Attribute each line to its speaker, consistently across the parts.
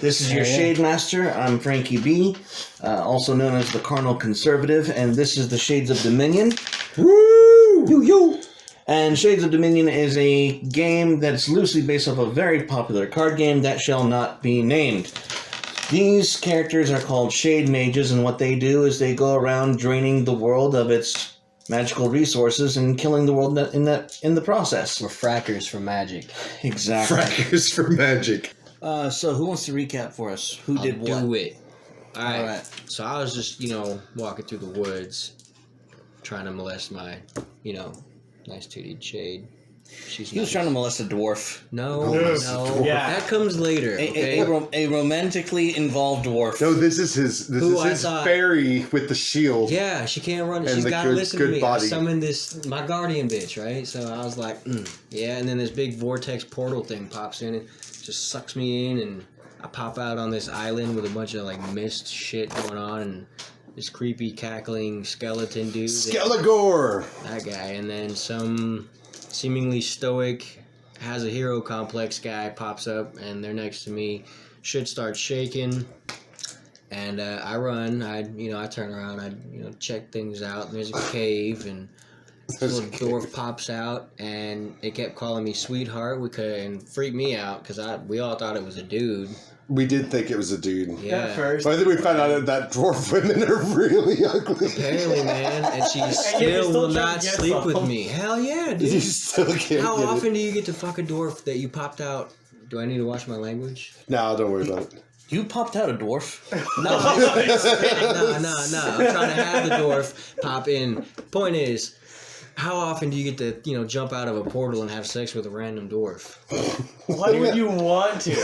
Speaker 1: This is your Shade Master. I'm Frankie B, also known as the Carnal Conservative, and this is the Shades of Dominion. Woo! Yo! And Shades of Dominion is a game that's loosely based off a very popular card game that shall not be named. These characters are called Shade Mages, and what they do is they go around draining the world of its magical resources and killing the world in the process.
Speaker 2: We're frackers for magic.
Speaker 1: Exactly.
Speaker 3: Frackers for magic.
Speaker 1: So who wants to recap for us? Who did what?
Speaker 2: Do it. All right. So I was just, walking through the woods, trying to molest my, nice tooted Shade.
Speaker 1: He was trying to molest a dwarf.
Speaker 2: No.
Speaker 4: Yeah.
Speaker 2: That comes later. Okay?
Speaker 1: A romantically involved dwarf.
Speaker 3: No, this is his fairy with the shield.
Speaker 2: Yeah, she can't run.
Speaker 3: And
Speaker 2: She's
Speaker 3: the
Speaker 2: got to listen to
Speaker 3: good
Speaker 2: me.
Speaker 3: body.
Speaker 2: I summoned my guardian bitch, right? So I was like, yeah. And then this big vortex portal thing pops in and just sucks me in, and I pop out on this island with a bunch of mist shit going on, and this creepy cackling skeleton dude.
Speaker 3: Skelegor!
Speaker 2: That guy, and then some seemingly stoic, has a hero complex guy pops up, and they're next to me. Shit starts shaking, and I run. I turn around. I check things out. And there's a cave, and this little dwarf pops out, and it kept calling me sweetheart. And freaked me out because we all thought it was a dude.
Speaker 3: We did think it was a dude.
Speaker 2: Yeah.
Speaker 4: At first.
Speaker 3: But I think we found out that dwarf women are really ugly.
Speaker 2: Apparently, man, and she still will not sleep with me. Hell yeah, dude.
Speaker 3: You still can't
Speaker 2: How
Speaker 3: get
Speaker 2: often
Speaker 3: it.
Speaker 2: do you get to fuck a dwarf that you popped out? Do I need to watch my language?
Speaker 3: No, don't worry about it.
Speaker 1: You popped out a dwarf?
Speaker 2: No. I'm trying to have the dwarf pop in. Point is, how often do you get to, jump out of a portal and have sex with a random dwarf?
Speaker 4: Why would you want to?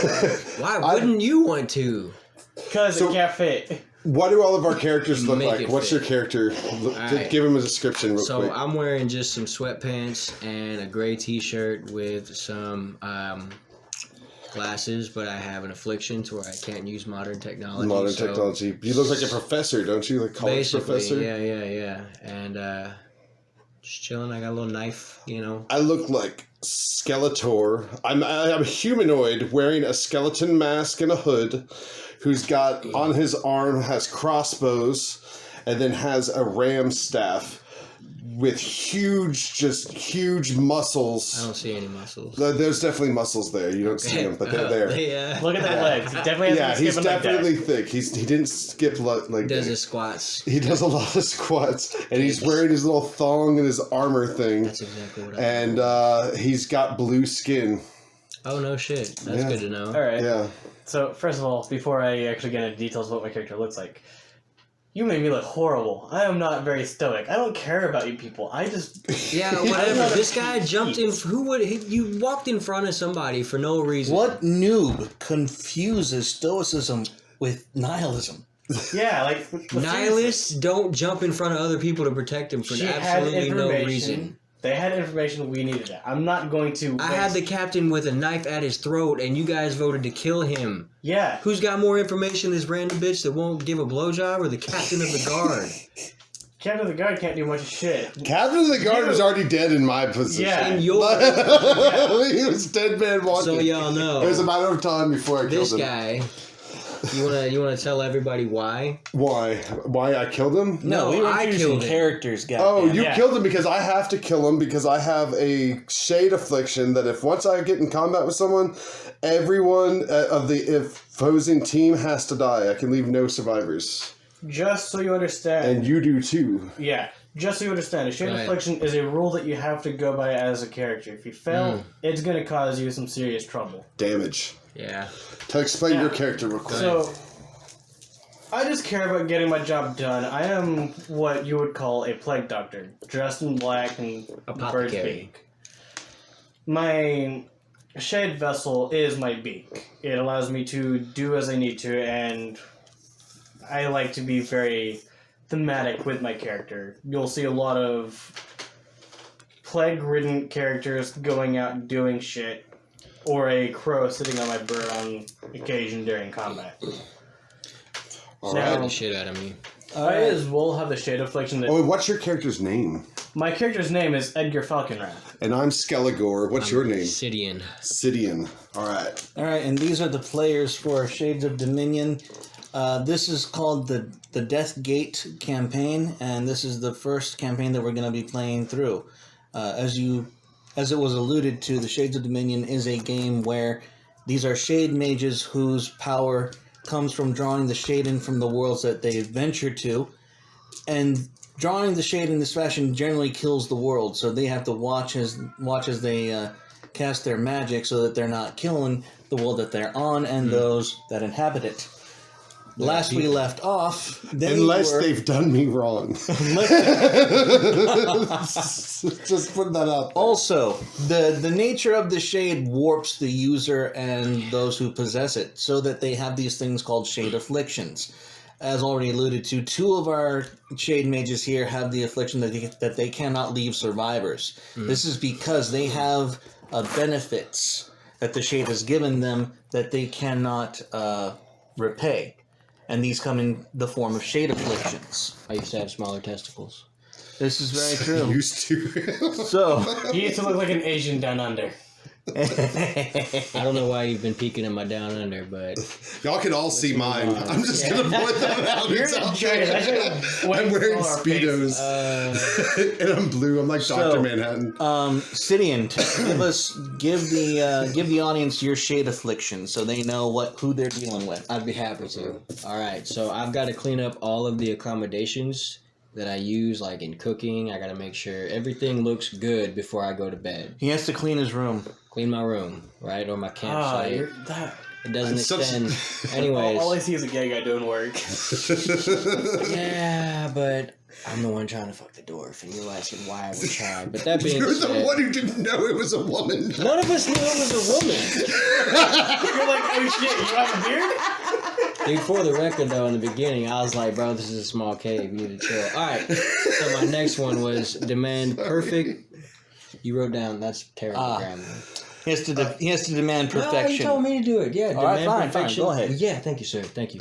Speaker 2: Why wouldn't you want to?
Speaker 4: Because it can't fit.
Speaker 3: What do all of our characters look
Speaker 2: Make
Speaker 3: like?
Speaker 2: it
Speaker 3: What's
Speaker 2: fit.
Speaker 3: your character?
Speaker 2: right.
Speaker 3: Give him a description real
Speaker 2: So
Speaker 3: quick.
Speaker 2: I'm wearing just some sweatpants and a gray t-shirt with some glasses, but I have an affliction to where I can't use modern technology.
Speaker 3: Technology. You look like a professor, don't you? Like college
Speaker 2: Basically,
Speaker 3: professor?
Speaker 2: yeah. And just chilling. I got a little knife,
Speaker 3: I look like Skeletor. I'm a humanoid wearing a skeleton mask and a hood, who's got on his arm has crossbows, and then has a ram staff with huge muscles.
Speaker 2: I don't see any muscles.
Speaker 3: There's definitely muscles there. You don't see them, but they're there.
Speaker 2: Yeah.
Speaker 4: Look at the legs. He definitely has
Speaker 3: He's
Speaker 4: skipping like
Speaker 3: definitely
Speaker 4: that.
Speaker 3: thick. He didn't skip like
Speaker 2: Does
Speaker 3: that.
Speaker 2: his squats.
Speaker 3: He does a lot of squats, and he's wearing his little thong and his armor thing.
Speaker 2: That's exactly what I
Speaker 3: And he's got blue skin.
Speaker 2: Oh, no shit. That's good to know.
Speaker 4: All right.
Speaker 3: Yeah.
Speaker 4: So, first of all, before I actually get into details of what my character looks like, you made me look horrible. I am not very stoic. I don't care about you people. I just...
Speaker 2: Yeah, whatever. This guy jumped in... You walked in front of somebody for no reason.
Speaker 1: What noob confuses stoicism with nihilism?
Speaker 4: Yeah,
Speaker 2: Nihilists don't jump in front of other people to protect them for absolutely no reason.
Speaker 4: They had information we needed. I'm not going to...
Speaker 2: I had the captain with a knife at his throat, and you guys voted to kill him.
Speaker 4: Yeah.
Speaker 2: Who's got more information, this random bitch that won't give a blowjob, or the captain of the guard?
Speaker 4: Captain of the Guard can't do much shit.
Speaker 3: Captain of the Guard was already dead in my position.
Speaker 4: Yeah.
Speaker 2: In your...
Speaker 3: He was dead man walking.
Speaker 2: So y'all know.
Speaker 3: It was a matter of time before I killed
Speaker 2: This
Speaker 3: him.
Speaker 2: guy... You wanna tell everybody why?
Speaker 3: Why? Why I killed him?
Speaker 2: No,
Speaker 1: we were
Speaker 2: I
Speaker 1: introducing
Speaker 2: killed him.
Speaker 1: characters, guys.
Speaker 3: Oh, you
Speaker 4: Yeah.
Speaker 3: killed him because I have to kill him because I have a shade affliction that if once I get in combat with someone, everyone of the opposing team has to die. I can leave no survivors.
Speaker 4: Just so you understand.
Speaker 3: And you do too.
Speaker 4: Yeah. Just so you understand, a Shade
Speaker 2: Right.
Speaker 4: Affliction is a rule that you have to go by as a character. If you fail, it's going to cause you some serious trouble.
Speaker 3: Damage.
Speaker 2: Yeah.
Speaker 3: To explain your character real quick.
Speaker 4: So, I just care about getting my job done. I am what you would call a plague doctor, dressed in black and bird's
Speaker 2: Apothecary.
Speaker 4: beak. My shade vessel is my beak. It allows me to do as I need to, and I like to be very thematic with my character. You'll see a lot of plague-ridden characters going out and doing shit, or a crow sitting on my bird on occasion during combat.
Speaker 2: Scared the shit out of me.
Speaker 4: I as well have the shade affliction that...
Speaker 3: Oh, what's your character's name?
Speaker 4: My character's name is Edgar Falconrath.
Speaker 3: And I'm Skelegor. What's your name?
Speaker 2: Sidian.
Speaker 3: Sidian. All right.
Speaker 1: All right, and these are the players for Shades of Dominion. This is called the Death Gate campaign, and this is the first campaign that we're going to be playing through. As it was alluded to, the Shades of Dominion is a game where these are shade mages whose power comes from drawing the shade in from the worlds that they venture to, and drawing the shade in this fashion generally kills the world, so they have to watch as they cast their magic so that they're not killing the world that they're on and those that inhabit it. Last we left off,
Speaker 3: Unless they've done me wrong. Just put that out there.
Speaker 1: Also, the nature of the shade warps the user and those who possess it, so that they have these things called shade afflictions. As already alluded to, 2 of our shade mages here have the affliction that they cannot leave survivors. This is because they have benefits that the shade has given them that they cannot repay. And these come in the form of shade afflictions.
Speaker 2: I used to have smaller testicles.
Speaker 1: This is very true.
Speaker 3: Used to.
Speaker 1: So,
Speaker 4: He used to look like an Asian down under.
Speaker 2: I don't know why you've been peeking at my down under, but
Speaker 3: Y'all can all see mine. I'm just going to point that out.
Speaker 4: You're
Speaker 3: It's
Speaker 4: in
Speaker 3: out
Speaker 4: China.
Speaker 3: there. I'm wearing Speedos. And I'm blue. I'm like Dr. Manhattan.
Speaker 1: Sidian, give the audience your shade affliction so they know who they're dealing with.
Speaker 2: I'd be happy to. All right, so I've got to clean up all of the accommodations that I use, like in cooking. I got to make sure everything looks good before I go to bed.
Speaker 1: He has to clean his room.
Speaker 2: Clean my room, right, or my campsite. It doesn't
Speaker 3: It's
Speaker 2: extend. Anyways,
Speaker 4: all I see is a gay guy doing work.
Speaker 2: yeah, but I'm the one trying to fuck the dwarf, and you're asking why I would try. But that being
Speaker 3: You're the
Speaker 2: said,
Speaker 3: one who didn't know it was a woman.
Speaker 2: none of us knew it was a woman.
Speaker 4: You're like, oh shit, you have a beard?
Speaker 2: Dude, for the record, though, in the beginning, I was like, bro, this is a small cave. You need to chill. All right. So my next one was demand perfect. You wrote down, that's terrible grammar.
Speaker 1: He has to demand perfection.
Speaker 2: No, you told me to do it. Yeah,
Speaker 1: All right,
Speaker 2: demand
Speaker 1: fine,
Speaker 2: perfection.
Speaker 1: go ahead.
Speaker 2: Yeah, thank you, sir. Thank you.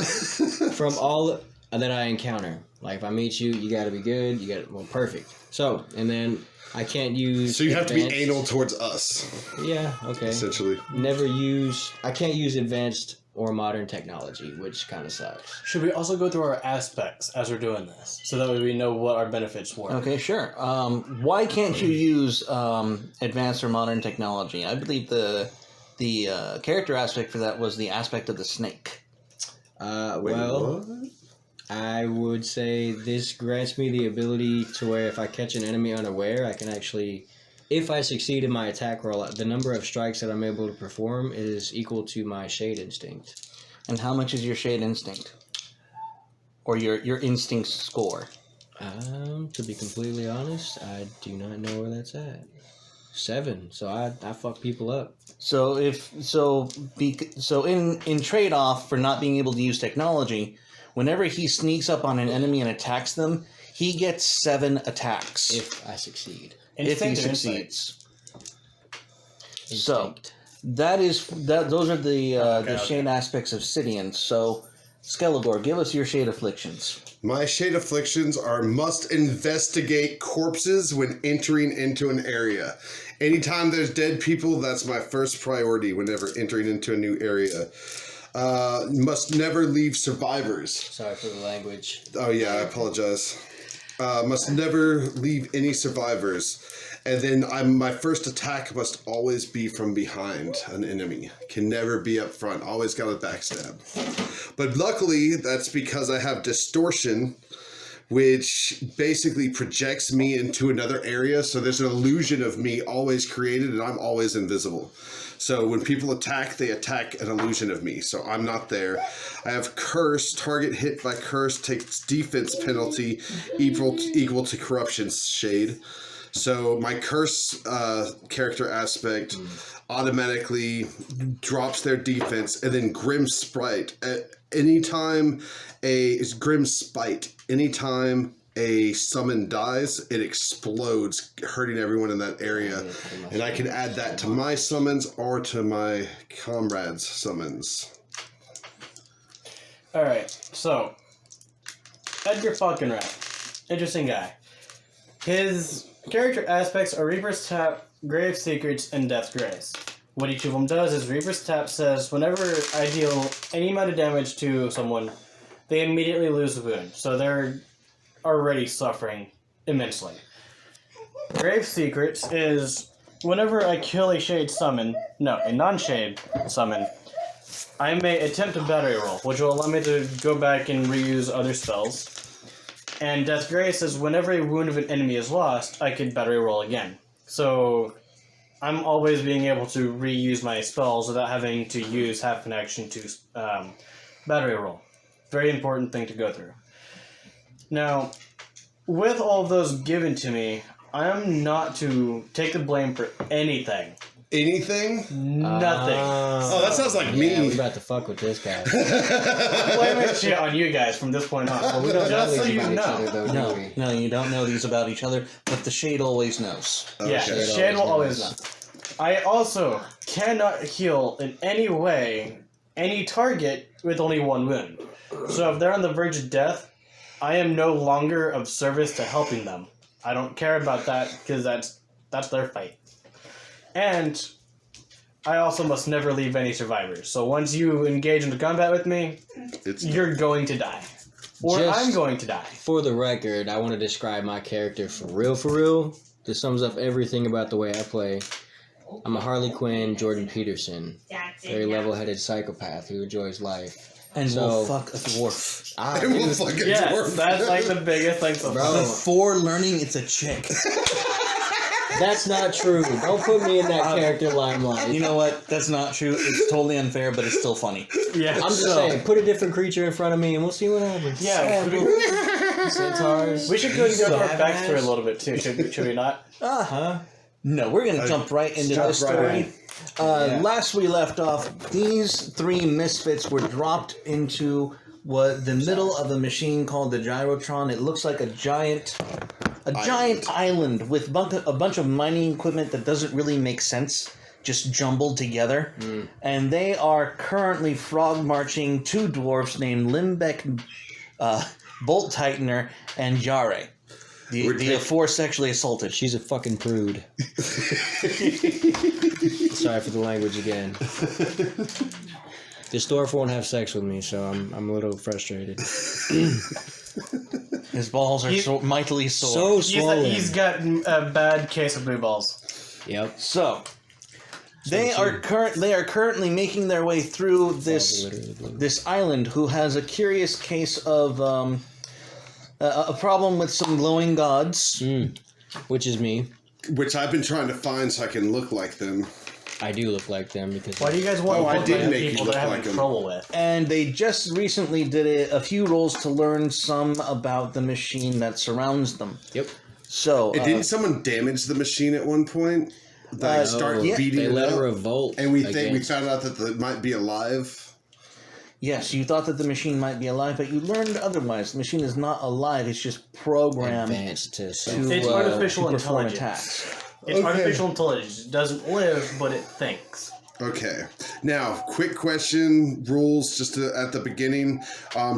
Speaker 2: From all that I encounter. Like, if I meet you, you got to be good. You got well, perfect. So, and then I can't use...
Speaker 3: So you have to be
Speaker 2: advanced-
Speaker 3: anal towards us,
Speaker 2: Yeah, okay.
Speaker 3: essentially.
Speaker 2: I can't use advanced or modern technology, which kind of sucks.
Speaker 4: Should we also go through our aspects as we're doing this, so that way we know what our benefits were?
Speaker 1: Okay, sure. Why can't you use advanced or modern technology? I believe the character aspect for that was the aspect of the snake.
Speaker 2: Well, I would say this grants me the ability to where if I catch an enemy unaware, I can actually, if I succeed in my attack roll, the number of strikes that I'm able to perform is equal to my shade instinct.
Speaker 1: And how much is your shade instinct? Or your instinct score?
Speaker 2: To be completely honest, I do not know where that's at. 7, so I fuck people up.
Speaker 1: So in trade off for not being able to use technology, whenever he sneaks up on an enemy and attacks them, he gets 7 attacks.
Speaker 2: If I succeed.
Speaker 1: If he
Speaker 4: Instinct or
Speaker 1: succeeds.
Speaker 2: Instinct.
Speaker 1: Those are the
Speaker 4: Okay.
Speaker 1: shade aspects of Sidian. So, Skelegor, give us your shade afflictions.
Speaker 3: My shade afflictions are must investigate corpses when entering into an area. Anytime there's dead people, that's my first priority whenever entering into a new area. Must never leave survivors.
Speaker 2: Sorry for the language.
Speaker 3: Oh yeah, I apologize. Must never leave any survivors. And then my first attack must always be from behind an enemy. Can never be up front. Always got a backstab. But luckily, that's because I have distortion, which basically projects me into another area. So there's an illusion of me always created and I'm always invisible. So when people attack, they attack an illusion of me. So I'm not there. I have curse. Target hit by curse takes defense penalty equal to corruption shade. So my curse character aspect automatically drops their defense, and then Grim Spite. Anytime a summon dies, it explodes, hurting everyone in that area. And I can add that to my summons or to my comrades' summons.
Speaker 4: Alright, so Edgar Falconrath. Interesting guy. His character aspects are Reaper's Tap, Grave Secrets, and Death's Grace. What each of them does is Reaper's Tap says whenever I deal any amount of damage to someone, they immediately lose the wound. So they're already suffering immensely. Grave Secrets is whenever I kill a a non-shade summon, I may attempt a battery roll, which will allow me to go back and reuse other spells. And Death's Grace is whenever a wound of an enemy is lost, I can battery roll again. So I'm always being able to reuse my spells without having to use half an action to battery roll. Very important thing to go through. Now, with all of those given to me, I am not to take the blame for anything.
Speaker 3: Anything?
Speaker 4: Nothing.
Speaker 3: Oh, that sounds like me.
Speaker 2: Yeah, we're about to fuck with this guy.
Speaker 4: I'm blaming shit on you guys from this point on.
Speaker 2: Well, we don't
Speaker 4: Just
Speaker 2: know
Speaker 4: so
Speaker 2: these
Speaker 4: you
Speaker 2: about each
Speaker 4: know.
Speaker 2: other, though, do
Speaker 1: No,
Speaker 2: we?
Speaker 1: no, you don't know these about each other, but the Shade always knows.
Speaker 4: Yeah,
Speaker 3: Okay.
Speaker 4: Shade will always know. I also cannot heal in any way any target with only one wound. So if they're on the verge of death, I am no longer of service to helping them. I don't care about that because that's their fight. And I also must never leave any survivors. So once you engage into combat with me, you're going to die. Or I'm going to die.
Speaker 2: For the record, I want to describe my character for real. This sums up everything about the way I play. I'm a Harley Quinn, Jordan Peterson. Very level-headed psychopath who enjoys life.
Speaker 1: And
Speaker 2: So-
Speaker 1: will fuck a dwarf.
Speaker 3: I will fucking
Speaker 4: Yes,
Speaker 3: dwarf.
Speaker 4: that's like the biggest thing so
Speaker 2: Bro.
Speaker 4: far.
Speaker 1: Before learning it's a chick.
Speaker 2: That's not true. Don't put me in that character limelight.
Speaker 1: You know what? That's not true. It's totally unfair, but it's still funny.
Speaker 4: Yeah.
Speaker 2: I'm just saying, put a different creature in front of me and we'll see what happens.
Speaker 4: Yeah,
Speaker 2: Centaurs.
Speaker 4: we should go into our
Speaker 2: Savage.
Speaker 4: backstory a little bit too, should we not?
Speaker 2: Uh-huh.
Speaker 1: No, we're going to jump right into
Speaker 3: jump
Speaker 1: this
Speaker 3: right
Speaker 1: story. Last we left off, these three misfits were dropped into the middle of a machine called the Gyrotron. It looks like a giant island with a bunch of mining equipment that doesn't really make sense, just jumbled together. And they are currently frog marching two dwarfs named Limbeck, Bolt Tightener, and Jare. The four sexually assaulted.
Speaker 2: She's a fucking prude. Sorry for the language again. This dwarf won't have sex with me, so I'm a little frustrated.
Speaker 1: His balls are mightily
Speaker 2: So
Speaker 1: sore.
Speaker 2: swollen.
Speaker 4: He's got a bad case of blue balls.
Speaker 2: Yep.
Speaker 1: So they are currently making their way through this island, who has a curious case of a problem with some glowing gods.
Speaker 2: Which is me.
Speaker 3: Which I've been trying to find so I can look like them.
Speaker 2: I do look like them because
Speaker 4: Why do you guys want
Speaker 3: Oh, I
Speaker 4: to
Speaker 3: did
Speaker 4: look
Speaker 3: make you
Speaker 4: people
Speaker 3: look
Speaker 4: that I'm
Speaker 3: like
Speaker 4: having
Speaker 3: him.
Speaker 4: trouble with?
Speaker 1: And they just recently did a few rolls to learn some about the machine that surrounds them.
Speaker 2: Yep.
Speaker 1: So
Speaker 3: Didn't someone damage the machine at one point? Like start
Speaker 1: yeah.
Speaker 3: beating
Speaker 2: They
Speaker 3: it
Speaker 2: let
Speaker 3: up?
Speaker 2: her revolt.
Speaker 3: And we
Speaker 2: against-
Speaker 3: found out that it might be alive.
Speaker 1: yes, you thought that the machine might be alive, but you learned otherwise. The machine is not alive; it's just programmed
Speaker 2: advanced to
Speaker 1: to,
Speaker 4: It's artificial
Speaker 1: to perform
Speaker 4: intelligence.
Speaker 1: attacks.
Speaker 4: It's
Speaker 3: Okay.
Speaker 4: artificial intelligence. It doesn't live, but it thinks.
Speaker 3: Okay. Now, quick question, rules just at the beginning.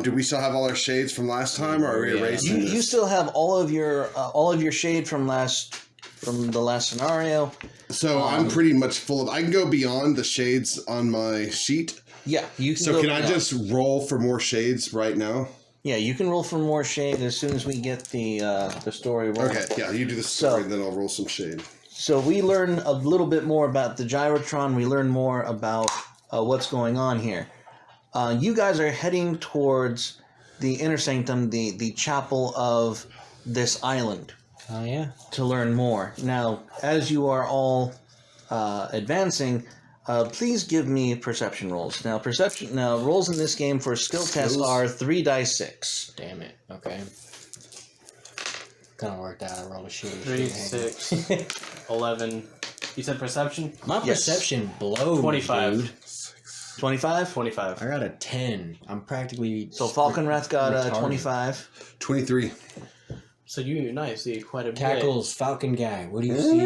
Speaker 3: Do we still have all our shades from last time, or are we
Speaker 2: Yeah.
Speaker 3: erasing this?
Speaker 1: You still have all of your shade from the last scenario.
Speaker 3: So I'm pretty much full of. I can go beyond the shades on my sheet.
Speaker 1: Yeah, you can.
Speaker 3: So
Speaker 1: go
Speaker 3: can I
Speaker 1: beyond.
Speaker 3: just roll for more shades right now?
Speaker 1: Yeah, you can roll for more shade as soon as we get the story rolling.
Speaker 3: Okay. Yeah, you do the story,
Speaker 1: So-
Speaker 3: then I'll roll some shade.
Speaker 1: So we learn a little bit more about the Gyrotron. We learn more about what's going on here. You guys are heading towards the Inner Sanctum, the chapel of this island,
Speaker 2: Oh yeah.
Speaker 1: to learn more. Now, as you are all advancing, please give me perception rolls. Now, rolls in this game for skill tests are 3 dice 6.
Speaker 2: Damn it. Okay. Kind of worked out. I rolled a shitty.
Speaker 4: 3, 6, 11. You said perception?
Speaker 2: My
Speaker 1: Yes.
Speaker 2: perception blows.
Speaker 4: 25.
Speaker 2: Dude.
Speaker 1: 25?
Speaker 4: 25.
Speaker 2: I got a 10. I'm practically.
Speaker 1: So Falconwrath got a
Speaker 2: retarded.
Speaker 1: 25.
Speaker 3: 23.
Speaker 4: So you and I see quite a bit.
Speaker 2: Tackles, Falcon Guy. What do you see?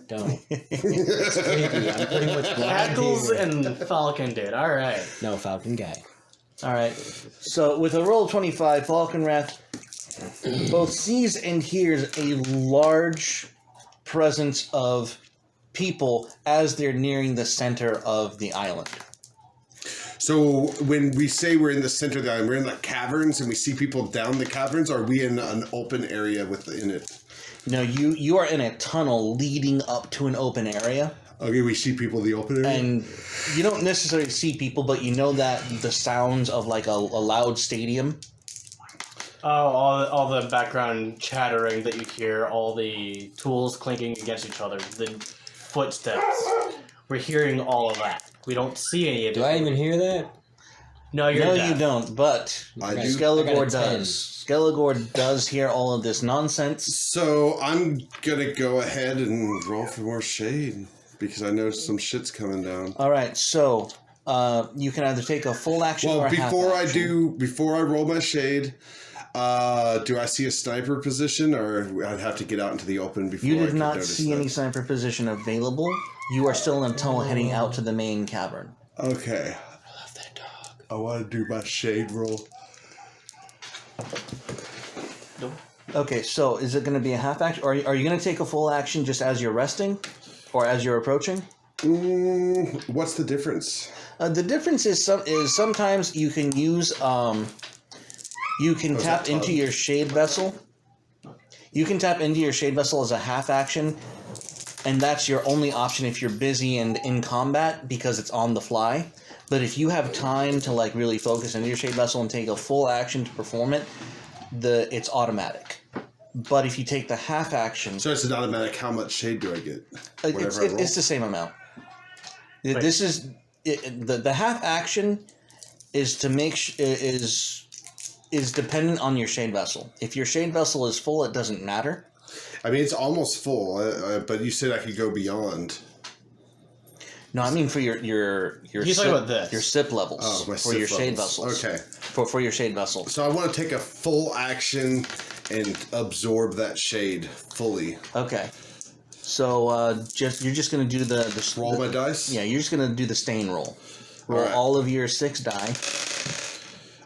Speaker 2: Don't. It's creepy. I'm pretty much blind
Speaker 4: Tackles
Speaker 2: here.
Speaker 4: and Falcon did. Alright.
Speaker 2: No, Falcon Guy.
Speaker 1: All right. So with a roll of 25, Falconwrath, both sees and hears a large presence of people as they're nearing the center of the island.
Speaker 3: So when we say we're in the center of the island, we're in the caverns and we see people down the caverns, or are we in an open area within it?
Speaker 1: No, you are in a tunnel leading up to an open area.
Speaker 3: Okay, we see people in the open area?
Speaker 1: And you don't necessarily see people, but you know that the sounds of like a loud stadium.
Speaker 4: Oh, all the background chattering that you hear, all the tools clinking against each other, the footsteps. We're hearing all of that. We don't see any of it.
Speaker 2: Do I even hear that?
Speaker 4: No, you're
Speaker 1: No,
Speaker 4: deaf.
Speaker 1: you don't, but
Speaker 3: I do.
Speaker 1: Skelegor
Speaker 2: I got a 10.
Speaker 1: does. Skelegor does hear all of this nonsense.
Speaker 3: So I'm gonna go ahead and roll for more shade because I know some shit's coming down.
Speaker 1: All right, so you can either take a full action or
Speaker 3: Well,
Speaker 1: a half action.
Speaker 3: before I roll my shade, do I see a sniper position, or I'd have to get out into the open before
Speaker 1: You
Speaker 3: I
Speaker 1: did
Speaker 3: could
Speaker 1: not
Speaker 3: notice
Speaker 1: see
Speaker 3: that?
Speaker 1: any sniper position available. You are still in a tunnel heading out to the main cavern.
Speaker 3: Okay.
Speaker 2: I love that dog.
Speaker 3: I want to do my shade roll.
Speaker 1: Okay, so is it going to be a half action? Or are you going to take a full action just as you're resting? Or as you're approaching?
Speaker 3: What's the difference?
Speaker 1: The difference is sometimes you can use you can tap into your shade vessel. You can tap into your shade vessel as a half action, and that's your only option if you're busy and in combat because it's on the fly. But if you have time to like really focus into your shade vessel and take a full action to perform it, it's automatic. But if you take the half action,
Speaker 3: So it's an automatic. How much shade do I get?
Speaker 1: it's the same amount. This is the half action is to make is dependent on your shade vessel. If your shade vessel is full, it doesn't matter.
Speaker 3: I mean, it's almost full, but you said I could go beyond.
Speaker 1: No, I mean for your
Speaker 4: He's talking about this.
Speaker 1: your sip levels
Speaker 3: Oh, my
Speaker 1: for
Speaker 3: sip
Speaker 1: your shade
Speaker 3: levels.
Speaker 1: vessels.
Speaker 3: Okay.
Speaker 1: For your shade vessels.
Speaker 3: So I want to take a full action and absorb that shade fully.
Speaker 1: Okay. So you're just gonna do the
Speaker 3: Roll my dice?
Speaker 1: Yeah, you're just gonna do the stain roll. Roll
Speaker 3: Alright.
Speaker 1: all of your 6 die.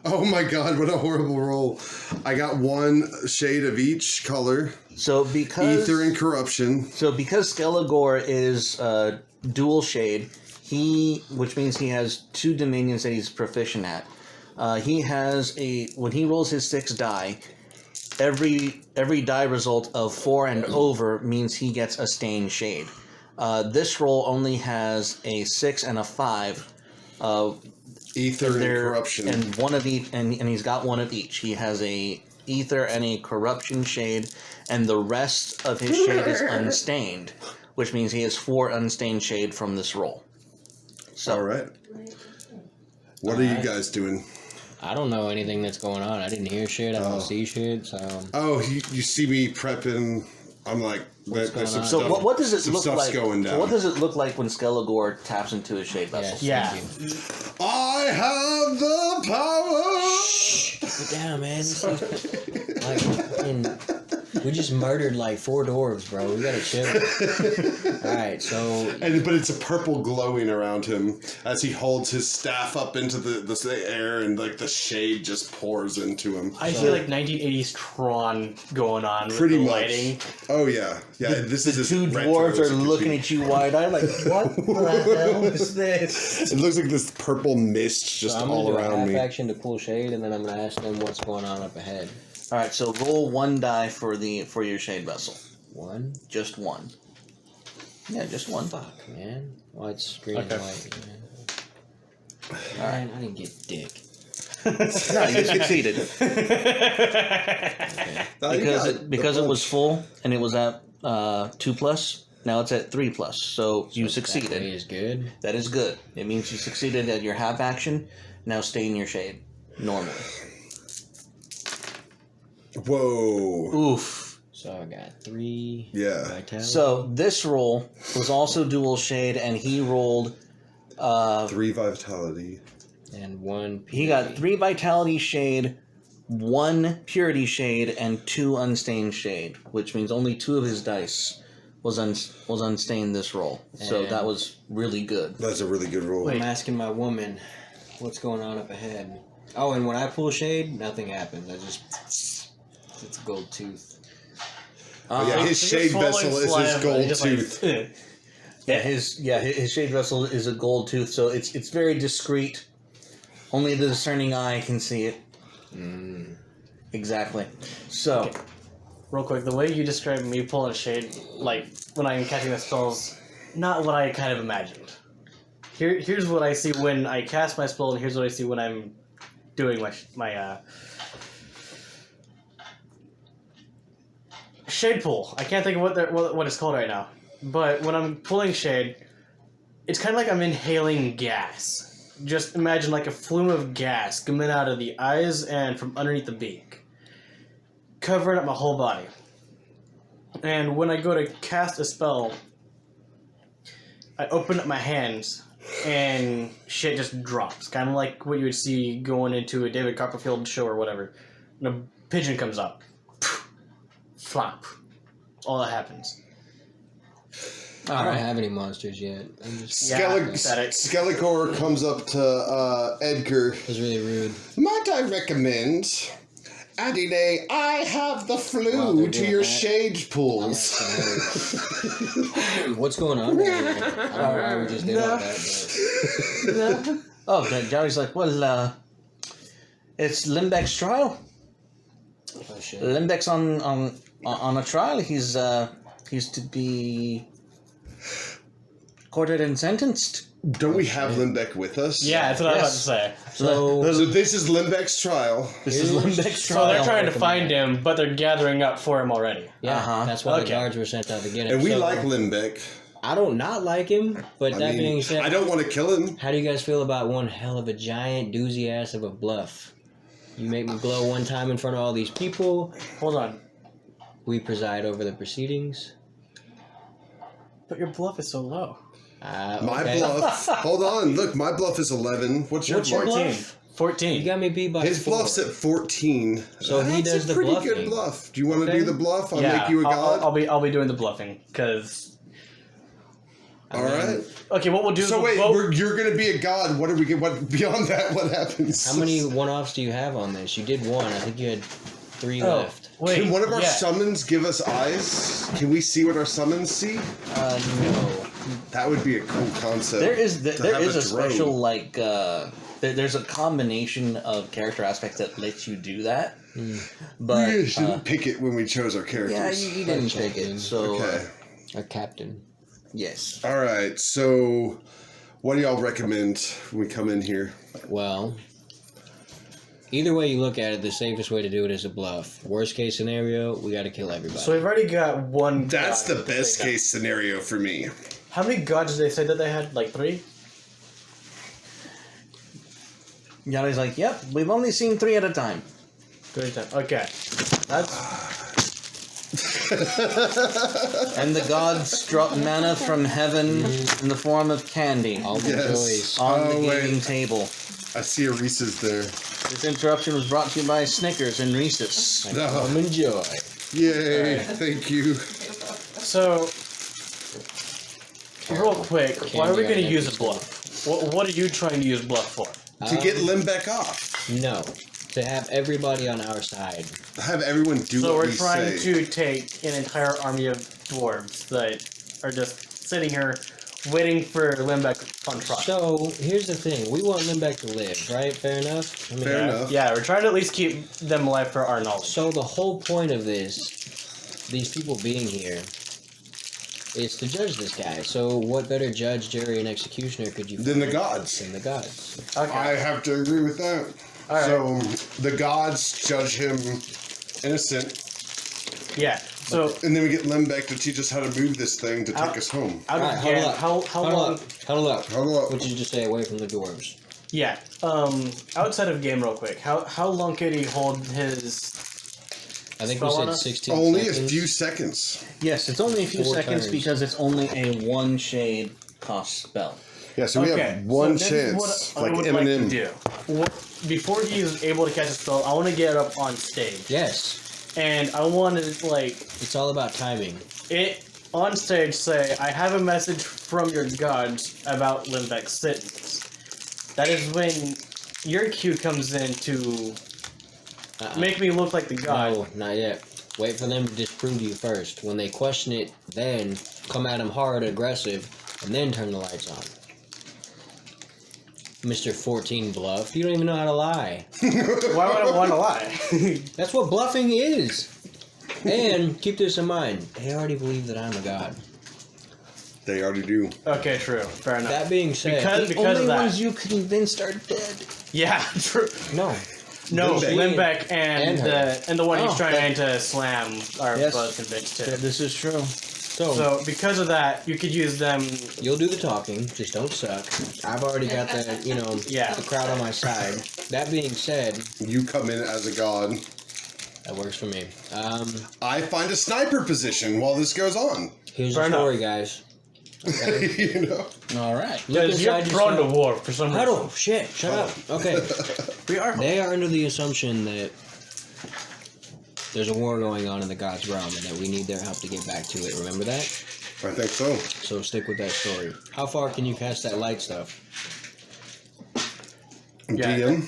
Speaker 3: Oh my god, what a horrible roll. I got one shade of each color.
Speaker 1: So because
Speaker 3: Ether and corruption.
Speaker 1: So because Skelegor is dual shade, which means he has 2 dominions that he's proficient at. He has when he rolls his 6 die, every die result of 4 and over means he gets a stained shade. This roll only has a 6 and a 5.
Speaker 3: Ether and corruption.
Speaker 1: And one of each, and he's got one of each. He has a ether and a corruption shade, and the rest of his shade is unstained, which means he has 4 unstained shade from this roll. So,
Speaker 3: All right. What are you guys doing?
Speaker 2: I don't know anything that's going on. I didn't hear shit. I don't see shit. So
Speaker 3: Oh, you see me prepping. I'm like, there's some
Speaker 2: on?
Speaker 1: So
Speaker 3: stuff.
Speaker 1: what does it
Speaker 3: some
Speaker 1: look
Speaker 3: stuff's
Speaker 1: like?
Speaker 3: going down.
Speaker 1: So what does it look like when Skelegor taps into his shade vessel?
Speaker 4: Yeah.
Speaker 2: thank you.
Speaker 3: I have the power.
Speaker 2: Put it down, man. We just murdered like 4 dwarves, bro. We gotta chill. Alright, so
Speaker 3: But it's a purple glowing around him as he holds his staff up into the air, and like the shade just pours into him.
Speaker 4: I feel like 1980s Tron going on with
Speaker 3: Pretty
Speaker 4: the
Speaker 3: much.
Speaker 4: lighting.
Speaker 3: Oh yeah, yeah. This is as
Speaker 1: 2
Speaker 3: retro
Speaker 1: dwarves
Speaker 3: as
Speaker 1: are
Speaker 3: it could
Speaker 1: looking
Speaker 3: be.
Speaker 1: at you wide-eyed like, what the hell is this?
Speaker 3: It looks like this purple mist just
Speaker 2: I'm
Speaker 3: all
Speaker 2: gonna do a
Speaker 3: around
Speaker 2: half
Speaker 3: me.
Speaker 2: action to pull shade, and then I'm gonna ask them what's going on up ahead.
Speaker 1: All right, so roll 1 die for your shade vessel.
Speaker 2: 1.
Speaker 1: Just 1. Yeah, just 1.
Speaker 2: Fuck, man. Well, it's green and
Speaker 4: Okay.
Speaker 2: white. Man. I didn't get dick.
Speaker 1: No, you succeeded. Because it was full and it was at 2+. Now it's at 3+. So you
Speaker 2: That
Speaker 1: succeeded.
Speaker 2: is good.
Speaker 1: That is good. It means you succeeded at your half action. Now stay in your shade normally.
Speaker 3: Whoa.
Speaker 1: Oof.
Speaker 2: So I got 3
Speaker 3: Yeah.
Speaker 2: vitality.
Speaker 1: So this roll was also dual shade, and he rolled.
Speaker 3: 3 vitality.
Speaker 2: and 1 purity.
Speaker 1: He got 3 vitality shade, 1 purity shade, and 2 unstained shade, which means only 2 of his dice was unstained this roll. So
Speaker 2: And-
Speaker 1: that was really good.
Speaker 3: That's a really good roll.
Speaker 2: I'm asking my woman what's going on up ahead. Oh, and when I pull shade, nothing happens. I just It's a gold tooth.
Speaker 3: Yeah, his
Speaker 4: Just
Speaker 3: shade
Speaker 4: swallowing
Speaker 3: vessel is
Speaker 4: saliva,
Speaker 3: his gold
Speaker 4: just like,
Speaker 3: tooth.
Speaker 1: His shade vessel is a gold tooth, so it's very discreet. Only the discerning eye can see it. Exactly. So,
Speaker 4: Okay. Real quick, the way you described me pulling a shade, like when I'm catching the spells, not what I kind of imagined. Here's what I see when I cast my spell, and here's what I see when I'm doing my shade pull. I can't think of what it's called right now, but when I'm pulling shade, it's kind of like I'm inhaling gas. Just imagine like a flume of gas coming out of the eyes and from underneath the beak, covering up my whole body. And when I go to cast a spell, I open up my hands and shit just drops. Kind of like what you would see going into a David Copperfield show or whatever. And a pigeon comes up. Flop. All that happens.
Speaker 2: I don't have any monsters yet. I'm just
Speaker 4: pathetic.
Speaker 3: Skelecor comes up to Edgar.
Speaker 2: it was really rude.
Speaker 3: Might I recommend adding a I have the
Speaker 2: Wow,
Speaker 3: flu
Speaker 2: they're
Speaker 3: to
Speaker 2: doing
Speaker 3: your
Speaker 2: that.
Speaker 3: shade pulls?
Speaker 2: What's going on? I don't know why we just did all that.
Speaker 1: okay, Gary's like, well, it's Limbeck's trial.
Speaker 2: But, oh shit.
Speaker 1: Limbeck's on a trial. He's to be courted and sentenced.
Speaker 3: Don't we have Limbeck with us?
Speaker 4: Yeah, that's what I was about to say.
Speaker 2: So
Speaker 3: So this is Limbeck's trial.
Speaker 1: This is Limbeck's
Speaker 4: So
Speaker 1: trial.
Speaker 4: they're trying to find him, but they're gathering up for him already.
Speaker 2: yeah,
Speaker 1: Uh-huh.
Speaker 2: that's why the
Speaker 4: Okay.
Speaker 2: guards were sent out to get him.
Speaker 3: And we
Speaker 2: So,
Speaker 3: like Limbeck.
Speaker 2: I don't not like him, but
Speaker 3: I
Speaker 2: that
Speaker 3: mean,
Speaker 2: being said,
Speaker 3: I don't want to kill him.
Speaker 2: how do you guys feel about one hell of a giant doozy ass of a bluff? You make me glow one time in front of all these people.
Speaker 4: Hold on.
Speaker 2: We preside over the proceedings.
Speaker 4: But your bluff is so low.
Speaker 3: My
Speaker 2: Okay.
Speaker 3: bluff. Hold on. Look, my bluff is 11. What's your
Speaker 2: What's your
Speaker 3: bluff?
Speaker 4: 14.
Speaker 2: bluff?
Speaker 4: 14.
Speaker 2: You got me beat by
Speaker 3: His
Speaker 2: 4.
Speaker 3: bluff's at 14.
Speaker 2: So he
Speaker 3: That's
Speaker 2: does
Speaker 3: a
Speaker 2: the
Speaker 3: pretty
Speaker 2: bluffing.
Speaker 3: good bluff. Do you want to
Speaker 2: Okay.
Speaker 3: do the bluff? I'll
Speaker 4: Yeah,
Speaker 3: make you a god.
Speaker 4: I'll be doing the bluffing because.
Speaker 3: All right.
Speaker 4: Okay, what we'll do.
Speaker 3: So
Speaker 4: is
Speaker 3: wait,
Speaker 4: we'll,
Speaker 3: you're gonna be a god. What do we get? What beyond that? What happens?
Speaker 2: How many one-offs do you have on this? You did one. I think you had 3
Speaker 4: Oh,
Speaker 2: left.
Speaker 4: wait.
Speaker 3: Can one of our
Speaker 4: yeah.
Speaker 3: summons give us eyes? Can we see what our summons see?
Speaker 2: No.
Speaker 3: That would be a cool concept.
Speaker 1: There is
Speaker 3: to
Speaker 1: there
Speaker 3: have
Speaker 1: is a
Speaker 3: drone.
Speaker 1: special like there's a combination of character aspects that lets you do that. But
Speaker 3: we didn't pick it when we chose our characters.
Speaker 1: yeah, you didn't pick it. So
Speaker 3: Okay.
Speaker 2: A captain.
Speaker 1: yes.
Speaker 3: All right. So, what do y'all recommend when we come in here?
Speaker 2: Well, either way you look at it, the safest way to do it is a bluff. Worst case scenario, we got to kill everybody.
Speaker 4: So we've already got one.
Speaker 3: That's
Speaker 4: god
Speaker 3: the
Speaker 4: that they
Speaker 3: best
Speaker 4: got.
Speaker 3: case scenario for me.
Speaker 4: How many gods did they say that they had? Like 3?
Speaker 1: Yari's like, yep, we've only seen 3 at a time.
Speaker 4: 3 times. Okay. That's.
Speaker 1: And the gods drop manna from heaven in the form of candy
Speaker 2: All the
Speaker 3: Yes.
Speaker 2: joys.
Speaker 1: on the
Speaker 3: Oh, wait.
Speaker 1: gaming table.
Speaker 3: I see a Reese's there.
Speaker 1: This interruption was brought to you by Snickers and Reese's.
Speaker 3: No.
Speaker 2: Come enjoy.
Speaker 3: Yay! Thank you.
Speaker 4: So. Real quick, why are we going to use a bluff? What are you trying to use bluff for?
Speaker 3: To get Limbeck off.
Speaker 2: No. To have everybody on our side.
Speaker 3: Have everyone do
Speaker 4: So
Speaker 3: what
Speaker 4: we're
Speaker 3: we
Speaker 4: trying
Speaker 3: say.
Speaker 4: to take an entire army of dwarves that are just sitting here waiting for Limbeck on trial.
Speaker 2: So, here's the thing. We want Limbeck to live, right? Fair enough? I mean,
Speaker 3: Fair enough.
Speaker 4: Yeah, we're trying to at least keep them alive for our knowledge.
Speaker 2: So the whole point of this, these people being here, is to judge this guy. So what better judge, jury, and executioner could you
Speaker 3: Then the
Speaker 2: find
Speaker 3: gods.
Speaker 2: than the gods?
Speaker 4: Okay.
Speaker 3: I have to agree with that.
Speaker 4: All right.
Speaker 3: So the gods judge him innocent,
Speaker 4: Yeah. So
Speaker 3: and then we get Limbeck to teach us how to move this thing to take
Speaker 4: Out-
Speaker 3: us home.
Speaker 4: out
Speaker 2: Alright,
Speaker 4: of
Speaker 2: huddle
Speaker 4: game,
Speaker 2: up.
Speaker 4: how
Speaker 2: Huddle
Speaker 4: long?
Speaker 2: up. Huddle up.
Speaker 3: Huddle up.
Speaker 2: What did you just say? Away from the dwarves.
Speaker 4: Yeah. Outside of game, real quick. How long could he hold his?
Speaker 2: I think we
Speaker 4: Spell on
Speaker 2: said
Speaker 4: us?
Speaker 2: 16
Speaker 3: Only
Speaker 2: seconds.
Speaker 3: a few seconds.
Speaker 1: Yes, it's only a few
Speaker 2: 4
Speaker 1: seconds
Speaker 2: turns.
Speaker 1: because it's only a 1 shade cost spell.
Speaker 3: Yeah, so we
Speaker 4: Okay.
Speaker 3: have one
Speaker 4: so this is
Speaker 3: chance,
Speaker 4: what
Speaker 3: like
Speaker 4: I would
Speaker 3: Eminem.
Speaker 4: like to do. Before he is able to catch a spell, I want to get up on stage,
Speaker 2: Yes.
Speaker 4: and I want to like
Speaker 2: It's all about timing.
Speaker 4: it on stage say, I have a message from your gods about Limbeck's sentence. That is when your cue comes in to Make me look like the god.
Speaker 2: No, not yet. Wait for them to disprove you first. When they question it, then come at them hard, aggressive, and then turn the lights on. Mr. 14 Bluff, you don't even know how to lie.
Speaker 4: Why would I want to lie?
Speaker 2: That's what bluffing is. And keep this in mind, they already believe that I'm a god.
Speaker 3: They already do.
Speaker 4: Okay, true. Fair enough.
Speaker 2: That being said,
Speaker 4: Because
Speaker 1: Only
Speaker 4: of that.
Speaker 1: ones you convinced are dead.
Speaker 4: Yeah, true.
Speaker 2: no.
Speaker 4: No,
Speaker 3: Limbeck.
Speaker 4: Limbeck and the one he's
Speaker 1: Oh,
Speaker 4: trying to slam are
Speaker 1: Yes.
Speaker 4: both convinced too.
Speaker 1: This is true.
Speaker 4: So because of that, you could use them.
Speaker 2: You'll do the talking, just don't suck. I've already got the,
Speaker 4: Yeah.
Speaker 2: the crowd on my side. That being said,
Speaker 3: You come in as a god.
Speaker 2: that works for me.
Speaker 3: I find a sniper position while this goes on.
Speaker 2: Here's
Speaker 4: Fair
Speaker 2: the story, guys. Okay.
Speaker 3: You know?
Speaker 1: All right.
Speaker 2: Look
Speaker 4: Because you're
Speaker 2: inside
Speaker 4: prone to
Speaker 2: yourself.
Speaker 4: war for some reason.
Speaker 2: Huddle, shit, shut up. Okay.
Speaker 4: We are.
Speaker 2: They are under the assumption that there's a war going on in the God's realm and that we need their help to get back to it. Remember that?
Speaker 3: I think so.
Speaker 2: So stick with that story. How far can you cast that light stuff?
Speaker 4: Yeah.
Speaker 3: DM?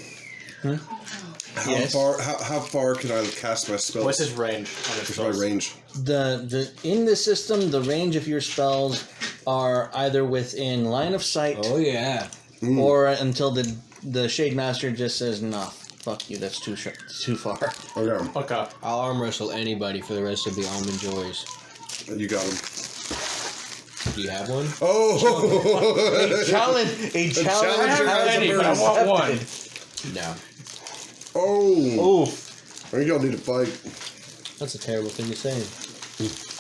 Speaker 1: Yes.
Speaker 3: How far can I cast my spells?
Speaker 4: What's his range on his
Speaker 3: What's my
Speaker 4: spells?
Speaker 3: range?
Speaker 1: The in the system, the range of your spells are either within line of sight
Speaker 2: Oh, yeah.
Speaker 1: or until the Shade Master just says, "Nah, fuck you. That's too far."
Speaker 3: Okay,
Speaker 4: Okay.
Speaker 2: I'll arm wrestle anybody for the rest of the Almond Joys.
Speaker 3: you got him.
Speaker 2: Do you have one?
Speaker 3: Oh!
Speaker 1: Challenge. A challenge.
Speaker 3: challenger has a
Speaker 4: Any, but I
Speaker 3: burst.
Speaker 4: want one.
Speaker 2: No.
Speaker 3: Oh!
Speaker 1: Oh,
Speaker 3: I think y'all need to fight.
Speaker 2: That's a terrible thing to say.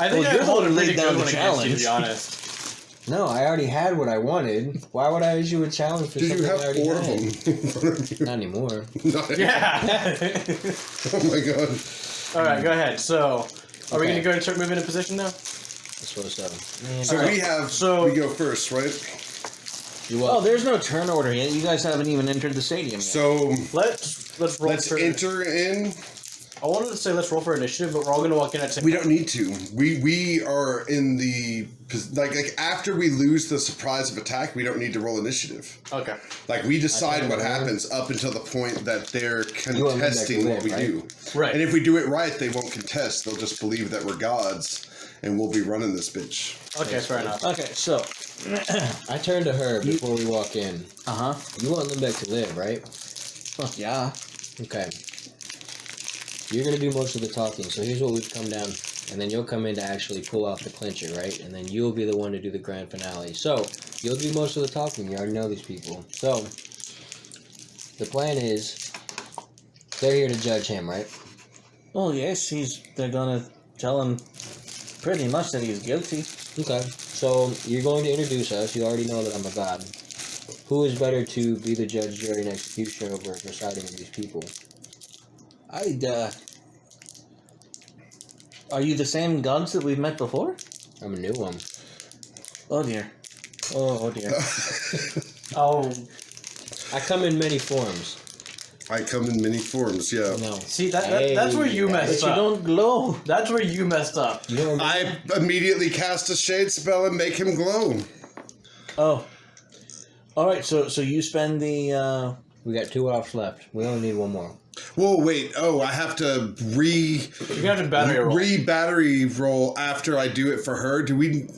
Speaker 4: I think
Speaker 1: Well,
Speaker 4: I
Speaker 1: you're
Speaker 4: hold
Speaker 1: the
Speaker 4: a
Speaker 1: one
Speaker 4: pretty
Speaker 1: laid down
Speaker 4: good
Speaker 1: the
Speaker 4: one against you, to be
Speaker 1: challenge.
Speaker 4: honest.
Speaker 2: No, I already had what I wanted. Why would I issue a challenge for
Speaker 3: Did
Speaker 2: something
Speaker 3: you
Speaker 2: I
Speaker 3: have
Speaker 2: already
Speaker 3: 4 of
Speaker 2: had?
Speaker 3: them in front of you?
Speaker 2: Not anymore.
Speaker 3: Nice.
Speaker 4: Yeah.
Speaker 3: Oh my god.
Speaker 4: All right, go ahead. So, are we
Speaker 2: Okay.
Speaker 4: going to go and start moving in position now?
Speaker 2: I suppose so.
Speaker 3: So
Speaker 4: Okay.
Speaker 3: we go first, right?
Speaker 2: You
Speaker 1: oh,
Speaker 2: what?
Speaker 1: there's no turn order yet. You guys haven't even entered the stadium yet.
Speaker 3: So
Speaker 4: Let's roll
Speaker 3: let's
Speaker 4: for.
Speaker 3: enter in.
Speaker 4: I wanted to say let's roll for initiative, but we're all going to walk in at the same
Speaker 3: We don't need to. We are in the like after we lose the surprise of attack, we don't need to roll initiative.
Speaker 4: Okay.
Speaker 3: Like we decide
Speaker 2: think
Speaker 3: what
Speaker 2: we're-
Speaker 3: happens up until the point that they're
Speaker 2: You want me back to
Speaker 3: contesting what we
Speaker 2: live,
Speaker 3: do.
Speaker 4: Right.
Speaker 3: And if we do it right, they won't contest. They'll just believe that we're gods, and we'll be running this bitch.
Speaker 4: Okay, fair enough.
Speaker 1: Okay, so
Speaker 2: I turn to her before we walk in. You want Limbeck to live, right?
Speaker 1: fuck yeah.
Speaker 2: Okay. You're gonna do most of the talking, so here's what we've come down. And then you'll come in to actually pull off the clincher, right? And then you'll be the one to do the grand finale. So, you'll do most of the talking. You already know these people. So, the plan is, they're here to judge him, right?
Speaker 1: Oh yes, they're gonna tell him pretty much that he's guilty.
Speaker 2: Okay. So, you're going to introduce us. You already know that I'm a god. Who is better to be the judge, jury, and executioner over presiding of these people?
Speaker 1: Are you the same gods that we've met before?
Speaker 2: I'm a new one.
Speaker 1: Oh dear. Oh dear.
Speaker 4: Oh,
Speaker 2: I come in many forms.
Speaker 3: I come in many forms. Yeah.
Speaker 2: No.
Speaker 4: see that's where you
Speaker 1: But
Speaker 4: messed
Speaker 1: you
Speaker 4: up.
Speaker 1: don't glow.
Speaker 4: That's where you messed up.
Speaker 2: You don't
Speaker 3: I immediately cast a shade spell and make him glow.
Speaker 1: Oh. Alright, so you spend the
Speaker 2: We got 2 ops left. We only need 1 more.
Speaker 3: Whoa, wait. Oh, I have to
Speaker 4: You have to battery roll.
Speaker 3: battery roll after I do it for her. Do we?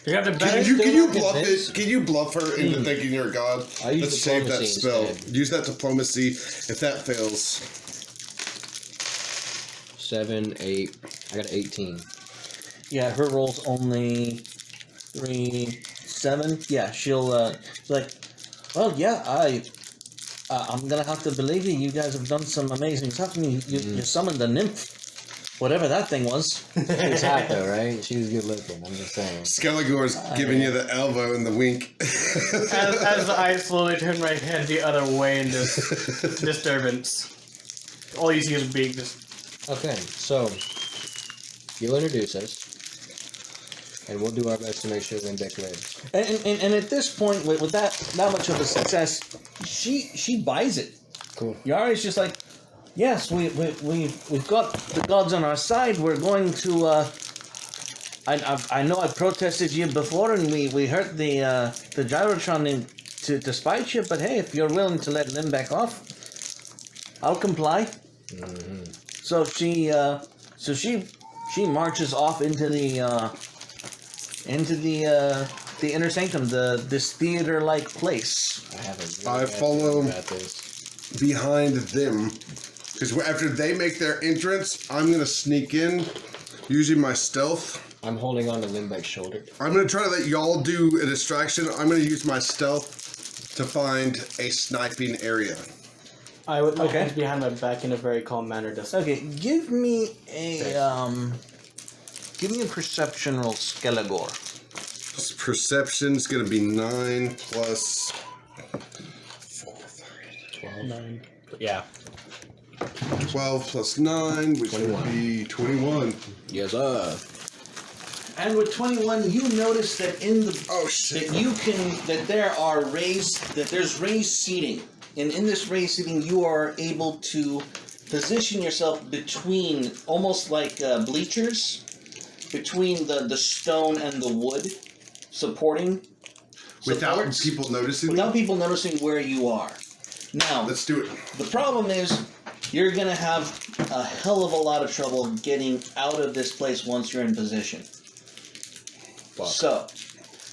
Speaker 4: You have to
Speaker 3: Can
Speaker 4: battery.
Speaker 3: you
Speaker 2: still
Speaker 3: bluff
Speaker 2: convinced?
Speaker 3: it? Can you bluff her into thinking you're a god?
Speaker 2: I use
Speaker 3: Let's save that
Speaker 2: diplomacy
Speaker 3: spell.
Speaker 2: instead.
Speaker 3: Use that diplomacy. If that fails,
Speaker 2: 7, 8. I got 18.
Speaker 1: yeah, her roll's only 3, 7. Yeah, she'll she's like, well, yeah, I'm gonna have to believe you. You guys have done some amazing stuff. You summoned the nymph, whatever that thing was.
Speaker 2: She's hot though, right? She was good looking. I'm just saying.
Speaker 3: Skelegor's giving you the elbow and the wink.
Speaker 4: As I slowly turn my head the other way in this disturbance, all you see is being just.
Speaker 2: Okay, so you'll introduce us, and we'll do our best to make sure Limbeck lives.
Speaker 1: And at this point, with that much of a success, she buys it.
Speaker 2: Cool.
Speaker 1: Yari's just like, yes, we've got the gods on our side. We're going to. I know I protested you before, and we hurt the Gyrotron to spite you. But hey, if you're willing to let Limbeck off, I'll comply.
Speaker 2: Mm-hmm.
Speaker 1: So she marches off into the inner sanctum, this theater-like place.
Speaker 2: I have a really
Speaker 3: I
Speaker 2: bad
Speaker 3: follow
Speaker 2: feeling about this.
Speaker 3: behind them, because after they make their entrance, I'm gonna sneak in using my stealth.
Speaker 2: I'm holding on to Limbeck's shoulder.
Speaker 3: I'm gonna try to let y'all do a distraction. I'm gonna use my stealth to find a sniping area.
Speaker 4: I would my
Speaker 1: Okay.
Speaker 4: hands behind my back in a very calm manner.
Speaker 1: Okay, give me a perception roll, Skelligor.
Speaker 3: Perception's gonna be 9 plus
Speaker 2: 12. Yeah.
Speaker 3: 12 plus 9, which
Speaker 2: 21.
Speaker 3: would be 21.
Speaker 2: Yes, sir.
Speaker 1: And with 21, you notice that in the
Speaker 3: Oh shit!
Speaker 1: there's raised seating, and in this raised seating, you are able to position yourself between, almost like bleachers, between the stone and the wood, supporting.
Speaker 3: Without
Speaker 1: supports,
Speaker 3: people noticing.
Speaker 1: without people noticing where you are. Now,
Speaker 3: Let's do it.
Speaker 1: the problem is, you're gonna have a hell of a lot of trouble getting out of this place once you're in position.
Speaker 2: Fuck.
Speaker 1: So,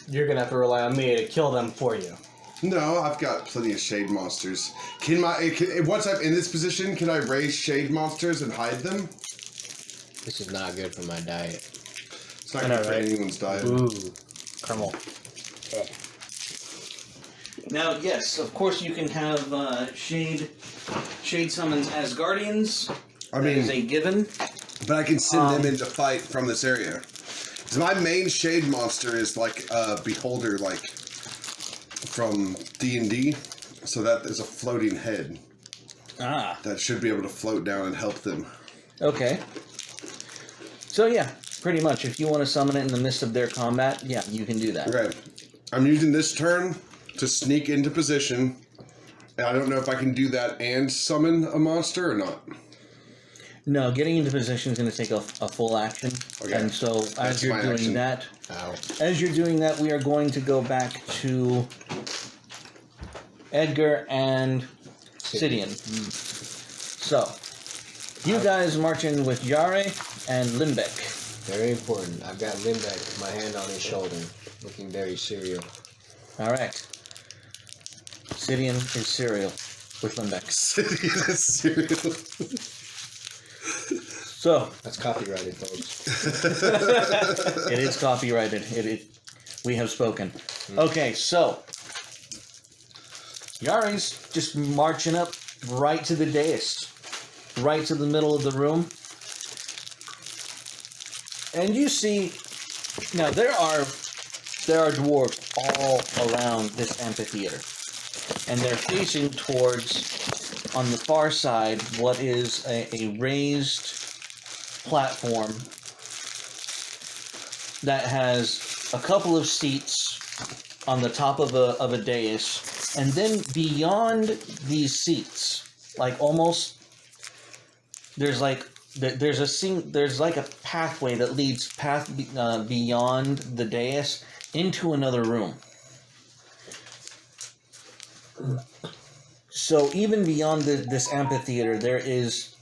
Speaker 4: You're gonna have to rely on me to kill them for you.
Speaker 3: No, I've got plenty of shade monsters. Once I'm in this position, can I raise shade monsters and hide them?
Speaker 2: This is not good for my diet.
Speaker 3: It's not
Speaker 4: I know,
Speaker 3: good for
Speaker 4: right?
Speaker 3: anyone's diet.
Speaker 4: Ooh, caramel.
Speaker 1: now, yes, of course you can have shade summons as guardians.
Speaker 3: I
Speaker 1: That is
Speaker 3: mean,
Speaker 1: a given.
Speaker 3: but I can send them in to fight from this area. 'Cause my main shade monster is like a beholder, like from D&D. So that is a floating head
Speaker 1: Ah,
Speaker 3: that should be able to float down and help them.
Speaker 1: okay. So yeah, pretty much. If you want to summon it in the midst of their combat, yeah, you can do that.
Speaker 3: Okay, I'm using this turn to sneak into position. And I don't know if I can do that and summon a monster or not.
Speaker 1: No, getting into position is going to take a full action.
Speaker 3: Okay.
Speaker 1: And so
Speaker 3: That's
Speaker 1: as you're
Speaker 3: my
Speaker 1: doing
Speaker 3: action.
Speaker 1: that,
Speaker 2: Ow.
Speaker 1: as you're doing that, we are going to go back to Edgar and Sidian. So, you guys march in with Yare and Limbeck.
Speaker 2: Very important. I've got Limbeck with my hand on his shoulder, looking very serious.
Speaker 1: All right. Sidian is cereal with Limbeck.
Speaker 3: City is cereal.
Speaker 1: So,
Speaker 2: That's copyrighted, folks.
Speaker 1: it is copyrighted. We have spoken. Okay, so Yari's just marching up right to the dais, right to the middle of the room. And you see, now there are dwarves all around this amphitheater. And they're facing towards, on the far side, what is a raised platform that has a couple of seats on the top of a dais, and then beyond these seats, like almost there's like a pathway that leads beyond the dais into another room. So even beyond this amphitheater, there is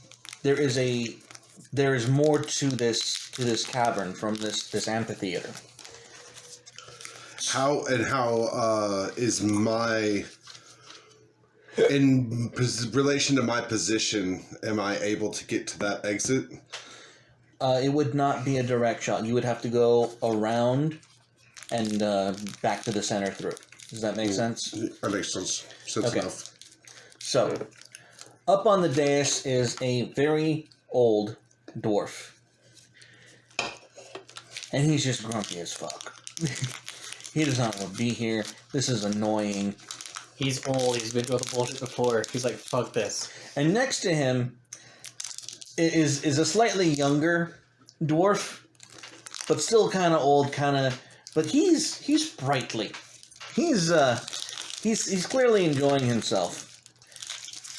Speaker 1: more to this cavern from this amphitheater.
Speaker 3: How is my in relation to my position? Am I able to get to that exit?
Speaker 1: It would not be a direct shot. You would have to go around and back to the center through. Does that make sense?
Speaker 3: That makes sense. Sense
Speaker 1: Okay.
Speaker 3: enough.
Speaker 1: So, up on the dais is a very old dwarf. And he's just grumpy as fuck. He does not want to be here. This is annoying.
Speaker 4: He's old. He's been through the bullshit before. He's like, fuck this.
Speaker 1: And next to him is a slightly younger dwarf, but still kind of old, but he's sprightly. He's clearly enjoying himself.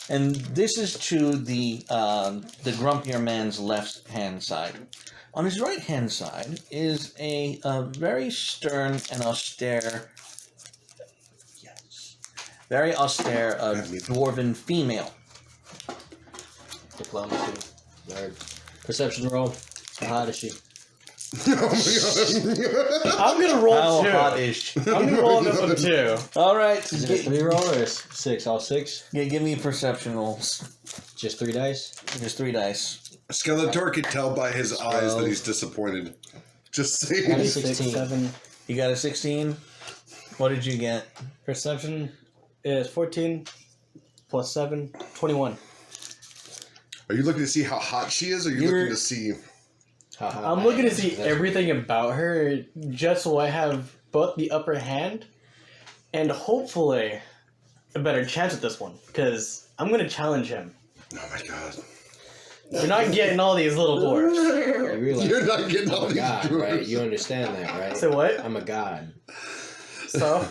Speaker 1: And this is to the grumpier man's left hand side. On his right hand side is a very stern and austere, dwarven female.
Speaker 2: diplomacy, or perception roll. How hot is she?
Speaker 3: Oh my
Speaker 4: I'm gonna roll
Speaker 1: How
Speaker 4: two.
Speaker 1: hot is she?
Speaker 4: I'm gonna roll on this one too.
Speaker 1: All right.
Speaker 2: Is it a 3 roll or a 6? All 6?
Speaker 1: Yeah, give me perception rolls.
Speaker 2: Just 3 dice?
Speaker 1: Just 3 dice.
Speaker 3: Skeletor could tell by his eyes that he's disappointed. Just
Speaker 2: I got a
Speaker 3: saying.
Speaker 2: 16.
Speaker 4: 7.
Speaker 1: You got a 16. What did you get?
Speaker 4: Perception is 14 plus 7, 21.
Speaker 3: Are you looking to see how hot she is, or are you
Speaker 1: You're-
Speaker 3: looking to see?
Speaker 2: How hot
Speaker 4: I'm
Speaker 2: I
Speaker 4: looking
Speaker 2: am.
Speaker 4: to see
Speaker 2: That's-
Speaker 4: everything about her just so I have both the upper hand and hopefully a better chance at this one because I'm going to challenge him.
Speaker 3: Oh my god!
Speaker 4: You're not getting all these little dwarves.
Speaker 2: You realize
Speaker 3: You're not getting all
Speaker 2: I'm a
Speaker 3: these
Speaker 2: god,
Speaker 3: dwarves.
Speaker 2: right? You understand that, right?
Speaker 4: So what?
Speaker 2: I'm a god.
Speaker 4: So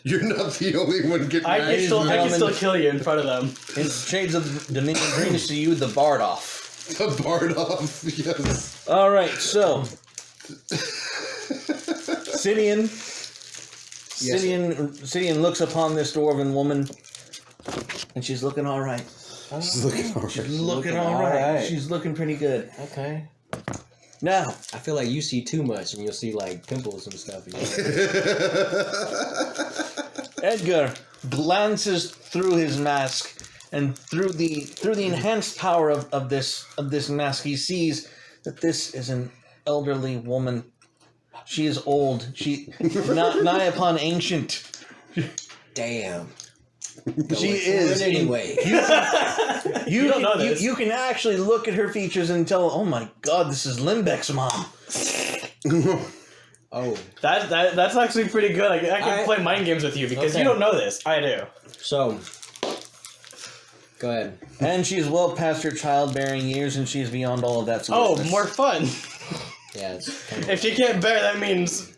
Speaker 3: You're not the only one getting.
Speaker 4: I can still
Speaker 1: gentlemen.
Speaker 4: kill you in front of them.
Speaker 1: In Shades of Dominion brings to you the Bardoff.
Speaker 3: The Bardoff, yes.
Speaker 1: All right, so Sidian. Sidian looks upon this dwarven woman, and she's looking all right.
Speaker 3: She's looking alright.
Speaker 1: She's looking all right. She's looking pretty good.
Speaker 2: Okay.
Speaker 1: Now,
Speaker 2: I feel like you see too much, and you'll see like pimples and stuff.
Speaker 1: Edgar glances through his mask, and through the enhanced power of this mask, he sees that this is an elderly woman. She is old. She not nigh upon ancient.
Speaker 2: Damn.
Speaker 1: She is
Speaker 2: anyway.
Speaker 1: You
Speaker 4: don't know this.
Speaker 1: You can actually look at her features and tell, oh my god, this is Limbeck's mom.
Speaker 2: Oh,
Speaker 4: That's actually pretty good. I can play mind games with you because
Speaker 2: Okay.
Speaker 4: you don't know this. I do.
Speaker 2: so go ahead.
Speaker 1: And she's well past her childbearing years, and she's beyond all of that.
Speaker 4: Oh,
Speaker 1: sweetness.
Speaker 4: more fun.
Speaker 2: Yeah, it's kind
Speaker 4: If she can't bear, that means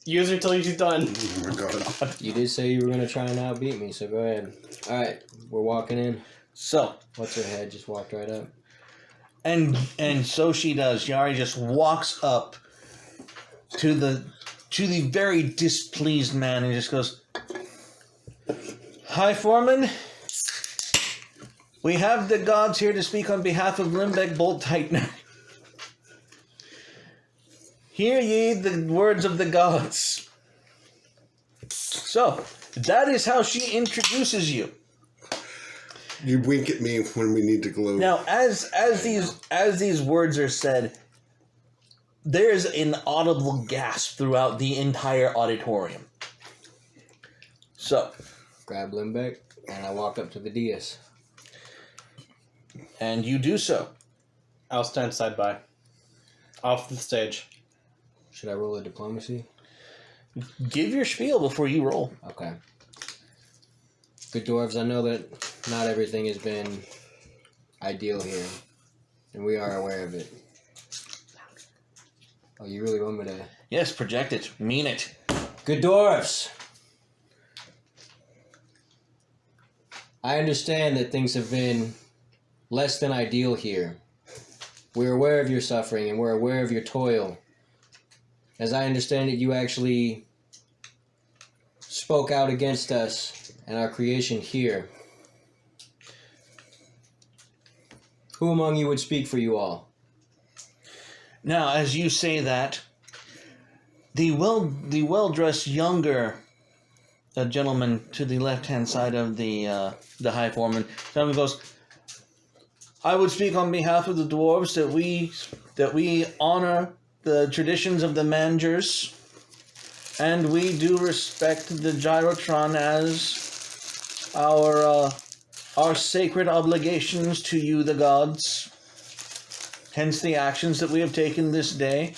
Speaker 4: use her till she's done.
Speaker 3: Oh my god.
Speaker 2: you did say you were gonna try and outbeat me, so go ahead. All right, we're walking in.
Speaker 1: So,
Speaker 2: What's her head? Just walked right up.
Speaker 1: and so she does. Yari just walks up to the very displeased man and just goes, "Hi, Foreman. We have the gods here to speak on behalf of Limbeck Bolt Tightener. Hear ye the words of the gods." So, that is how she introduces you.
Speaker 3: You wink at me when we need to glow.
Speaker 1: Now, as these words are said, there's an audible gasp throughout the entire auditorium. So,
Speaker 2: Grab Limbeck, and I walk up to the dais.
Speaker 1: and you do so.
Speaker 4: I'll stand side by. Off the stage.
Speaker 2: Should I roll a diplomacy?
Speaker 1: Give your spiel before you roll.
Speaker 2: Okay. Good dwarves, I know that not everything has been ideal here, and we are aware of it. Oh, you really want me to...
Speaker 1: Yes, project it. Mean it.
Speaker 2: Good dwarves! I understand that things have been less than ideal here. We're aware of your suffering, and we're aware of your toil. As I understand it, you actually spoke out against us and our creation here. Who among you would speak for you all?
Speaker 1: Now, as you say that, the well-dressed younger gentleman to the left-hand side of the High Foreman goes, "I would speak on behalf of the dwarves that we honor the traditions of the Mangers, and we do respect the Gyrotron as our sacred obligations to you, the gods. Hence the actions that we have taken this day."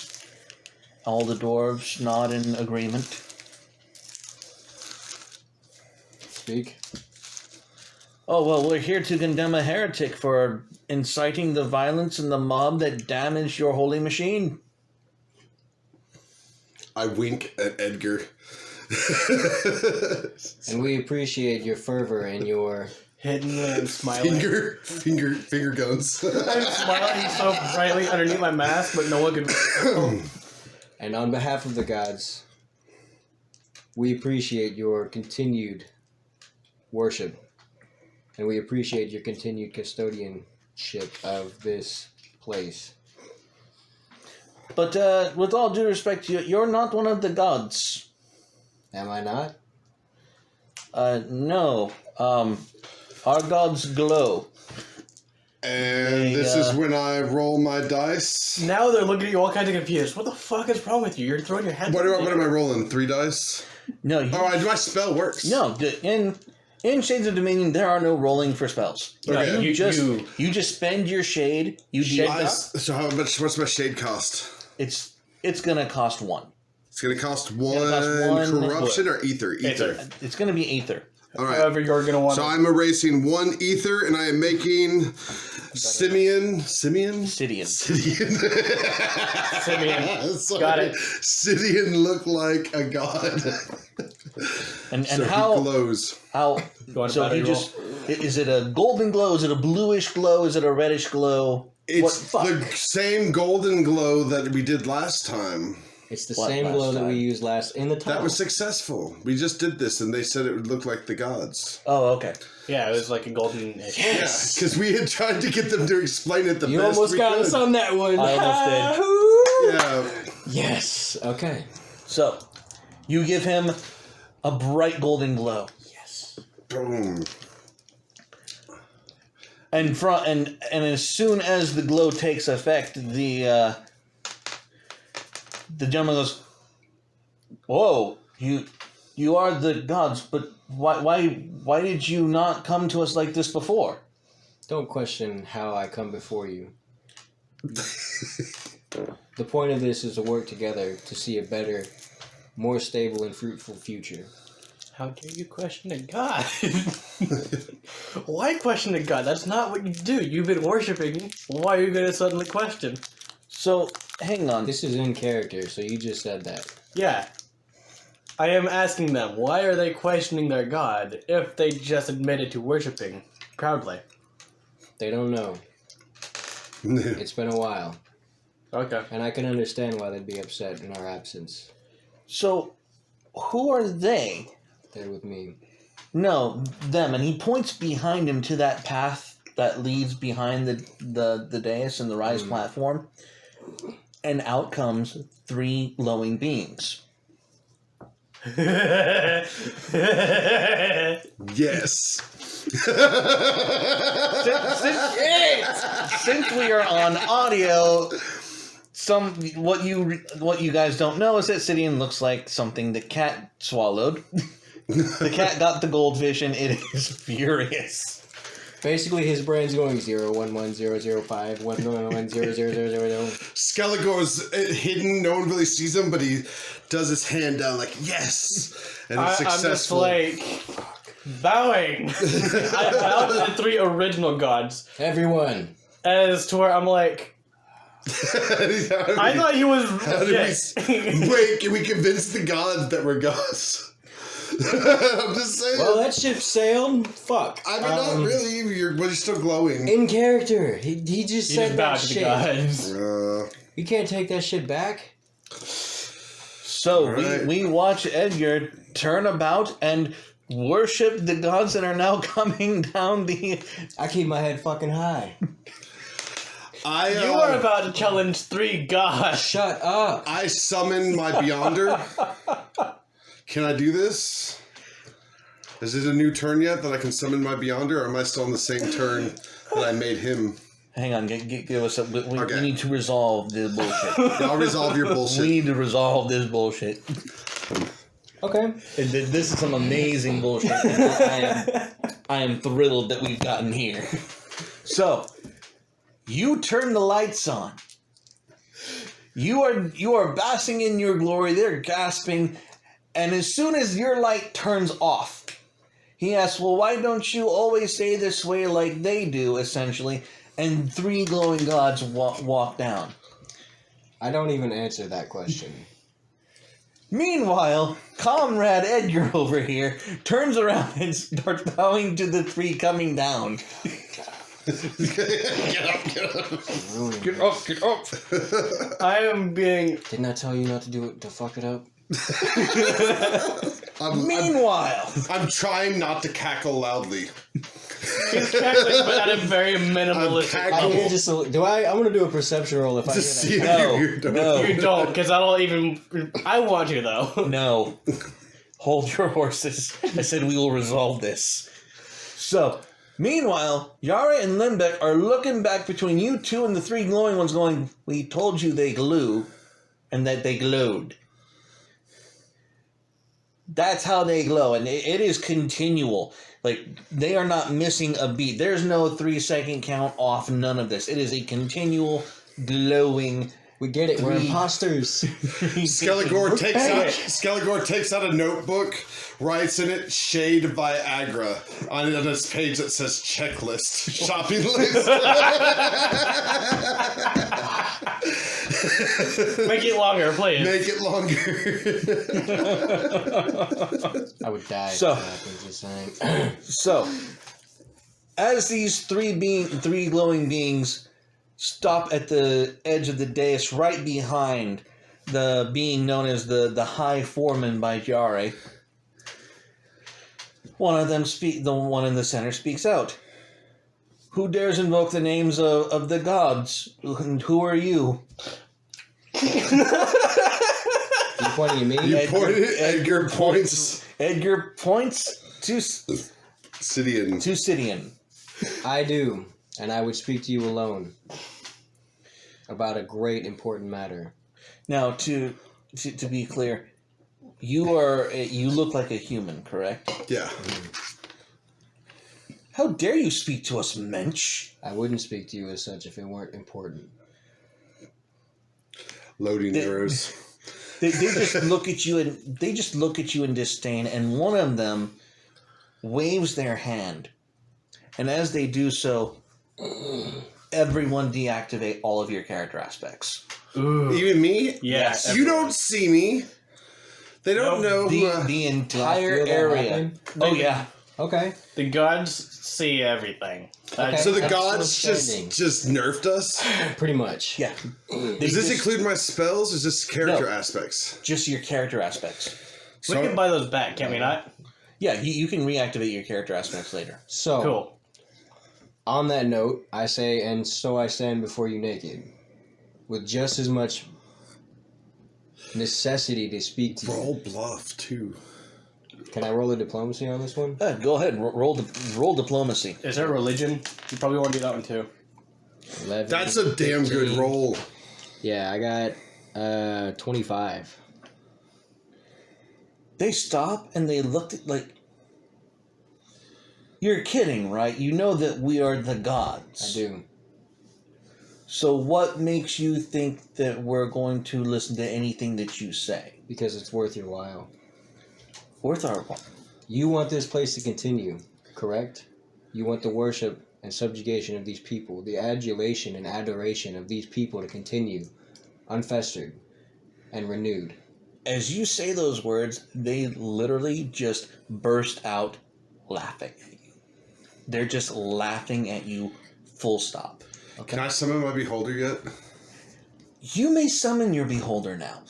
Speaker 1: All the dwarves nod in agreement.
Speaker 2: Speak.
Speaker 1: "Oh, well, we're here to condemn a heretic for inciting the violence in the mob that damaged your holy machine."
Speaker 3: I wink at Edgar.
Speaker 2: And we appreciate your fervor and your...
Speaker 4: Hidden and smiling.
Speaker 3: finger guns.
Speaker 4: I'm smiling so brightly underneath my mask, but no one can.
Speaker 2: And on behalf of the gods, we appreciate your continued worship. And we appreciate your continued custodianship stewardship of this place.
Speaker 1: But with all due respect, you're not one of the gods.
Speaker 2: Am I not?
Speaker 1: No. Our gods glow.
Speaker 3: And this is when I roll my dice.
Speaker 4: Now they're looking at you all kind of confused. What the fuck is wrong with you? You're throwing your head.
Speaker 3: What am I rolling? 3 dice?
Speaker 1: No.
Speaker 3: My spell works.
Speaker 1: No. In Shades of Dominion, there are no rolling for spells.
Speaker 3: Okay.
Speaker 1: You just spend your shade.
Speaker 3: So how much? What's my shade cost?
Speaker 1: It's gonna cost 1.
Speaker 3: It's gonna cost one corruption or ether.
Speaker 1: It's gonna be Aether.
Speaker 3: All right.
Speaker 4: However, you're gonna want.
Speaker 3: So I'm erasing 1 ether, and I am making Simeon.
Speaker 1: Sidian.
Speaker 4: Got it.
Speaker 3: Sidian look like a god.
Speaker 1: And
Speaker 3: So
Speaker 1: how
Speaker 3: he glows.
Speaker 1: how
Speaker 4: Going
Speaker 1: so
Speaker 4: about
Speaker 1: he
Speaker 4: it,
Speaker 1: just is it a golden glow? Is it a bluish glow? Is it a reddish glow?
Speaker 3: It's the same golden glow that we did last time.
Speaker 2: It's the
Speaker 1: What
Speaker 2: same
Speaker 1: last
Speaker 2: glow that we
Speaker 1: time?
Speaker 2: used last in the tunnel.
Speaker 3: That was successful. We just did this, and they said it would look like the gods.
Speaker 1: Oh, okay.
Speaker 4: Yeah, it was like a golden.
Speaker 2: Yes!
Speaker 3: Because we had tried to get them to explain it the
Speaker 2: You
Speaker 3: best
Speaker 2: almost
Speaker 3: we
Speaker 2: got
Speaker 3: could.
Speaker 2: us on that one.
Speaker 1: I almost
Speaker 3: Yeah.
Speaker 2: Yes. Okay.
Speaker 1: So you give him a bright golden glow.
Speaker 2: Yes.
Speaker 3: Boom.
Speaker 1: And as soon as the glow takes effect, the gentleman goes, "Whoa, you are the gods, but why did you not come to us like this before?"
Speaker 2: Don't question how I come before you. The point of this is to work together to see a better, more stable and fruitful future.
Speaker 4: How dare you question a god? Why question a god? That's not what you do. You've been worshiping. Why are you going to suddenly question?
Speaker 1: So hang on.
Speaker 2: This is in character, so you just said that.
Speaker 4: Yeah. I am asking them, why are they questioning their god if they just admitted to worshiping proudly?
Speaker 2: They don't know. It's been a while.
Speaker 4: Okay.
Speaker 2: And I can understand why they'd be upset in our absence.
Speaker 1: So who are they?
Speaker 2: They're with me.
Speaker 1: No, them. And he points behind him to that path that leads behind the dais and the rise platform. And out comes 3 glowing beings.
Speaker 3: Yes.
Speaker 1: Since we are on audio, what you guys don't know is that Sidian looks like something the cat swallowed. The cat got the goldfish and it is furious.
Speaker 2: Basically, his brain's going 0110051110000.
Speaker 3: Skelegor's hidden. No one really sees him, but he does his hand down like, yes! And it's successful.
Speaker 4: I'm just like, bowing. I bowed to the 3 original gods.
Speaker 2: Everyone.
Speaker 4: As to where I'm like, I thought he was... Yes.
Speaker 3: Wait, can we convince the gods that we're gods? I'm just saying.
Speaker 2: Well, that ship sailed. Fuck.
Speaker 3: I mean, not really. You're still glowing.
Speaker 2: In character. He just
Speaker 4: You
Speaker 2: said
Speaker 4: just bowed
Speaker 2: that
Speaker 4: to the
Speaker 2: shit.
Speaker 3: Uh,
Speaker 4: gods.
Speaker 2: You can't take that shit back.
Speaker 1: So
Speaker 3: right.
Speaker 1: we watch Edgar turn about and worship the gods that are now coming down the...
Speaker 2: I keep my head fucking high.
Speaker 4: You are about to challenge 3 gods.
Speaker 2: Shut up.
Speaker 3: I summon my Beyonder. Can I do this? Is it a new turn yet that I can summon my Beyonder, or am I still on the same turn that I made him?
Speaker 1: Hang on, give us a... We
Speaker 3: Okay.
Speaker 1: need to resolve this bullshit.
Speaker 3: I'll resolve your bullshit.
Speaker 1: We need to resolve this bullshit.
Speaker 2: Okay.
Speaker 1: This is some amazing bullshit. And I am thrilled that we've gotten here. So, you turn the lights on. You are basking in your glory. They're gasping. And as soon as your light turns off, he asks, well, why don't you always stay this way like they do, essentially? And 3 glowing gods walk down.
Speaker 2: I don't even answer that question.
Speaker 1: Meanwhile, Comrade Edgar over here turns around and starts bowing to the 3 coming down.
Speaker 3: Get up.
Speaker 1: Get up, get up.
Speaker 4: I am being...
Speaker 2: Didn't I tell you not to do it, to fuck it up?
Speaker 1: Meanwhile,
Speaker 3: I'm trying not to cackle loudly.
Speaker 4: He's cackling, but at a very minimalistic
Speaker 3: I'm
Speaker 2: I
Speaker 4: level.
Speaker 2: hear just I'm gonna do a perception roll if I
Speaker 3: Just
Speaker 2: hear
Speaker 3: see
Speaker 2: that.
Speaker 3: if
Speaker 1: No,
Speaker 3: you don't.
Speaker 1: no.
Speaker 4: You don't, because I don't even... I want to, though.
Speaker 1: No. Hold your horses. I said we will resolve this. So, meanwhile, Yara and Limbeck are looking back between you two and the three glowing ones going, we told you they glue, and that they glowed. That's how they glow, and it is continual. Like, they are not missing a beat. There's no 3-second count off, none of this. It is a continual glowing.
Speaker 2: We get it. We're
Speaker 1: Three.
Speaker 2: imposters.
Speaker 3: Skelegor takes out a notebook, writes in it "Shade Viagra" on this page that says "checklist," shopping list.
Speaker 4: Make it longer, please.
Speaker 3: Make it longer.
Speaker 2: I would die.
Speaker 1: So-
Speaker 2: if that happens, just saying.
Speaker 1: So, as these three glowing beings stop at the edge of the dais right behind the being known as the High Foreman by Jare, one of them the one in the center speaks out. Who dares invoke the names of the gods? And who are you?
Speaker 2: You pointing at me?
Speaker 3: You pointed Edgar points.
Speaker 1: Edgar points to
Speaker 3: Sidian.
Speaker 1: Sidian.
Speaker 2: I do, and I would speak to you alone about a great important matter.
Speaker 1: Now, to be clear, you look like a human, correct?
Speaker 3: Yeah.
Speaker 1: How dare you speak to us, mensch?
Speaker 2: I wouldn't speak to you as such if it weren't important.
Speaker 3: Loading arrows.
Speaker 1: They just look at you in disdain, and one of them waves their hand, and as they do so, everyone deactivate all of your character aspects.
Speaker 4: Ooh.
Speaker 3: Even me?
Speaker 4: Yes.
Speaker 3: You don't see me. They don't know who.
Speaker 1: The
Speaker 2: Do I
Speaker 1: entire
Speaker 2: feel that
Speaker 1: area.
Speaker 2: happen?
Speaker 1: Oh yeah.
Speaker 2: Okay.
Speaker 4: The gods see everything.
Speaker 2: Okay.
Speaker 3: So the
Speaker 2: That's
Speaker 3: gods
Speaker 2: understanding.
Speaker 3: just nerfed us?
Speaker 2: Pretty much.
Speaker 1: Yeah.
Speaker 3: Does this include my spells or just character
Speaker 1: No.
Speaker 3: aspects?
Speaker 1: just your character aspects?
Speaker 4: We
Speaker 3: So,
Speaker 4: can buy those back, can we not?
Speaker 1: Yeah, you can reactivate your character aspects later.
Speaker 2: So,
Speaker 4: Cool.
Speaker 2: on that note, I say, and so I stand before you naked, with just as much necessity to speak to you.
Speaker 3: roll bluff too.
Speaker 2: Can I roll a diplomacy on this one?
Speaker 1: Go ahead, roll diplomacy.
Speaker 4: Is there religion? You probably want to do that one too.
Speaker 2: 11,
Speaker 3: That's a damn good
Speaker 2: 15.
Speaker 3: roll.
Speaker 2: Yeah, I got 25.
Speaker 1: They stop and they looked at like. You're kidding, right? You know that we are the gods.
Speaker 2: I do.
Speaker 1: So what makes you think that we're going to listen to anything that you say?
Speaker 2: Because it's worth your while.
Speaker 1: Worth our while.
Speaker 2: You want this place to continue, correct? You want the worship and subjugation of these people, the adulation and adoration of these people to continue, unfestered and renewed.
Speaker 1: As you say those words, they literally just burst out laughing at you. They're just laughing at you, full stop.
Speaker 3: Can I summon my beholder yet?
Speaker 1: You may summon your beholder now.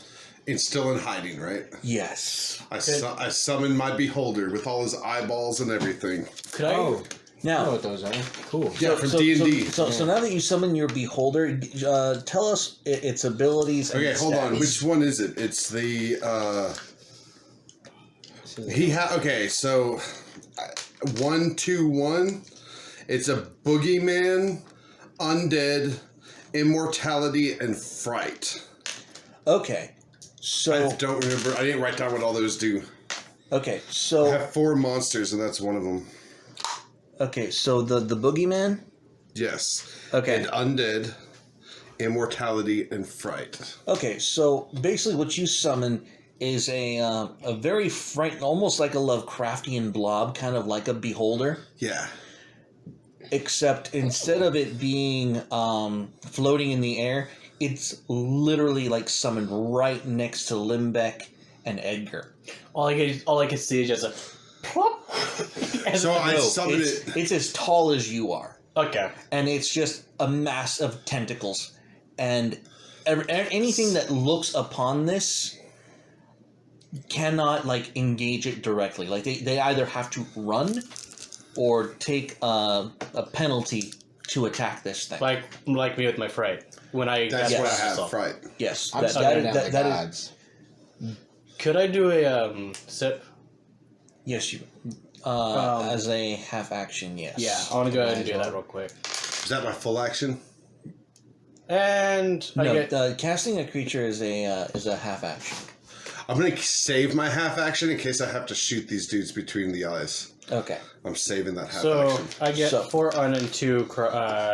Speaker 3: It's still in hiding, right?
Speaker 1: Yes.
Speaker 3: I summon my beholder with all his eyeballs and everything.
Speaker 4: Could I?
Speaker 2: Oh, I know
Speaker 1: Now,
Speaker 2: what those are. Cool.
Speaker 3: Yeah, from D&D.
Speaker 1: So now that you summon your beholder, tell us its abilities. And
Speaker 3: Okay, hold on.
Speaker 1: stats.
Speaker 3: Which one is it? It's the okay, so 1-2-1. It's a boogeyman, undead, immortality, and fright.
Speaker 1: Okay, so
Speaker 3: I don't remember. I didn't write down what all those do.
Speaker 1: okay,
Speaker 3: I
Speaker 1: so
Speaker 3: have 4 monsters, and that's one of them.
Speaker 1: the boogeyman.
Speaker 3: Yes.
Speaker 1: Okay.
Speaker 3: And undead, immortality, and fright.
Speaker 1: Okay, so basically what you summon is a very frightened, almost like a Lovecraftian blob, kind of like a beholder,
Speaker 3: Yeah.
Speaker 1: except instead of it being floating in the air, it's literally like summoned right next to Limbeck and Edgar.
Speaker 4: All I can see is just a plop.
Speaker 3: So I summon
Speaker 1: it's,
Speaker 3: it.
Speaker 1: it's as tall as you are,
Speaker 4: Okay.
Speaker 1: and it's just a mass of tentacles, and anything that looks upon this cannot like engage it directly. Like they either have to run or take a penalty to attack this thing.
Speaker 4: Like me with my fright. When I
Speaker 3: That's
Speaker 1: Yes.
Speaker 3: what I
Speaker 4: express
Speaker 3: have,
Speaker 4: myself.
Speaker 3: fright.
Speaker 1: Yes,
Speaker 2: I'm
Speaker 1: that
Speaker 2: sucking
Speaker 1: is
Speaker 2: down
Speaker 1: that,
Speaker 2: the
Speaker 1: that is
Speaker 2: gods.
Speaker 4: Could I do a sip?
Speaker 1: yes. You as a half action. Yes.
Speaker 4: Yeah, I want to go ahead and do
Speaker 2: Might as
Speaker 4: that
Speaker 2: well.
Speaker 4: real quick.
Speaker 3: Is that my full action?
Speaker 4: And I
Speaker 1: No,
Speaker 4: get
Speaker 1: casting a creature is a half action.
Speaker 3: I'm gonna save my half action in case I have to shoot these dudes between the eyes.
Speaker 1: Okay.
Speaker 3: I'm saving that half
Speaker 4: so
Speaker 3: action.
Speaker 4: I get
Speaker 1: So-
Speaker 4: 4 on and 2.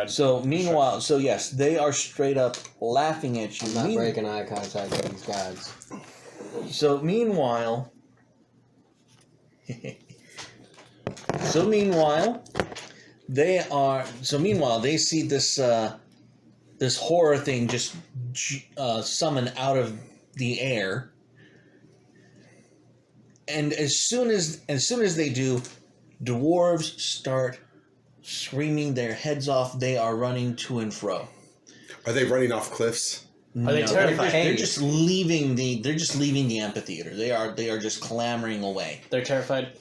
Speaker 1: So meanwhile, so yes, they are straight up laughing at you.
Speaker 2: I'm not breaking eye contact with these gods.
Speaker 1: So meanwhile, so meanwhile, they see this this horror thing just summon out of the air, and as soon as they do, dwarves start screaming their heads off. They are running to and fro.
Speaker 3: Are they running off cliffs?
Speaker 4: Are they terrified?
Speaker 1: They're just leaving the amphitheater. They are just clamoring away.
Speaker 4: They're terrified.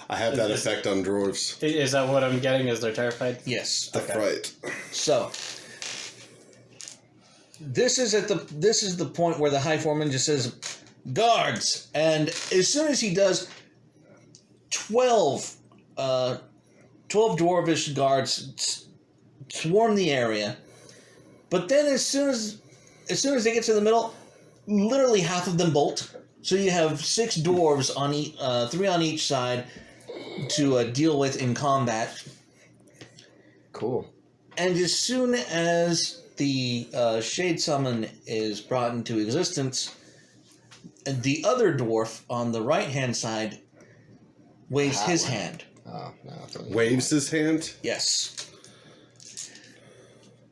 Speaker 3: I have that effect on dwarves.
Speaker 4: Is that what I'm getting? Is they're terrified?
Speaker 1: Yes.
Speaker 3: The fright.
Speaker 1: So this is the point where the High Foreman just says, "Guards!" And as soon as he does, 12 dwarvish guards swarm the area. But then as soon as they get to the middle, literally half of them bolt. So you have 6 dwarves on 3 on each side to deal with in combat.
Speaker 2: Cool.
Speaker 1: And as soon as the Shade Summon is brought into existence, the other dwarf on the right-hand side waves
Speaker 2: That
Speaker 1: his
Speaker 2: one.
Speaker 1: hand.
Speaker 2: Oh, no. I thought you-
Speaker 3: Waves his hand.
Speaker 1: Yes.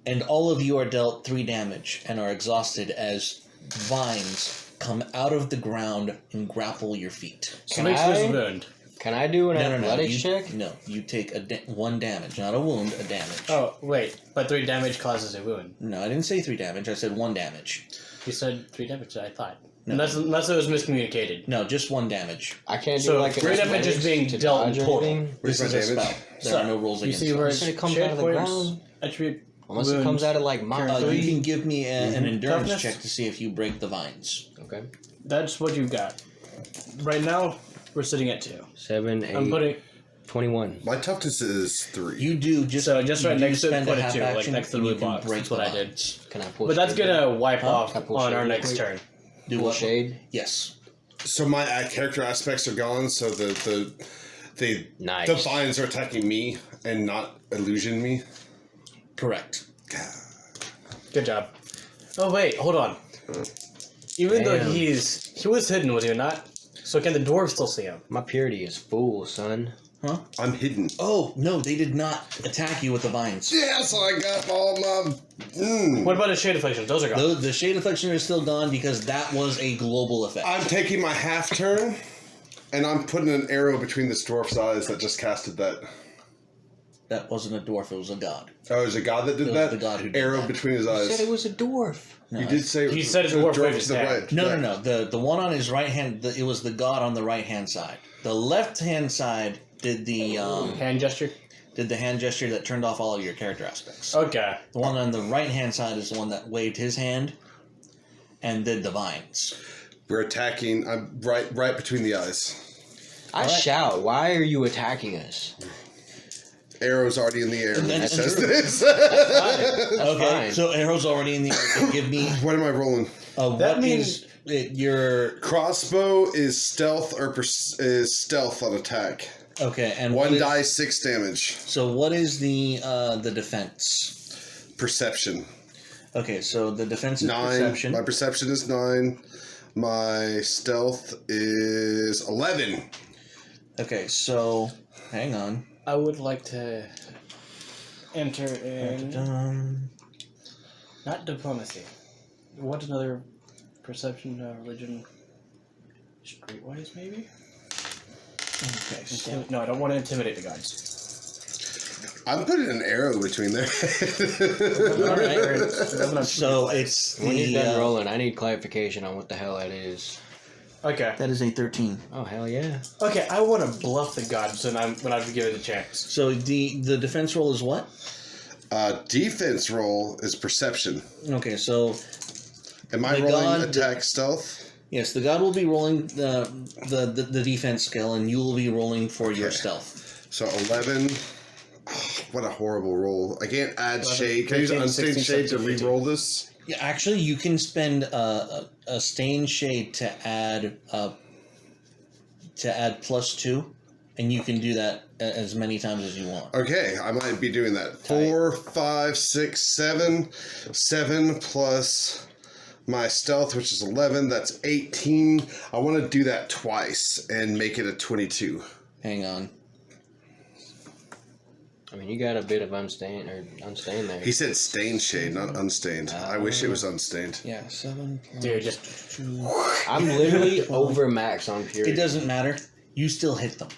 Speaker 1: And all of you are dealt 3 damage and are exhausted as vines come out of the ground and grapple your feet.
Speaker 4: So
Speaker 2: Can
Speaker 4: makes
Speaker 2: I-
Speaker 4: this wound.
Speaker 2: Can I do an
Speaker 1: No.
Speaker 2: athletics
Speaker 1: You,
Speaker 2: check?
Speaker 1: no, you take 1 damage, not a wound, a damage.
Speaker 4: Oh, wait. But 3 damage causes a wound.
Speaker 1: No, I didn't say 3 damage. I said 1 damage.
Speaker 4: You said 3 damage, I thought.
Speaker 1: No.
Speaker 4: Unless it was miscommunicated.
Speaker 1: No, just 1 damage.
Speaker 2: I can't do
Speaker 4: So,
Speaker 2: like an
Speaker 4: three damage is
Speaker 2: athletics
Speaker 4: being
Speaker 2: to
Speaker 4: dealt in
Speaker 2: dodge or
Speaker 4: total.
Speaker 2: anything?
Speaker 3: Where's
Speaker 1: This
Speaker 3: my
Speaker 1: is a
Speaker 3: damage?
Speaker 1: spell. There are no rules
Speaker 4: You
Speaker 1: against
Speaker 4: see
Speaker 1: it.
Speaker 4: where
Speaker 2: You said it comes
Speaker 4: shade
Speaker 2: out of the
Speaker 4: points,
Speaker 2: ground?
Speaker 4: attribute,
Speaker 2: Unless it comes
Speaker 4: wounds.
Speaker 2: out of like my
Speaker 1: You
Speaker 2: 3.
Speaker 1: can give me an endurance
Speaker 4: Toughness?
Speaker 1: check to see if you break the vines.
Speaker 2: Okay.
Speaker 4: That's what you got. Right now, we're sitting at 2.
Speaker 2: 7, 8,
Speaker 4: I'm putting
Speaker 2: 21.
Speaker 3: My toughness is 3.
Speaker 1: You do just
Speaker 4: So just
Speaker 1: you
Speaker 4: right
Speaker 1: do
Speaker 4: next to it,
Speaker 1: spend
Speaker 4: put
Speaker 1: a
Speaker 4: it
Speaker 1: half
Speaker 4: too, like
Speaker 1: action
Speaker 4: next to the
Speaker 1: and you
Speaker 4: blue
Speaker 1: can
Speaker 4: box.
Speaker 1: break
Speaker 4: That's what
Speaker 1: the
Speaker 4: I did.
Speaker 1: vines.
Speaker 2: Can I pull
Speaker 4: But that's
Speaker 2: shade
Speaker 4: gonna wipe
Speaker 1: Huh?
Speaker 4: off
Speaker 2: Can I pull
Speaker 4: on
Speaker 2: shade
Speaker 4: our
Speaker 2: real
Speaker 4: next
Speaker 2: quick?
Speaker 4: turn.
Speaker 1: Do
Speaker 2: Pull
Speaker 1: what?
Speaker 2: shade?
Speaker 1: Yes.
Speaker 3: So my character aspects are gone. So the
Speaker 2: Nice.
Speaker 3: the vines are attacking me and not illusion me.
Speaker 1: Correct.
Speaker 4: Good job. Oh wait, hold on. Even though
Speaker 2: Damn.
Speaker 4: he was hidden, was he not? So can the dwarves still see him?
Speaker 2: My purity is full, son.
Speaker 1: Huh?
Speaker 3: I'm hidden.
Speaker 1: Oh, no, they did not attack you with the vines.
Speaker 3: Yeah, so I got all my.
Speaker 4: What about his shade afflictions? Those are gone.
Speaker 1: The Shade Affliction is still gone because that was a global effect.
Speaker 3: I'm taking my half turn, and I'm putting an arrow between this dwarf's eyes that just casted that.
Speaker 1: That wasn't a dwarf, it was a god.
Speaker 3: Oh, is it God that did
Speaker 1: It was
Speaker 3: that?
Speaker 1: the god who did
Speaker 3: arrow
Speaker 1: that.
Speaker 3: between his
Speaker 2: You
Speaker 3: eyes.
Speaker 2: said it was a dwarf.
Speaker 1: No,
Speaker 3: You did say
Speaker 4: He said a
Speaker 3: the
Speaker 4: dwarf
Speaker 3: dwarf
Speaker 4: waved
Speaker 3: to
Speaker 4: his
Speaker 3: the
Speaker 4: hand.
Speaker 3: right.
Speaker 1: No. The one on his right hand, it was the god on the right hand side. The left hand side did the
Speaker 4: Hand gesture?
Speaker 1: hand gesture that turned off all of your character aspects.
Speaker 4: Okay.
Speaker 1: The one on the right hand side is the one that waved his hand and did the vines.
Speaker 3: We're attacking. I'm right between the eyes.
Speaker 2: I
Speaker 1: Alright.
Speaker 2: shout, why are you attacking us?
Speaker 3: Arrow's already in the air.
Speaker 1: And
Speaker 3: When
Speaker 1: then-
Speaker 3: he says this.
Speaker 1: Okay,
Speaker 2: fine.
Speaker 1: so arrows already in the air. Give me
Speaker 3: What am I rolling?
Speaker 1: what
Speaker 4: That
Speaker 1: is your
Speaker 3: Crossbow is stealth is stealth on attack.
Speaker 1: okay and
Speaker 3: One
Speaker 1: what is-
Speaker 3: die, 6 damage.
Speaker 1: So what is the defense?
Speaker 3: Perception.
Speaker 1: Okay, so the defense is
Speaker 3: 9.
Speaker 1: perception.
Speaker 3: My perception is 9. My stealth is 11.
Speaker 1: Okay, so hang on.
Speaker 4: I would like to enter in not diplomacy. What another perception, religion, streetwise maybe?
Speaker 1: Okay, so
Speaker 4: No, I don't want to intimidate the gods.
Speaker 3: I'm putting an arrow between there.
Speaker 1: Alright. So it's
Speaker 2: When you're
Speaker 1: the
Speaker 2: done rolling, I need clarification on what the hell that is.
Speaker 4: Okay.
Speaker 1: That is a 13.
Speaker 2: Oh, hell yeah.
Speaker 4: Okay, I want to bluff the gods when I've given the chance.
Speaker 1: So the defense roll is what?
Speaker 3: Defense roll is perception.
Speaker 1: Okay, so
Speaker 3: Am I
Speaker 1: The
Speaker 3: rolling
Speaker 1: god-
Speaker 3: attack stealth?
Speaker 1: yes, the god will be rolling the defense skill, and you will be rolling for your
Speaker 3: Okay.
Speaker 1: stealth.
Speaker 3: So 11. Oh, what a horrible roll. I can't add
Speaker 4: 11,
Speaker 3: shade. Can I use
Speaker 4: 15,
Speaker 3: unstained
Speaker 4: 16,
Speaker 3: shade to
Speaker 4: 17, 18.
Speaker 3: re-roll this?
Speaker 1: Yeah, actually, you can spend a stained shade to add +2, and you can do that as many times as you want.
Speaker 3: Okay, I might be doing that. 4, 5, 6, 7. 7 plus my stealth, which is 11. That's 18. I want to do that twice and make it a 22.
Speaker 1: Hang on.
Speaker 2: I mean, you got a bit of unstained there.
Speaker 3: He said stained shade, not unstained. I wish it was unstained.
Speaker 1: Yeah, 7 plus
Speaker 4: Dude, just
Speaker 1: 2.
Speaker 2: I'm literally over max on purity.
Speaker 1: It doesn't matter. You still hit them.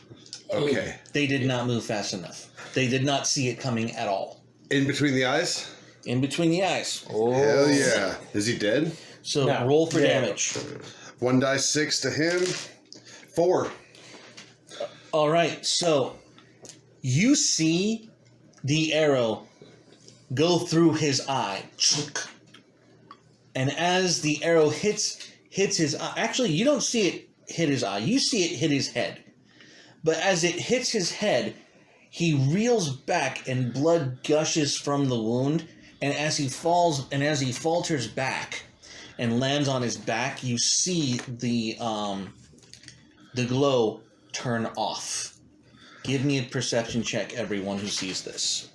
Speaker 3: Okay.
Speaker 1: They did not move fast enough. They did not see it coming at all.
Speaker 3: In between the eyes?
Speaker 1: In between the eyes.
Speaker 2: Oh.
Speaker 3: Hell yeah. Is he dead?
Speaker 1: So
Speaker 4: No.
Speaker 1: roll for
Speaker 4: Yeah.
Speaker 1: damage.
Speaker 3: 1 die 6 to him. 4.
Speaker 1: All right, so you see the arrow go through his eye. And as the arrow hits his eye, actually, you don't see it hit his eye. You see it hit his head. But as it hits his head, he reels back and blood gushes from the wound. And as he falls and as he falters back and lands on his back, you see the glow turn off. Give me a perception check, everyone who sees this.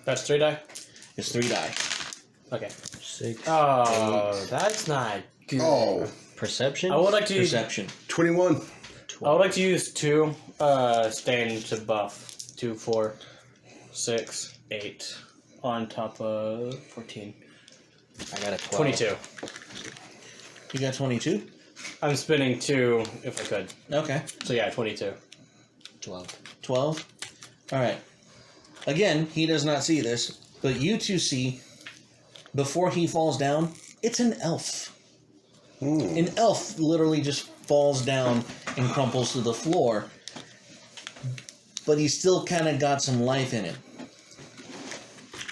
Speaker 4: that's 3 die.
Speaker 1: It's 3 die.
Speaker 4: Okay.
Speaker 2: 6.
Speaker 4: Oh, that's not good.
Speaker 3: Oh,
Speaker 2: Perception?
Speaker 4: I would like to use.
Speaker 1: Perception.
Speaker 3: 21.
Speaker 4: I would like to use 2 stain to buff 2, 4, 6, 8 on top of 14.
Speaker 2: I got a 12.
Speaker 4: 22.
Speaker 1: You got 22?
Speaker 4: I'm spinning 2 if I could.
Speaker 1: Okay.
Speaker 4: So yeah, 22.
Speaker 2: 12.
Speaker 1: 12? Alright. Again, he does not see this, but you two see, before he falls down, it's an elf. An elf literally just falls down and crumples to the floor, but he's still kind of got some life in him.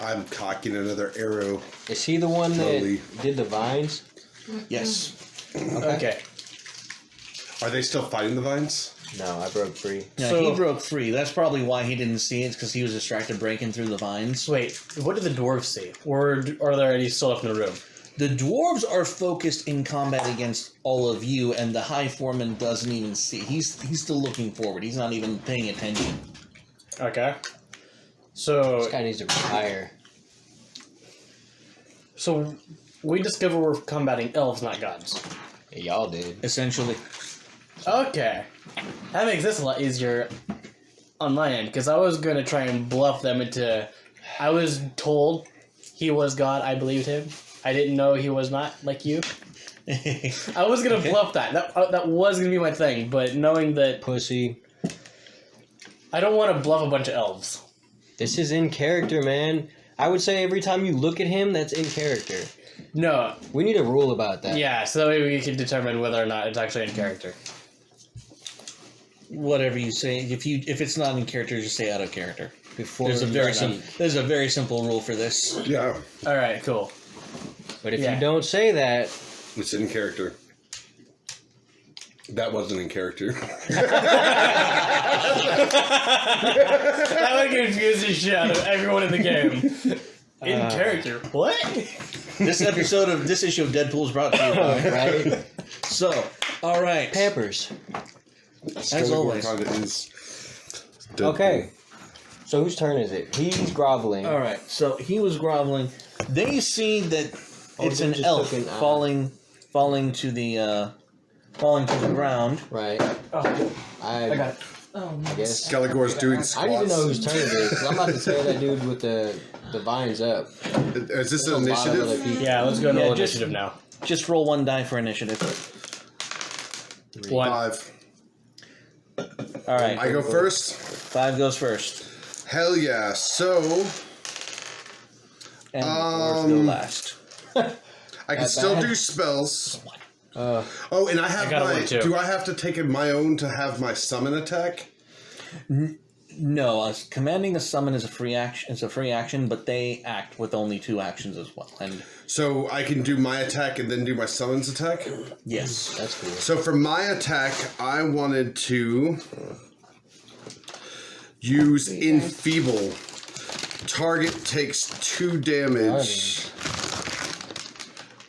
Speaker 3: I'm cocking another arrow.
Speaker 2: Is he the one
Speaker 3: Slowly.
Speaker 2: that did the vines?
Speaker 1: Yes.
Speaker 4: Okay.
Speaker 3: Are they still fighting the vines?
Speaker 2: No, I broke free.
Speaker 1: Yeah,
Speaker 4: So-
Speaker 1: he broke free. That's probably why he didn't see it, because he was distracted breaking through the vines.
Speaker 4: Wait, what did the dwarves see? Or are there any still left in the room?
Speaker 1: The dwarves are focused in combat against all of you, and the High Foreman doesn't even see. He's still looking forward. He's not even paying attention.
Speaker 4: Okay. So
Speaker 2: This guy needs to retire.
Speaker 4: So we discover we're combating elves, not gods.
Speaker 2: Yeah, y'all did.
Speaker 1: Essentially.
Speaker 4: Okay. That makes this a lot easier on my end, because I was going to try and bluff them into... I was told he was God, I believed him. I didn't know he was not, like you. I was going to bluff that. That was going to be my thing, but knowing that...
Speaker 2: Pussy.
Speaker 4: I don't want to bluff a bunch of elves.
Speaker 2: This is in character, man. I would say every time you look at him, that's in character.
Speaker 4: No.
Speaker 2: We need a rule about that.
Speaker 4: Yeah, so that way we can determine whether or not it's actually in character.
Speaker 1: Whatever you say, if it's not in character, just say out of character.
Speaker 2: Before
Speaker 1: There's a
Speaker 2: you
Speaker 1: very
Speaker 2: speak.
Speaker 1: there's a very simple rule for this.
Speaker 3: Yeah,
Speaker 4: Alright, cool.
Speaker 2: But if
Speaker 4: Yeah.
Speaker 2: you don't say that,
Speaker 3: it's in character. That wasn't in character.
Speaker 4: That would confuse the shit out of everyone in the game. In character. What?
Speaker 1: This issue of Deadpool is brought to you by.
Speaker 2: right?
Speaker 1: So, all right.
Speaker 2: Pampers.
Speaker 1: As always.
Speaker 2: Okay. So whose turn is it? He's groveling.
Speaker 1: All right. So he was groveling. They see that it's
Speaker 2: they
Speaker 1: an
Speaker 2: just
Speaker 1: elf
Speaker 2: took an eye.
Speaker 1: falling to the ground.
Speaker 2: Right.
Speaker 4: Oh,
Speaker 2: I
Speaker 4: got it.
Speaker 2: I guess.
Speaker 3: Skelegor's doing
Speaker 2: I
Speaker 3: squats.
Speaker 2: need to know whose turn it is, 'cause I'm about to tear that dude with the vines up.
Speaker 3: Is this
Speaker 2: There's a
Speaker 3: an
Speaker 2: lot of other
Speaker 3: initiative?
Speaker 2: people.
Speaker 4: Yeah, let's go and
Speaker 1: Yeah,
Speaker 4: roll
Speaker 1: just-
Speaker 4: initiative now.
Speaker 1: Just roll 1 die for initiative.
Speaker 4: 1.
Speaker 3: 5.
Speaker 1: All right.
Speaker 3: I go first.
Speaker 1: 5 goes first,
Speaker 3: Hell yeah. So
Speaker 1: and dwarves go last.
Speaker 3: I can
Speaker 2: Not
Speaker 3: still
Speaker 2: bad.
Speaker 3: do spells. Oh, and I
Speaker 4: got
Speaker 3: my.
Speaker 4: one too.
Speaker 3: Do I have to take my own to have my summon attack?
Speaker 1: No, commanding a summon is a free action. It's a free action, but they act with only 2 actions as well. And
Speaker 3: So I can do my attack and then do my summons attack?
Speaker 1: yes,
Speaker 2: That's cool.
Speaker 3: So for my attack, I wanted to use Enfeeble. Target takes 2 damage.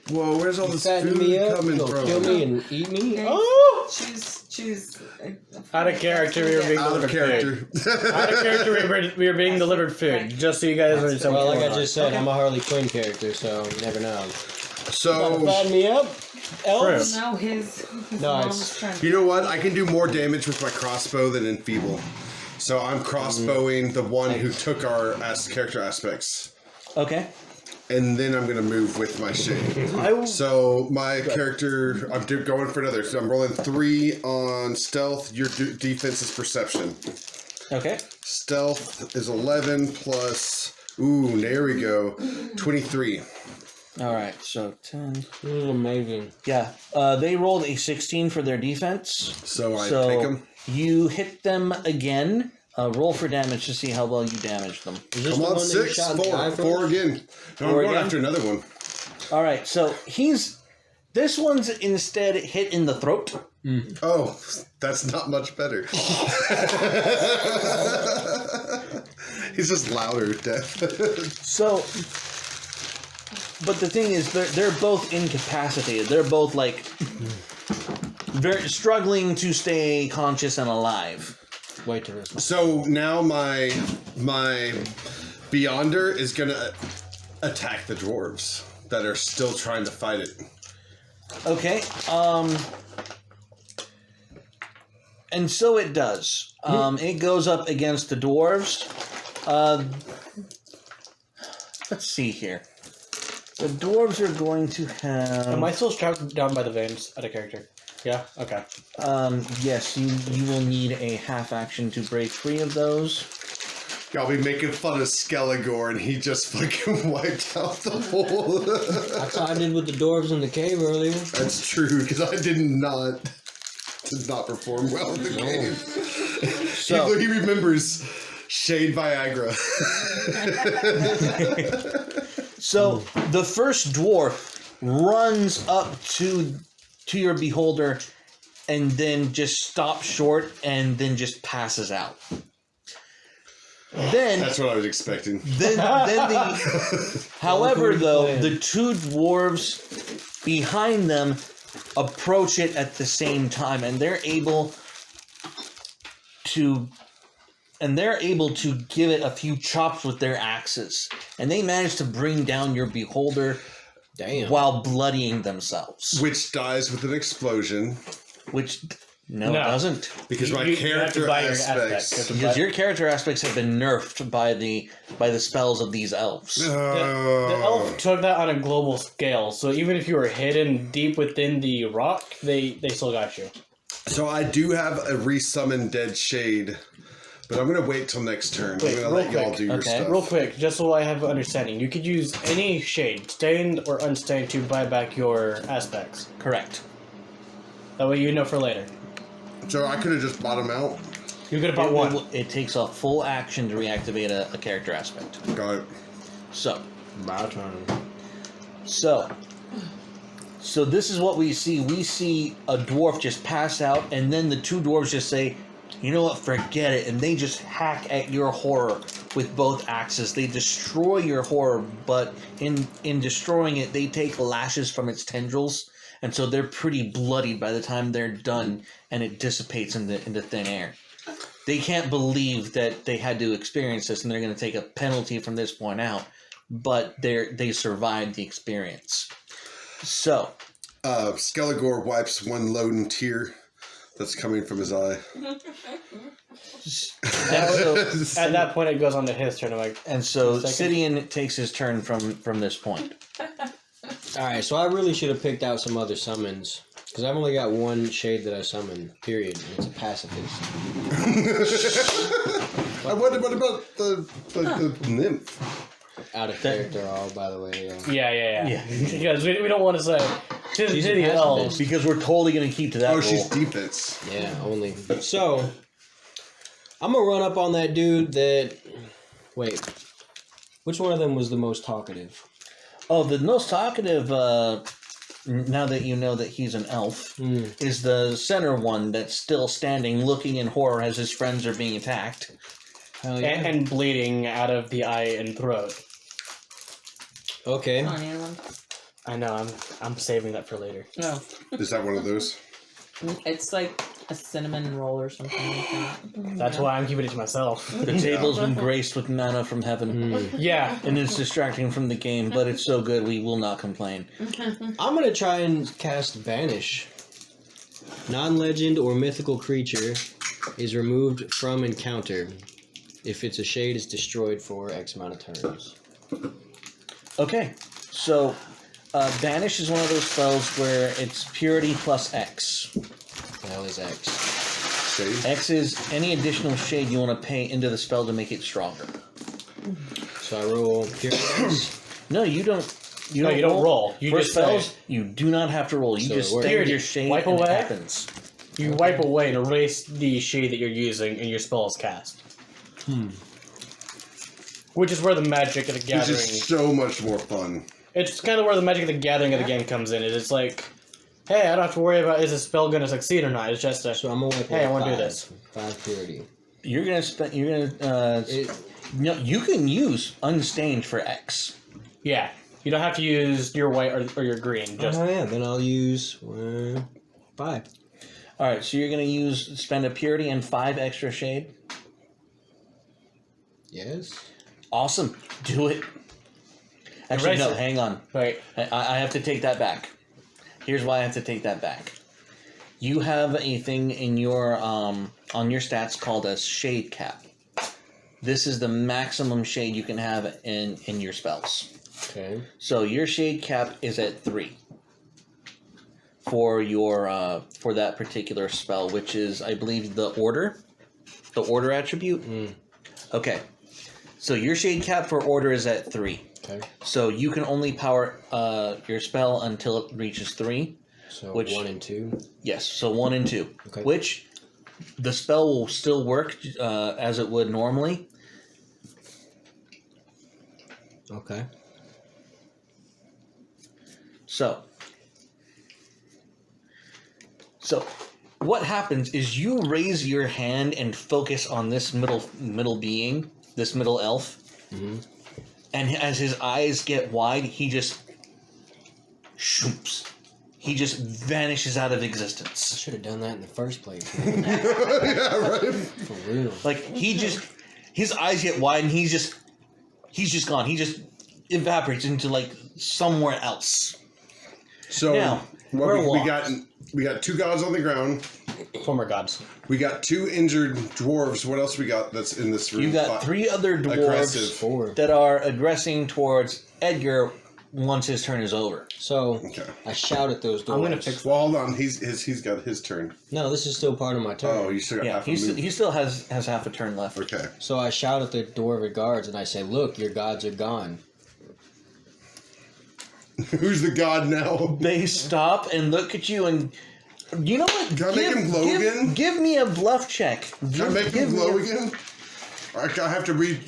Speaker 3: Whoa, where's all this
Speaker 2: Fatten
Speaker 3: food
Speaker 2: me up,
Speaker 3: coming
Speaker 2: he'll
Speaker 3: from?
Speaker 2: kill me and eat me.
Speaker 4: Oh!
Speaker 5: Choose.
Speaker 4: Out of character, we were being
Speaker 3: Out of
Speaker 4: delivered food.
Speaker 3: character.
Speaker 4: Out of character, we were being delivered food. Just so you guys understand.
Speaker 2: Well,
Speaker 4: what's
Speaker 2: like I
Speaker 4: going
Speaker 2: just said, I'm a Harley Quinn character, so you never know.
Speaker 3: So,
Speaker 2: Fatten me up, elves.
Speaker 5: No, his
Speaker 2: No,
Speaker 5: mom
Speaker 2: it's-
Speaker 5: was trying.
Speaker 3: you know what? I can do more damage with my crossbow than Enfeeble. So I'm crossbowing the one who took our character aspects.
Speaker 1: okay.
Speaker 3: And then I'm going to move with my shade. So my character, I'm going for another. So I'm rolling 3 on stealth. Your defense is perception.
Speaker 1: Okay.
Speaker 3: Stealth is 11 plus... Ooh, there we go. 23.
Speaker 1: All right. So 10.
Speaker 2: This is amazing.
Speaker 1: Yeah. They rolled a 16 for their defense.
Speaker 3: So I take them.
Speaker 1: You hit them again. Roll for damage to see how well you damage them.
Speaker 2: Is this
Speaker 3: Come
Speaker 2: the
Speaker 3: on,
Speaker 2: one that you
Speaker 3: 6,
Speaker 2: shot the guy
Speaker 3: 4.
Speaker 2: from?
Speaker 3: 4 again. No, I'm
Speaker 1: 4
Speaker 3: going
Speaker 1: again?
Speaker 3: after another one.
Speaker 1: All right. So this one's instead hit in the throat.
Speaker 3: Oh, that's not much better. He's just louder, death.
Speaker 1: So, but the thing is, they're both incapacitated. They're both like very struggling to stay conscious and alive.
Speaker 2: Wait till this.
Speaker 3: So now my Beyonder is gonna attack the dwarves that are still trying to fight it.
Speaker 1: Okay. And so it does. It goes up against the dwarves. Let's see here. The dwarves are going to have.
Speaker 4: Am I still strapped down by the veins out of character? Yeah? Okay.
Speaker 1: Yes, you will need a half action to break free of those.
Speaker 3: Y'all be making fun of Skelegor and he just fucking wiped out the whole.
Speaker 2: That's how I did with the dwarves in the cave earlier.
Speaker 3: That's true because I did not perform well in the game.
Speaker 1: So
Speaker 3: he remembers Shade Viagra.
Speaker 1: So the first dwarf runs up to your beholder and then just stops short and then just passes out. Then
Speaker 3: That's what I was expecting.
Speaker 1: however though, the 2 dwarves behind them approach it at the same time and they're able to give it a few chops with their axes. And they manage to bring down your beholder
Speaker 2: Damn.
Speaker 1: while bloodying themselves.
Speaker 3: Which dies with an explosion
Speaker 1: Which, it
Speaker 4: No.
Speaker 1: doesn't.
Speaker 3: because my
Speaker 4: You have to
Speaker 3: character
Speaker 4: buy your
Speaker 3: aspects.
Speaker 4: aspect.
Speaker 1: Because your character aspects have been nerfed by the spells of these elves.
Speaker 4: The elf took that on a global scale, so even if you were hidden deep within the rock, they still got you.
Speaker 3: So I do have a resummon dead shade, but I'm gonna wait till next turn.
Speaker 4: Wait,
Speaker 3: I'm gonna
Speaker 4: real
Speaker 3: let y'all
Speaker 4: quick.
Speaker 3: do your
Speaker 1: Okay.
Speaker 3: stuff.
Speaker 4: Real quick, just so I have understanding, you could use any shade, stained or unstained, to buy back your aspects.
Speaker 1: Correct.
Speaker 4: That way you know for later.
Speaker 3: So I could have just bought him out.
Speaker 4: You could have bought one.
Speaker 1: It takes a full action to reactivate a character aspect.
Speaker 3: Got it.
Speaker 1: So
Speaker 2: Gyrotron.
Speaker 1: So this is what we see. We see a dwarf just pass out, and then the 2 dwarves just say, "You know what? Forget it," and they just hack at your horror with both axes. They destroy your horror, but in destroying it, they take lashes from its tendrils, and so they're pretty bloodied by the time they're done, and it dissipates into thin air. They can't believe that they had to experience this, and they're going to take a penalty from this point out, but they survived the experience. So,
Speaker 3: Skelegor wipes one lone tear that's coming from his eye.
Speaker 4: At that point, it goes on to his turn. I'm like,
Speaker 1: and so
Speaker 4: Second.
Speaker 1: Sidian takes his turn from this point.
Speaker 2: Alright, so I really should have picked out some other summons. Because I've only got one shade that I summon, period. And it's a pacifist.
Speaker 3: What about the nymph?
Speaker 2: Out of character, all, by the way.
Speaker 4: yeah. Because we don't want to say. To
Speaker 2: She's a
Speaker 4: the elves.
Speaker 2: pacifist.
Speaker 1: Because we're totally going to keep to that
Speaker 3: Oh,
Speaker 1: rule.
Speaker 3: she's defense.
Speaker 2: Yeah, only. So, I'm gonna run up on that dude that. Wait. Which one of them was the most talkative?
Speaker 1: Oh, the most talkative, now that you know that he's an elf, is the center one that's still standing, looking in horror as his friends are being attacked.
Speaker 2: Hell yeah.
Speaker 4: And bleeding out of the eye and throat.
Speaker 2: Okay.
Speaker 5: On anyone?
Speaker 4: I know, I'm saving that for later.
Speaker 5: No.
Speaker 3: Is that one of those?
Speaker 5: It's like a cinnamon roll or something like that.
Speaker 4: That's why I'm keeping it to myself.
Speaker 1: The table's been graced with manna from heaven.
Speaker 4: Yeah.
Speaker 1: And it's distracting from the game, but it's so good we will not complain.
Speaker 2: I'm gonna try and cast Vanish. Non-legend or mythical creature is removed from encounter. If it's a shade, it's destroyed for X amount of turns.
Speaker 1: Okay, so Banish is one of those spells where it's purity plus X.
Speaker 2: The hell is X?
Speaker 3: Shade?
Speaker 1: X is any additional shade you want to pay into the spell to make it stronger.
Speaker 2: So I roll pure X.
Speaker 1: No, you don't.
Speaker 4: No, you don't roll. You
Speaker 1: For
Speaker 4: just
Speaker 1: spells,
Speaker 4: say.
Speaker 1: you do not have to roll. You
Speaker 2: So
Speaker 1: just
Speaker 2: it works.
Speaker 1: spend your shade
Speaker 4: Wipe
Speaker 1: and it
Speaker 4: away?
Speaker 1: happens.
Speaker 4: You wipe away and erase the shade that you're using, and your spell is cast. Which is where the magic of the
Speaker 3: Which
Speaker 4: gathering.
Speaker 3: is so much more fun.
Speaker 4: It's kind of where the magic of the gathering of the game comes in. It's like, hey, I don't have to worry about is this spell going to succeed or not. It's just a.
Speaker 2: So I'm gonna wipe
Speaker 4: Hey, I
Speaker 2: away
Speaker 4: wanna do
Speaker 2: 5.
Speaker 4: this.
Speaker 2: 5 purity.
Speaker 1: You're gonna spend. You're gonna. No, you can use unstained for X.
Speaker 4: Yeah, you don't have to use your white or your green. Just
Speaker 2: Oh yeah, then I'll use 5.
Speaker 1: All right, so you're gonna spend a purity and 5 extra shade.
Speaker 2: Yes.
Speaker 1: Awesome, do it. Actually,
Speaker 4: Erase
Speaker 1: no,
Speaker 4: it.
Speaker 1: hang on.
Speaker 4: wait.
Speaker 1: I have to take that back. Here's why I have to take that back. You have a thing in your on your stats called a shade cap. This is the maximum shade you can have in your spells.
Speaker 2: Okay.
Speaker 1: So your shade cap is at 3 for your for that particular spell, which is I believe the order attribute. Okay, so your shade cap for order is at 3.
Speaker 2: Okay.
Speaker 1: So you can only power your spell until it reaches 3.
Speaker 2: So
Speaker 1: Which-
Speaker 2: 1 and 2.
Speaker 1: Yes, so 1 and 2.
Speaker 2: Okay.
Speaker 1: Which the spell will still work as it would normally.
Speaker 2: Okay.
Speaker 1: So what happens is you raise your hand and focus on this middle being, this middle elf. And as his eyes get wide, he just shoops. He just vanishes out of
Speaker 2: I
Speaker 1: existence.
Speaker 2: should have done that in the first place.
Speaker 3: Yeah, right?
Speaker 2: For real.
Speaker 1: Like his eyes get wide and he's just gone. He just evaporates into like somewhere else.
Speaker 3: So
Speaker 1: Now,
Speaker 3: what
Speaker 1: we're
Speaker 3: we
Speaker 1: lost.
Speaker 3: got 2 gods on the ground.
Speaker 4: Former gods.
Speaker 3: We got 2 injured dwarves. What else we got that's in this room?
Speaker 1: You got 3 other dwarves
Speaker 3: Aggressive.
Speaker 2: 4.
Speaker 1: that are aggressing towards Edgar once his turn is over.
Speaker 2: So
Speaker 3: Okay.
Speaker 2: I shout at those doors.
Speaker 4: I'm gonna fix.
Speaker 3: Well, hold on. He's got his turn.
Speaker 2: No, this is still part of my turn.
Speaker 3: Oh, you still got
Speaker 1: Yeah,
Speaker 3: half a
Speaker 1: he
Speaker 3: move.
Speaker 1: still has half a turn left.
Speaker 3: Okay.
Speaker 2: So I shout at the dwarven guards and I say, "Look, your gods are gone."
Speaker 3: Who's the god now?
Speaker 1: They stop and look at you and you know what?
Speaker 3: Can I make him glow again?
Speaker 1: Give me a bluff check.
Speaker 3: Can I make him glow again? I have to read.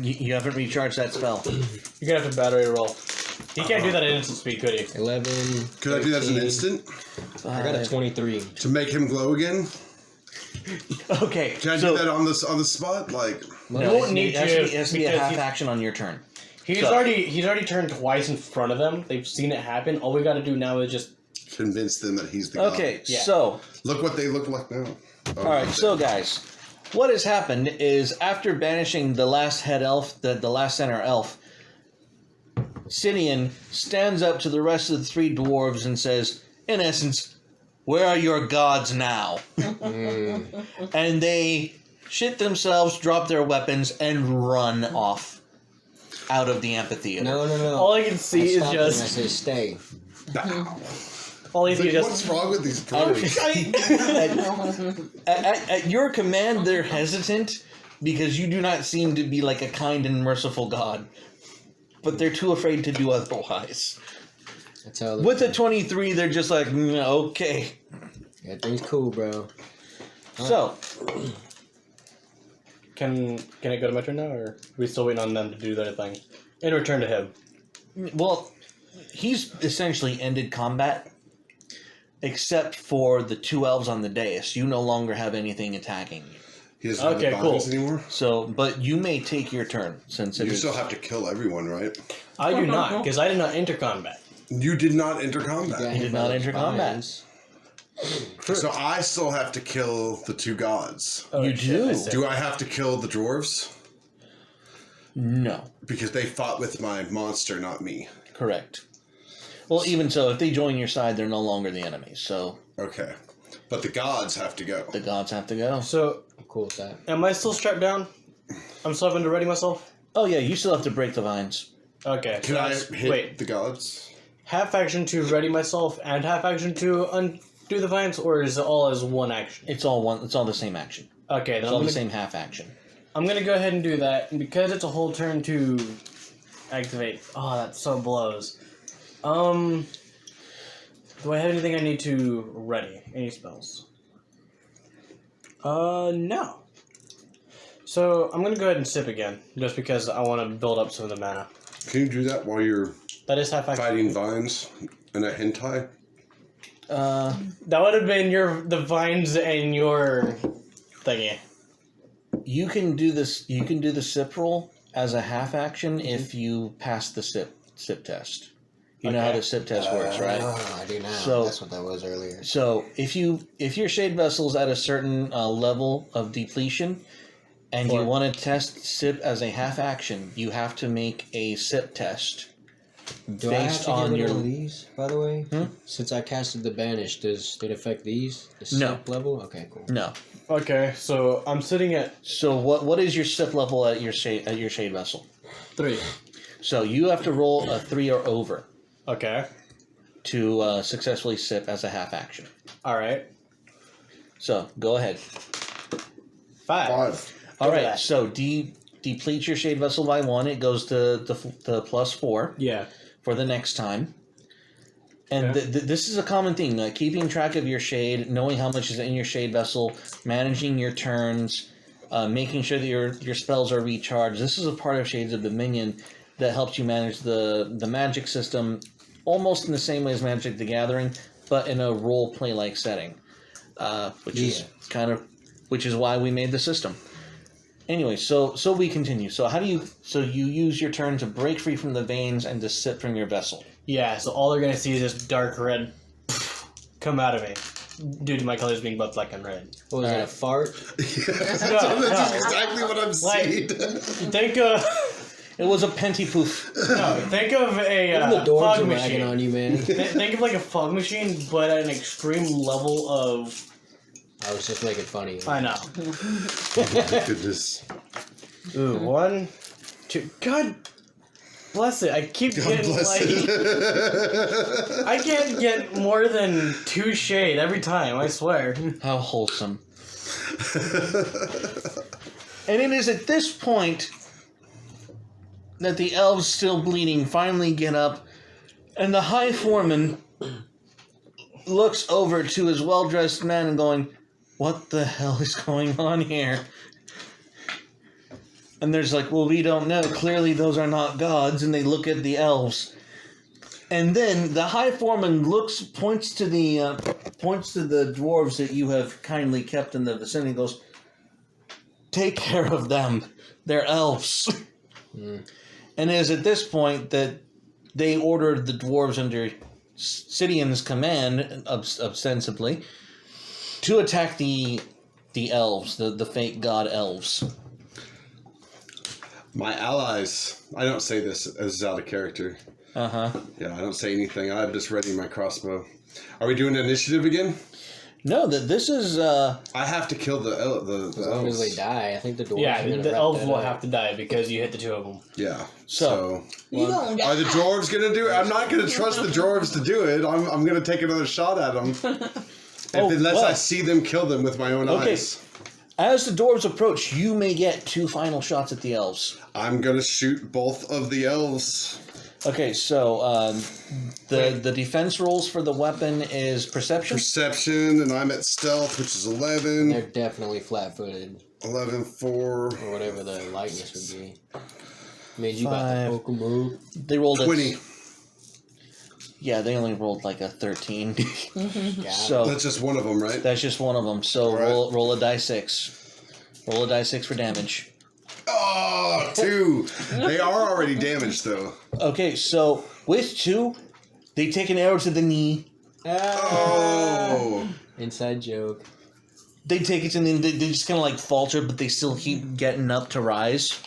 Speaker 1: You haven't recharged that spell.
Speaker 4: You're gonna have to battery roll. He can't do that at instant speed, could he?
Speaker 2: 11.
Speaker 3: Could I do that as an
Speaker 2: 13.
Speaker 3: instant
Speaker 2: I got a 23.
Speaker 3: to make him glow again?
Speaker 1: Okay,
Speaker 3: Can I
Speaker 1: so
Speaker 3: do that on the spot? Like,
Speaker 1: no,
Speaker 4: You won't need
Speaker 1: it has
Speaker 4: to,
Speaker 1: it has to be a
Speaker 4: because
Speaker 1: half
Speaker 4: he's-
Speaker 1: action on your turn.
Speaker 4: He's
Speaker 1: So-
Speaker 4: already turned twice in front of them. They've seen it happen. All we got to do now is just
Speaker 3: convince them that he's the god.
Speaker 1: Okay,
Speaker 4: Yeah.
Speaker 1: so
Speaker 3: Look what they look like now. Oh,
Speaker 1: all right, so guys, what has happened is after banishing the last head elf, the last center elf, Sidian stands up to the rest of the 3 dwarves and says, in essence, "Where are your gods now?" And they shit themselves, drop their weapons, and run off out of the amphitheater.
Speaker 2: No.
Speaker 4: all I can see is
Speaker 2: Stop them. I
Speaker 4: just
Speaker 2: say, "Stay."
Speaker 4: all I see
Speaker 3: Like,
Speaker 4: is
Speaker 3: what's
Speaker 4: just.
Speaker 3: wrong with these dwarves?
Speaker 1: At your command, they're hesitant because you do not seem to be like a kind and merciful god. But they're too afraid to do otherwise.
Speaker 2: That's how.
Speaker 1: With a 23, they're just like, okay.
Speaker 2: Everything's cool, bro.
Speaker 1: So,
Speaker 4: Can it go to my turn now, or are we still waiting on them to do their thing? In return to him.
Speaker 1: well, he's essentially ended combat, except for the 2 elves on the dais. You no longer have anything attacking you.
Speaker 3: He doesn't have the bonus anymore?
Speaker 1: So, but you may take your turn, since
Speaker 3: You still have to kill everyone, right?
Speaker 4: I do not, because I did not enter combat.
Speaker 3: You did not enter combat.
Speaker 1: He did not enter combat.
Speaker 3: So I still have to kill the 2 gods.
Speaker 4: Oh,
Speaker 1: You do.
Speaker 4: I see.
Speaker 3: Do I have to kill the dwarves?
Speaker 1: No.
Speaker 3: Because they fought with my monster, not me.
Speaker 1: Correct. Well, even so, if they join your side, they're no longer the enemies. So
Speaker 3: Okay. But the gods have to go.
Speaker 1: the gods have to go.
Speaker 4: So,
Speaker 2: I'm cool with that.
Speaker 4: am I still strapped down? I'm still having to ready myself?
Speaker 1: Oh yeah, you still have to break the vines.
Speaker 4: Okay.
Speaker 3: Can
Speaker 4: so
Speaker 3: I hit
Speaker 4: wait,
Speaker 3: the gods?
Speaker 4: half action to ready myself and half action to undo the vines, or is it all as one action?
Speaker 1: It's all one. It's all the same action.
Speaker 4: Okay, then
Speaker 1: It's
Speaker 4: I'm
Speaker 1: all
Speaker 4: gonna,
Speaker 1: the same half action.
Speaker 4: I'm gonna go ahead and do that, and because it's a whole turn to activate. Oh, that so blows. Do I have anything I need to ready? Any spells? No. So I'm gonna go ahead and sip again, just because I want to build up some of the mana.
Speaker 3: Can you do that while you're
Speaker 4: That is half action.
Speaker 3: fighting vines in a hentai?
Speaker 4: That would have been the vines and your thingy.
Speaker 1: You can do this. You can do the sip roll as a half action if you pass the sip test. You know how the sip test works, right?
Speaker 2: Oh, I do now.
Speaker 1: So-
Speaker 2: That's what that was earlier.
Speaker 1: So if your shade vessel's at a certain level of depletion, and you want to test sip as a half action, you have to make a sip test.
Speaker 2: Do I have
Speaker 1: based
Speaker 2: to
Speaker 1: on
Speaker 2: get rid
Speaker 1: your-
Speaker 2: of all these, by the way? Since I casted the banish, does it affect these? The
Speaker 1: No.
Speaker 2: sip level? Okay, cool.
Speaker 1: No.
Speaker 4: Okay, so I'm sitting at
Speaker 1: So what is your sip level at your shade vessel?
Speaker 4: 3.
Speaker 1: So you have to roll a 3 or over
Speaker 4: Okay.
Speaker 1: to successfully sip as a half action.
Speaker 4: Alright.
Speaker 1: So go ahead.
Speaker 4: 5.
Speaker 1: All
Speaker 4: Look at
Speaker 1: right.
Speaker 4: that.
Speaker 1: So deplete your shade vessel by 1. It goes to the +4
Speaker 4: Yeah.
Speaker 1: for the next time. And
Speaker 4: Okay.
Speaker 1: this is a common thing, like keeping track of your shade, knowing how much is in your shade vessel, managing your turns, making sure that your spells are recharged. This is a part of Shades of Dominion that helps you manage the magic system almost in the same way as Magic the Gathering, but in a role play like setting, which is why we made the system. Anyway, so we continue. So you use your turn to break free from the veins and to sip from your vessel.
Speaker 4: Yeah, so all they're gonna see is this dark red come out of me. Due to my colors being both black and red.
Speaker 2: What was that, a fart?
Speaker 3: That's
Speaker 4: no.
Speaker 3: exactly what I'm seeing.
Speaker 4: Think of
Speaker 1: It was a penty poof.
Speaker 4: think of a
Speaker 2: The doors
Speaker 4: fog
Speaker 2: are wagging
Speaker 4: machine.
Speaker 2: on you, man.
Speaker 4: Think of like a fog machine, but at an extreme level of.
Speaker 2: I was just making fun of you.
Speaker 4: I know.
Speaker 3: Goodness.
Speaker 4: Ooh, 1, 2. God bless it. I keep
Speaker 3: God
Speaker 4: getting
Speaker 3: bless
Speaker 4: like.
Speaker 3: it.
Speaker 4: I can't get more than 2 shade every time. I swear.
Speaker 1: How wholesome. And it is at this point that the elves, still bleeding, finally get up, and the High Foreman looks over to his well-dressed men and going, "What the hell is going on here?" And there's like, "Well, we don't know. Clearly those are not gods." And they look at the elves. And then the High Foreman points to the dwarves that you have kindly kept in the vicinity, and goes, "Take care of them. They're elves." And it is at this point that they ordered the dwarves under Sidian's command, ostensibly, to attack the elves, the fake god elves.
Speaker 3: My allies. I don't say this as out of character.
Speaker 1: Uh-huh.
Speaker 3: Yeah, I don't say anything. I'm just readying my crossbow. Are we doing initiative again?
Speaker 1: No, this is...
Speaker 3: I have to kill the
Speaker 2: As long as
Speaker 3: elves.
Speaker 2: they die, I think the dwarves
Speaker 4: Yeah,
Speaker 2: are gonna
Speaker 4: the
Speaker 2: wrap
Speaker 4: elves
Speaker 2: that
Speaker 4: will
Speaker 2: up.
Speaker 4: have to die because you hit the 2 of them.
Speaker 3: Yeah.
Speaker 1: So-
Speaker 3: Are the dwarves going to do it? I'm not going to trust the dwarves to do it. I'm going to take another shot at them. Unless I see them kill them with my own eyes.
Speaker 1: As the dwarves approach, you may get 2 final shots at the elves.
Speaker 3: I'm going to shoot both of the elves.
Speaker 1: Okay, so the defense rolls for the weapon is perception.
Speaker 3: Perception, and I'm at stealth, which is 11.
Speaker 2: They're definitely flat-footed,
Speaker 3: 11, 4.
Speaker 2: or whatever the lightness would be. I mean, you got the Pokemon.
Speaker 1: They rolled
Speaker 3: 20.
Speaker 1: Yeah, they only rolled like a 13.
Speaker 2: Yeah.
Speaker 1: So
Speaker 3: That's just one of them, right?
Speaker 1: that's just one of them. So
Speaker 3: All right.
Speaker 1: roll a die 6. Roll a die 6 for damage.
Speaker 3: Oh, 2. They are already damaged, though.
Speaker 1: Okay, so with 2, they take an arrow to the knee.
Speaker 3: Oh.
Speaker 2: Inside joke.
Speaker 1: They take it and then they just kind of like falter, but they still keep getting up to rise.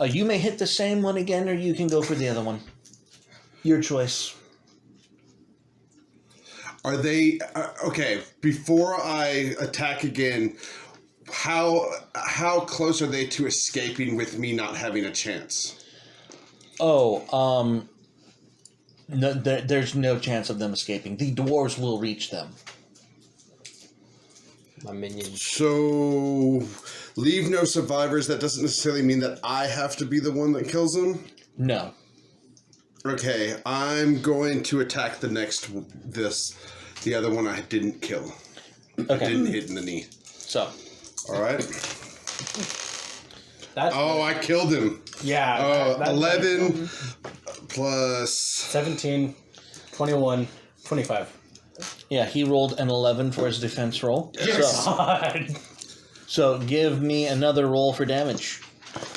Speaker 1: You may hit the same one again, or you can go for the other one. Your choice.
Speaker 3: Are they... okay, before I attack again, how close are they to escaping with me not having a chance?
Speaker 1: Oh, no, there's no chance of them escaping. The dwarves will reach them.
Speaker 2: My minions.
Speaker 3: So, leave no survivors. That doesn't necessarily mean that I have to be the one that kills them.
Speaker 1: No.
Speaker 3: Okay, I'm going to attack the other one I didn't kill. I
Speaker 1: Okay.
Speaker 3: didn't hit in the knee.
Speaker 1: So,
Speaker 3: All right.
Speaker 4: That's
Speaker 3: I killed him.
Speaker 4: yeah.
Speaker 3: 11 plus...
Speaker 4: 17, 21, 25.
Speaker 1: yeah, he rolled an 11 for his defense roll.
Speaker 4: God.
Speaker 1: So give me another roll for damage.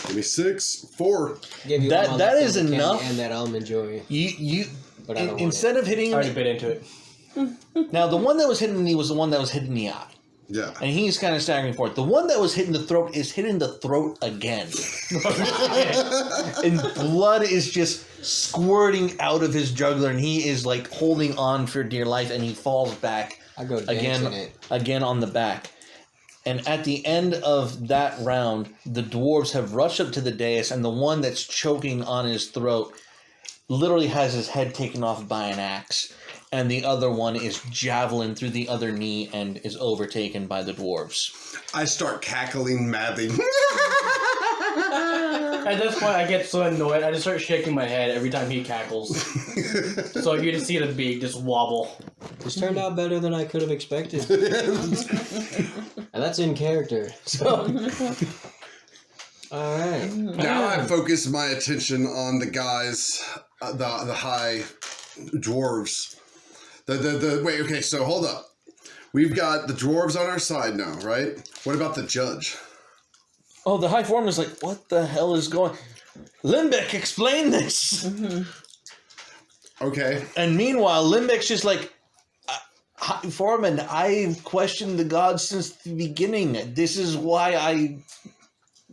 Speaker 3: Give me 6, 4.
Speaker 2: Give you
Speaker 1: That-
Speaker 2: all
Speaker 1: that
Speaker 2: the
Speaker 1: is
Speaker 2: candy
Speaker 1: enough.
Speaker 2: and that almond joy.
Speaker 1: You
Speaker 2: But I don't want
Speaker 1: instead of hitting
Speaker 4: I already
Speaker 1: him,
Speaker 4: bit into it.
Speaker 1: now the one that was hitting the knee was the one that was hitting the eye.
Speaker 3: Yeah.
Speaker 1: And he's kind of staggering for it. The one that was hitting the throat is hitting the throat again. And blood is just squirting out of his jugular, and he is like holding on for dear life, and he falls back
Speaker 2: I go dancing it.
Speaker 1: again on the back. And at the end of that round, the dwarves have rushed up to the dais, and the one that's choking on his throat literally has his head taken off by an axe. And the other one is javelin through the other knee and is overtaken by the dwarves.
Speaker 3: I start cackling madly.
Speaker 4: At this point, I get so annoyed, I just start shaking my head every time he cackles. So you just see the beak just wobble.
Speaker 2: This turned out better than I could have expected. And that's in character. So. Alright.
Speaker 3: Now I focus my attention on the guys, the high dwarves. Wait, okay, so hold up. We've got the dwarves on our side now, right? What about the judge?
Speaker 1: Oh, the High Foreman is like, what the hell is going... Limbeck, explain this!
Speaker 3: Okay.
Speaker 1: And meanwhile, Limbeck's just like, High Foreman, I've questioned the gods since the beginning. This is why I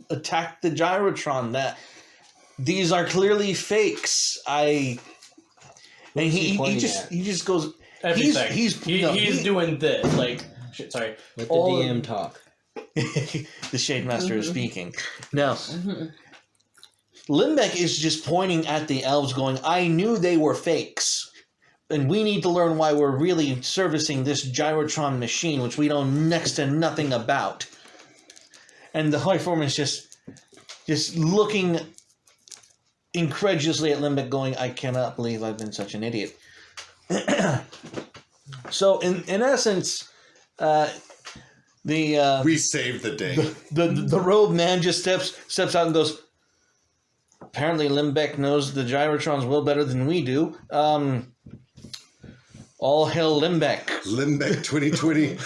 Speaker 1: attacked the Gyrotron. That these are clearly fakes. And he just goes...
Speaker 4: Everything.
Speaker 1: He's
Speaker 4: doing this. Like, shit, sorry.
Speaker 2: Let the
Speaker 4: All
Speaker 2: DM talk.
Speaker 1: the Shade Master is speaking. Now, Limbeck is just pointing at the elves going, I knew they were fakes. And we need to learn why we're really servicing this Gyrotron machine, which we know next to nothing about. And the High Foreman is just looking incredulously at Limbeck going, I cannot believe I've been such an idiot. So, in essence,
Speaker 3: We saved the day.
Speaker 1: the robe man just steps out and goes, apparently Limbeck knows the Gyrotrons well better than we do. All hail Limbeck.
Speaker 3: Limbeck 2020.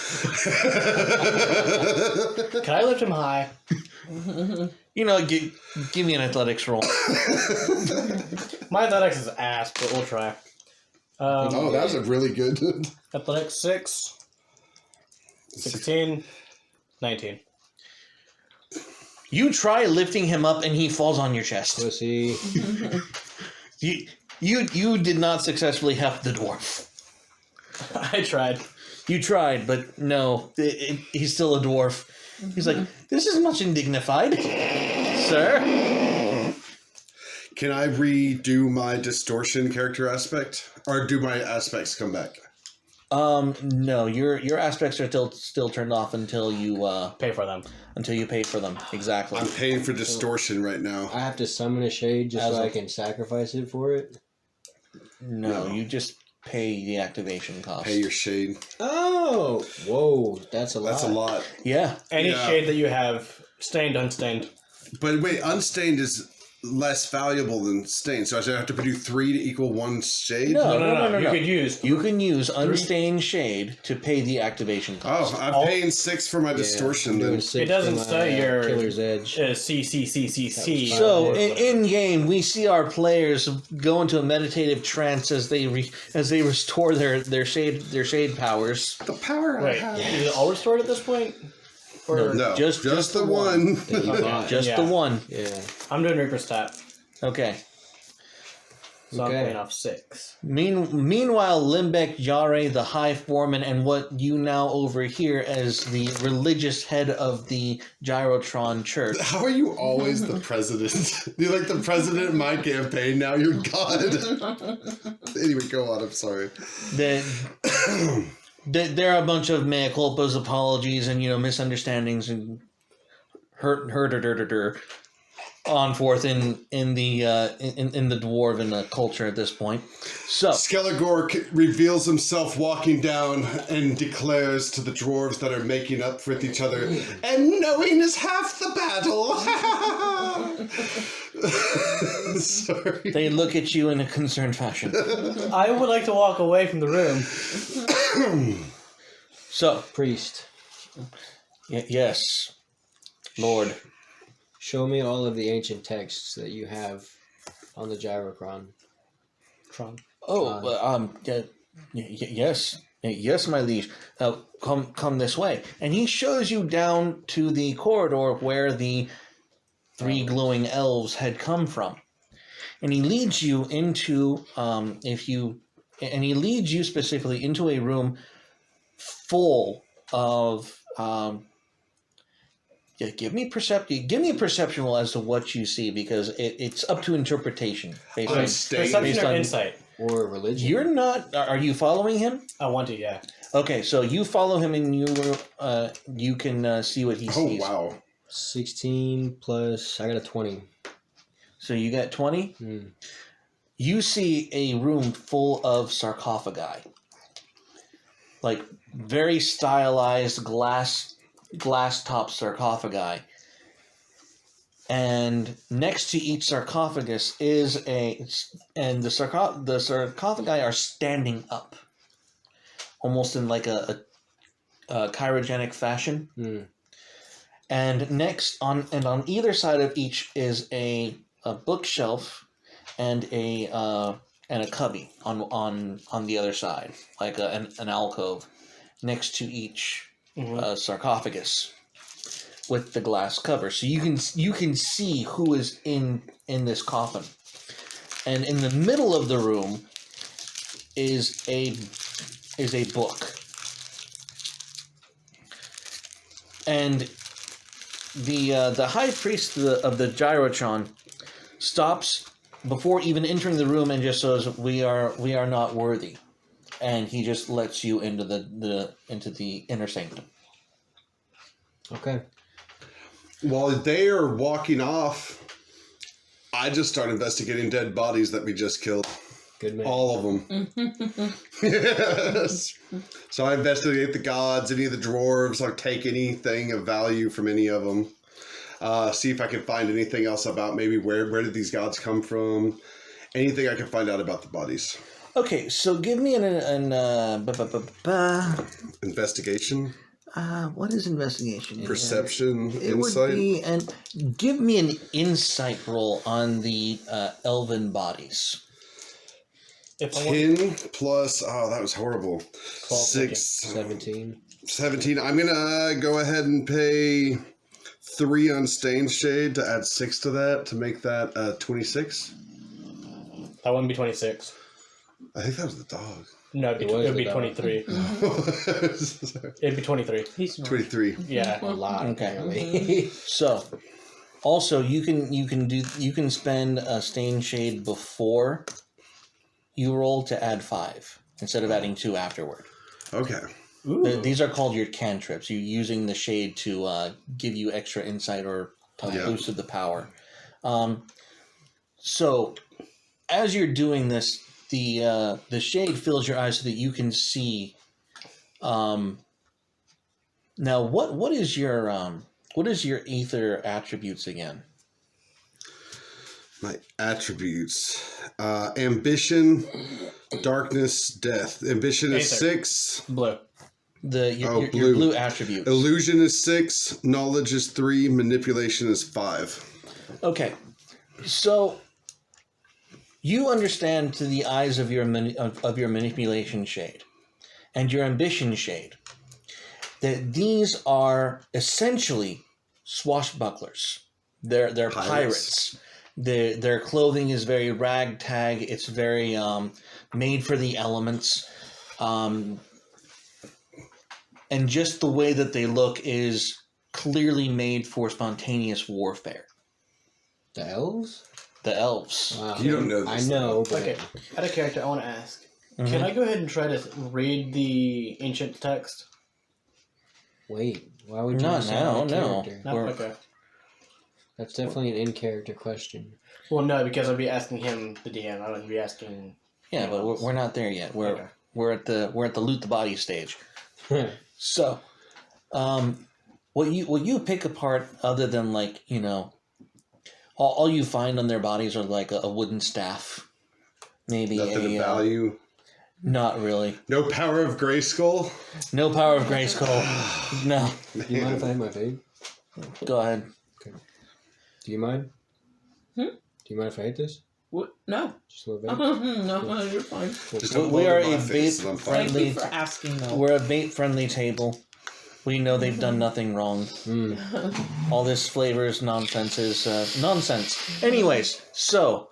Speaker 4: Can I lift him high?
Speaker 1: You know, give me an athletics roll.
Speaker 4: My athletics is ass, but we'll try.
Speaker 3: Oh, that was a really good.
Speaker 4: Athletics 6, 16, 19.
Speaker 1: You try lifting him up and he falls on your chest.
Speaker 2: Pussy.
Speaker 1: You did not successfully heft the dwarf.
Speaker 4: I tried.
Speaker 1: You tried, but no, he's still a dwarf. He's like, this is much indignified, sir.
Speaker 3: Can I redo my distortion character aspect? Or do my aspects come back?
Speaker 1: No, your aspects are still turned off until you
Speaker 4: Pay for them.
Speaker 1: pay for them. Exactly.
Speaker 3: I'm paying for distortion right now.
Speaker 2: I have to summon a shade just
Speaker 1: As
Speaker 2: so
Speaker 1: a-
Speaker 2: I can sacrifice it for it.
Speaker 1: No,
Speaker 3: No.
Speaker 1: you just pay the activation cost.
Speaker 3: Pay your shade.
Speaker 2: Oh, whoa, that's a lot.
Speaker 3: That's a lot.
Speaker 1: Yeah.
Speaker 4: Any
Speaker 3: Yeah.
Speaker 4: shade that you have, stained, unstained.
Speaker 3: But wait, unstained is less valuable than stained. So I should have to do 3 to equal 1 shade?
Speaker 1: No.
Speaker 4: No. You could use.
Speaker 1: You can use unstained shade to pay the activation cost.
Speaker 3: Oh, I'm paying 6 for my distortion
Speaker 2: I'm doing
Speaker 3: then.
Speaker 2: 6
Speaker 4: It doesn't
Speaker 2: for my,
Speaker 4: say your-
Speaker 2: Killer's Edge.
Speaker 4: C.
Speaker 1: So in game, we see our players go into a meditative trance as they restore their shade powers.
Speaker 3: The power I
Speaker 4: Wait,
Speaker 3: have.
Speaker 4: is it all restored at this point? Or
Speaker 3: No,
Speaker 1: Just
Speaker 3: the
Speaker 1: the
Speaker 3: one.
Speaker 2: That you got.
Speaker 1: Just the
Speaker 4: Yeah.
Speaker 1: one.
Speaker 2: Yeah.
Speaker 4: I'm doing Reaper's Tap,
Speaker 1: Okay.
Speaker 4: so
Speaker 2: Okay.
Speaker 4: I'm paying off 6.
Speaker 1: Meanwhile, Limbeck Yare, the High Foreman, and what you now overhear as the religious head of the Gyrotron Church.
Speaker 3: How are you always the president? You're like the president in my campaign, now you're God. Anyway, go on, I'm sorry.
Speaker 1: There are a bunch of mea culpas, apologies, and misunderstandings and on forth in the dwarven culture at this point. So
Speaker 3: Skelegor reveals himself walking down and declares to the dwarves that are making up with each other, and knowing is half the battle. Sorry.
Speaker 1: they look at you in a concerned fashion.
Speaker 4: I would like to walk away from the room.
Speaker 1: So
Speaker 2: Priest,
Speaker 1: yes, Lord.
Speaker 2: show me all of the ancient texts that you have on the Gyrotron.
Speaker 1: Yes, my liege. Come this way. And he shows you down to the corridor where the 3 glowing elves had come from, and he leads you into he leads you specifically into a room full of give me a perception roll as to what you see, because it's up to interpretation based on
Speaker 4: Perception
Speaker 1: based
Speaker 4: or
Speaker 1: on
Speaker 4: insight?
Speaker 2: Or religion.
Speaker 1: You're not. Are you following him?
Speaker 4: I want to, yeah.
Speaker 1: Okay, so you follow him, and you can see what he
Speaker 3: Oh,
Speaker 1: sees.
Speaker 3: wow.
Speaker 2: 16 plus, I got a 20.
Speaker 1: So you got 20.
Speaker 2: Hmm.
Speaker 1: You see a room full of sarcophagi, like very stylized glass top sarcophagi. And next to each sarcophagus is the sarcophagi are standing up, almost in like a chirogenic fashion.
Speaker 2: Hmm.
Speaker 1: And on either side of each is a bookshelf and a cubby on the other side, like an alcove next to each sarcophagus with the glass cover, so you can see who is in this coffin. And in the middle of the room is a book, and the high priest of the Gyrotron stops before even entering the room and just says, "We are not worthy," and he just lets you into the inner sanctum.
Speaker 2: Okay.
Speaker 3: While they are walking off, I just start investigating dead bodies that we just killed.
Speaker 2: Good man.
Speaker 3: All of them. Yes. So I investigate the gods, any of the dwarves, or take anything of value from any of them. See if I can find anything else about maybe where did these gods come from. Anything I can find out about the bodies.
Speaker 1: Okay, so give me an
Speaker 3: Investigation,
Speaker 1: what is investigation?
Speaker 3: perception,
Speaker 1: It
Speaker 3: insight.
Speaker 1: would be, and give me an insight roll on the elven bodies.
Speaker 4: If I want
Speaker 3: 10 plus, oh, that was horrible.
Speaker 4: 12,
Speaker 3: 6,
Speaker 2: 17.
Speaker 3: 17. I'm going to go ahead and pay 3 on Stained Shade to add 6 to that to make that 26.
Speaker 4: that wouldn't be 26.
Speaker 3: I think that was the dog.
Speaker 4: No, it'd be
Speaker 2: the dog.
Speaker 4: 23. It'd be 23.
Speaker 5: He's smart.
Speaker 3: 23.
Speaker 4: Yeah.
Speaker 2: A lot,
Speaker 1: Okay.
Speaker 2: apparently.
Speaker 1: So, also you can spend a stain shade before you roll to add 5 instead of adding 2 afterward.
Speaker 3: Okay.
Speaker 4: Ooh.
Speaker 1: These are called your cantrips. You're using the shade to give you extra insight or boost of the power. So, as you're doing this, the shade fills your eyes so that you can see. Now, what is your ether attributes again?
Speaker 3: My attributes: ambition, darkness, death. Ambition is
Speaker 4: Aether.
Speaker 3: 6.
Speaker 4: Blue.
Speaker 1: Your
Speaker 3: blue.
Speaker 1: blue attributes.
Speaker 3: Illusion is 6. Knowledge is 3. Manipulation is 5.
Speaker 1: Okay, so you understand to the eyes of your of your manipulation shade and your ambition shade that these are essentially swashbucklers. They're pirates. Their clothing is very ragtag. It's very made for the elements, and just the way that they look is clearly made for spontaneous warfare.
Speaker 2: The elves?
Speaker 1: The elves.
Speaker 2: Wow.
Speaker 3: You don't know this.
Speaker 2: I know, but
Speaker 4: Okay, out of character, I want to ask.
Speaker 1: Mhm.
Speaker 4: Can I go ahead and try to read the ancient text?
Speaker 2: wait, why would you
Speaker 1: Not
Speaker 2: say
Speaker 1: now,
Speaker 2: out of
Speaker 1: no.
Speaker 2: character?
Speaker 4: Not
Speaker 1: We're-
Speaker 4: okay.
Speaker 2: That's definitely an in-character question.
Speaker 4: Well, no, because I'd be asking him, the DM. I wouldn't be asking.
Speaker 1: Yeah, but we're not there yet.
Speaker 4: Okay.
Speaker 1: We're at the loot the body stage. So, what you pick apart other than like all you find on their bodies are like a wooden staff, maybe
Speaker 3: Nothing
Speaker 1: a
Speaker 3: of value.
Speaker 1: not really.
Speaker 3: No power of Grayskull.
Speaker 1: No power of Grayskull. No,
Speaker 2: Do you mind if I hit my vape?
Speaker 1: go ahead.
Speaker 2: Do you mind?
Speaker 5: Hmm?
Speaker 2: Do you mind if I hit this?
Speaker 5: What? No.
Speaker 2: Just a little vape?
Speaker 5: No, you're fine.
Speaker 3: Just
Speaker 1: We
Speaker 3: don't blow
Speaker 1: are
Speaker 3: it in
Speaker 1: a
Speaker 3: my face and I'm
Speaker 1: vape
Speaker 3: fine.
Speaker 5: Thank
Speaker 1: friendly.
Speaker 5: you for asking, though.
Speaker 1: We're a vape friendly table. We know they've done nothing wrong.
Speaker 2: Mm.
Speaker 1: All this flavors nonsense is nonsense. Anyways, so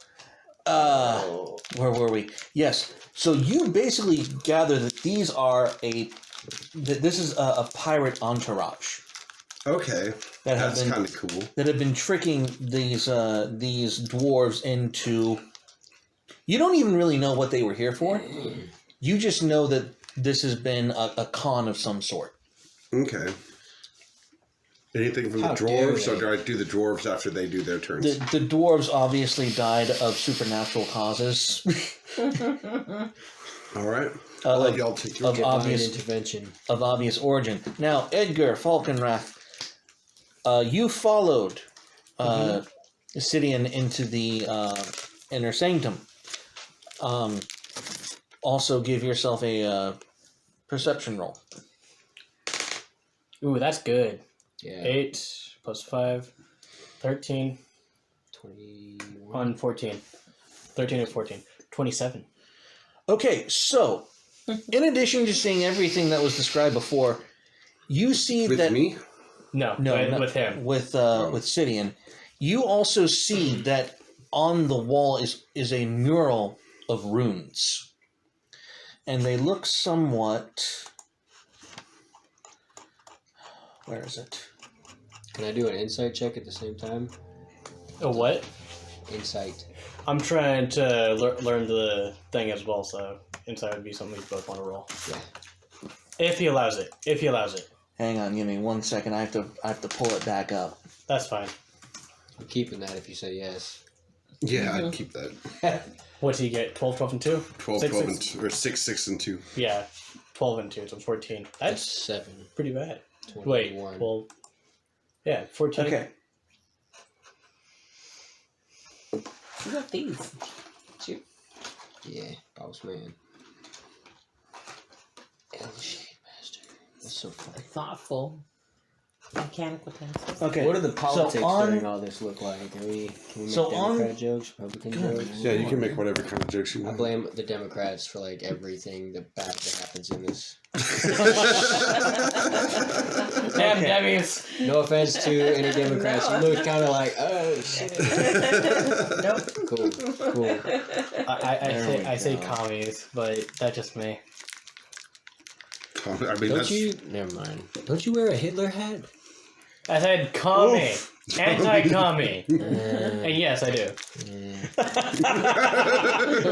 Speaker 1: where were we? Yes. So you basically gather that these are this is a pirate entourage
Speaker 3: Okay.
Speaker 1: that have
Speaker 3: That's
Speaker 1: been
Speaker 3: kind of cool.
Speaker 1: that have been tricking these dwarves into. You don't even really know what they were here for. You just know that this has been a con of some sort.
Speaker 3: Okay. Anything from
Speaker 2: How
Speaker 3: the
Speaker 2: dare
Speaker 3: dwarves, or
Speaker 2: they.
Speaker 3: do I do the dwarves after they do their turns?
Speaker 1: The dwarves obviously died of supernatural causes.
Speaker 3: All right. I'll let
Speaker 1: of,
Speaker 3: y'all take your
Speaker 1: of
Speaker 2: Divine
Speaker 1: obvious
Speaker 2: intervention.
Speaker 1: of obvious origin. Now, Edgar Falkenrath, you followed Sidian into the inner sanctum. Also, give yourself a perception roll.
Speaker 4: Ooh, that's good.
Speaker 2: Yeah.
Speaker 4: 8 plus 5, 13
Speaker 2: 21.
Speaker 4: on 14. 13 and 14. 27.
Speaker 1: Okay, so in addition to seeing everything that was described before, you see
Speaker 3: With
Speaker 1: that
Speaker 3: me?
Speaker 4: No,
Speaker 1: not-
Speaker 4: with him.
Speaker 1: with Sidian. You also see that on the wall is a mural of runes, and they look somewhat. Where is it?
Speaker 2: Can I do an insight check at the same time?
Speaker 4: A what?
Speaker 2: Insight.
Speaker 4: I'm trying to learn the thing as well, so insight would be something we both want to roll.
Speaker 2: Yeah.
Speaker 4: If he allows it. If he allows it.
Speaker 1: Hang on, give me 1 second. I have to pull it back up.
Speaker 4: That's fine.
Speaker 2: I'm keeping that if you say yes.
Speaker 3: Yeah, I'd keep that.
Speaker 4: What'd he get? 12, 12, and 2?
Speaker 3: 12,
Speaker 4: Six,
Speaker 3: 12,
Speaker 4: six.
Speaker 3: and 2. Or 6, 6, and 2.
Speaker 4: Yeah. 12 and 2, so 14.
Speaker 2: That's
Speaker 4: That's
Speaker 2: 7.
Speaker 4: pretty bad.
Speaker 2: 21.
Speaker 4: Wait, well, yeah, 14.
Speaker 1: Okay.
Speaker 5: Who got these? You.
Speaker 2: Yeah, boss man. L-shade master. That's so funny.
Speaker 5: Thoughtful. Mechanical pencils.
Speaker 1: Okay.
Speaker 2: What do the politics
Speaker 1: on-
Speaker 2: during all this look like? Can we make
Speaker 1: So on-
Speaker 2: Democrat jokes, Republican jokes?
Speaker 3: Yeah, you can make whatever kind of jokes you
Speaker 2: I
Speaker 3: want.
Speaker 2: blame the Democrats for like everything that bad that happens in this.
Speaker 4: Damn,
Speaker 1: Okay.
Speaker 4: Debbie's.
Speaker 2: No offense to any Democrats, you look kind of like, oh shit.
Speaker 5: Nope.
Speaker 2: Cool.
Speaker 4: I say
Speaker 2: go.
Speaker 4: commies, but that's just me.
Speaker 3: I mean,
Speaker 2: Don't
Speaker 3: that's...
Speaker 2: you? Never mind. Don't you wear a Hitler hat?
Speaker 4: I said commie.
Speaker 3: Oof.
Speaker 4: Anti-commie.
Speaker 2: Uh,
Speaker 4: And yes, I do.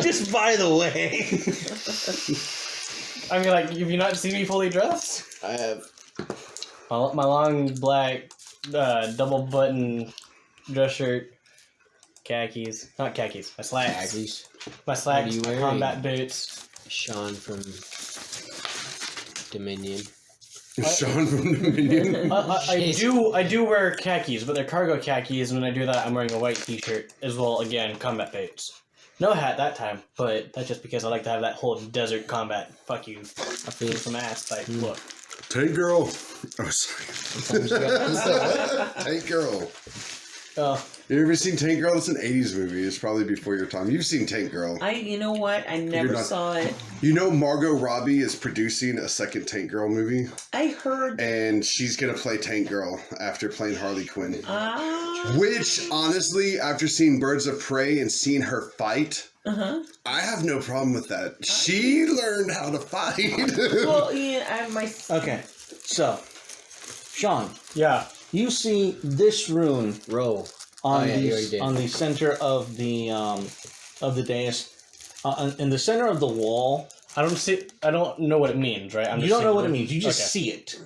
Speaker 1: Just by the way.
Speaker 4: I mean, like, have you not seen me fully dressed?
Speaker 2: I have.
Speaker 4: My long black double button dress shirt, khakis. Not khakis. My slacks.
Speaker 2: Khakis.
Speaker 4: My slacks.
Speaker 2: What are you
Speaker 4: My
Speaker 2: wearing?
Speaker 4: combat boots.
Speaker 2: Sean from Dominion.
Speaker 3: Sean from Dominion.
Speaker 4: I do wear khakis, but they're cargo khakis, and when I do that, I'm wearing a white t-shirt as well. Again, combat boots. No hat that time, but that's just because I like to have that whole desert combat. Fuck you. I feel some ass type look.
Speaker 3: Tank Girl. Oh, sorry. Tank Girl.
Speaker 4: Oh,
Speaker 3: You ever seen Tank Girl? It's an 80s movie. It's probably before your time. You've seen Tank Girl.
Speaker 5: You know what? I never saw it.
Speaker 3: You know Margot Robbie is producing a second Tank Girl movie?
Speaker 5: I heard.
Speaker 3: And she's going to play Tank Girl after playing Harley Quinn.
Speaker 5: Ah.
Speaker 3: Which, honestly, after seeing Birds of Prey and seeing her fight, I have no problem with that. She learned how to fight.
Speaker 5: Well, yeah, I have my.
Speaker 1: Okay, so, Sean,
Speaker 4: yeah.
Speaker 1: you see this rune
Speaker 2: Roll.
Speaker 1: on
Speaker 2: you already did.
Speaker 1: on the center of the dais, in the center of the wall.
Speaker 4: I don't know what it means, right?
Speaker 1: You don't know what it means. You just see it,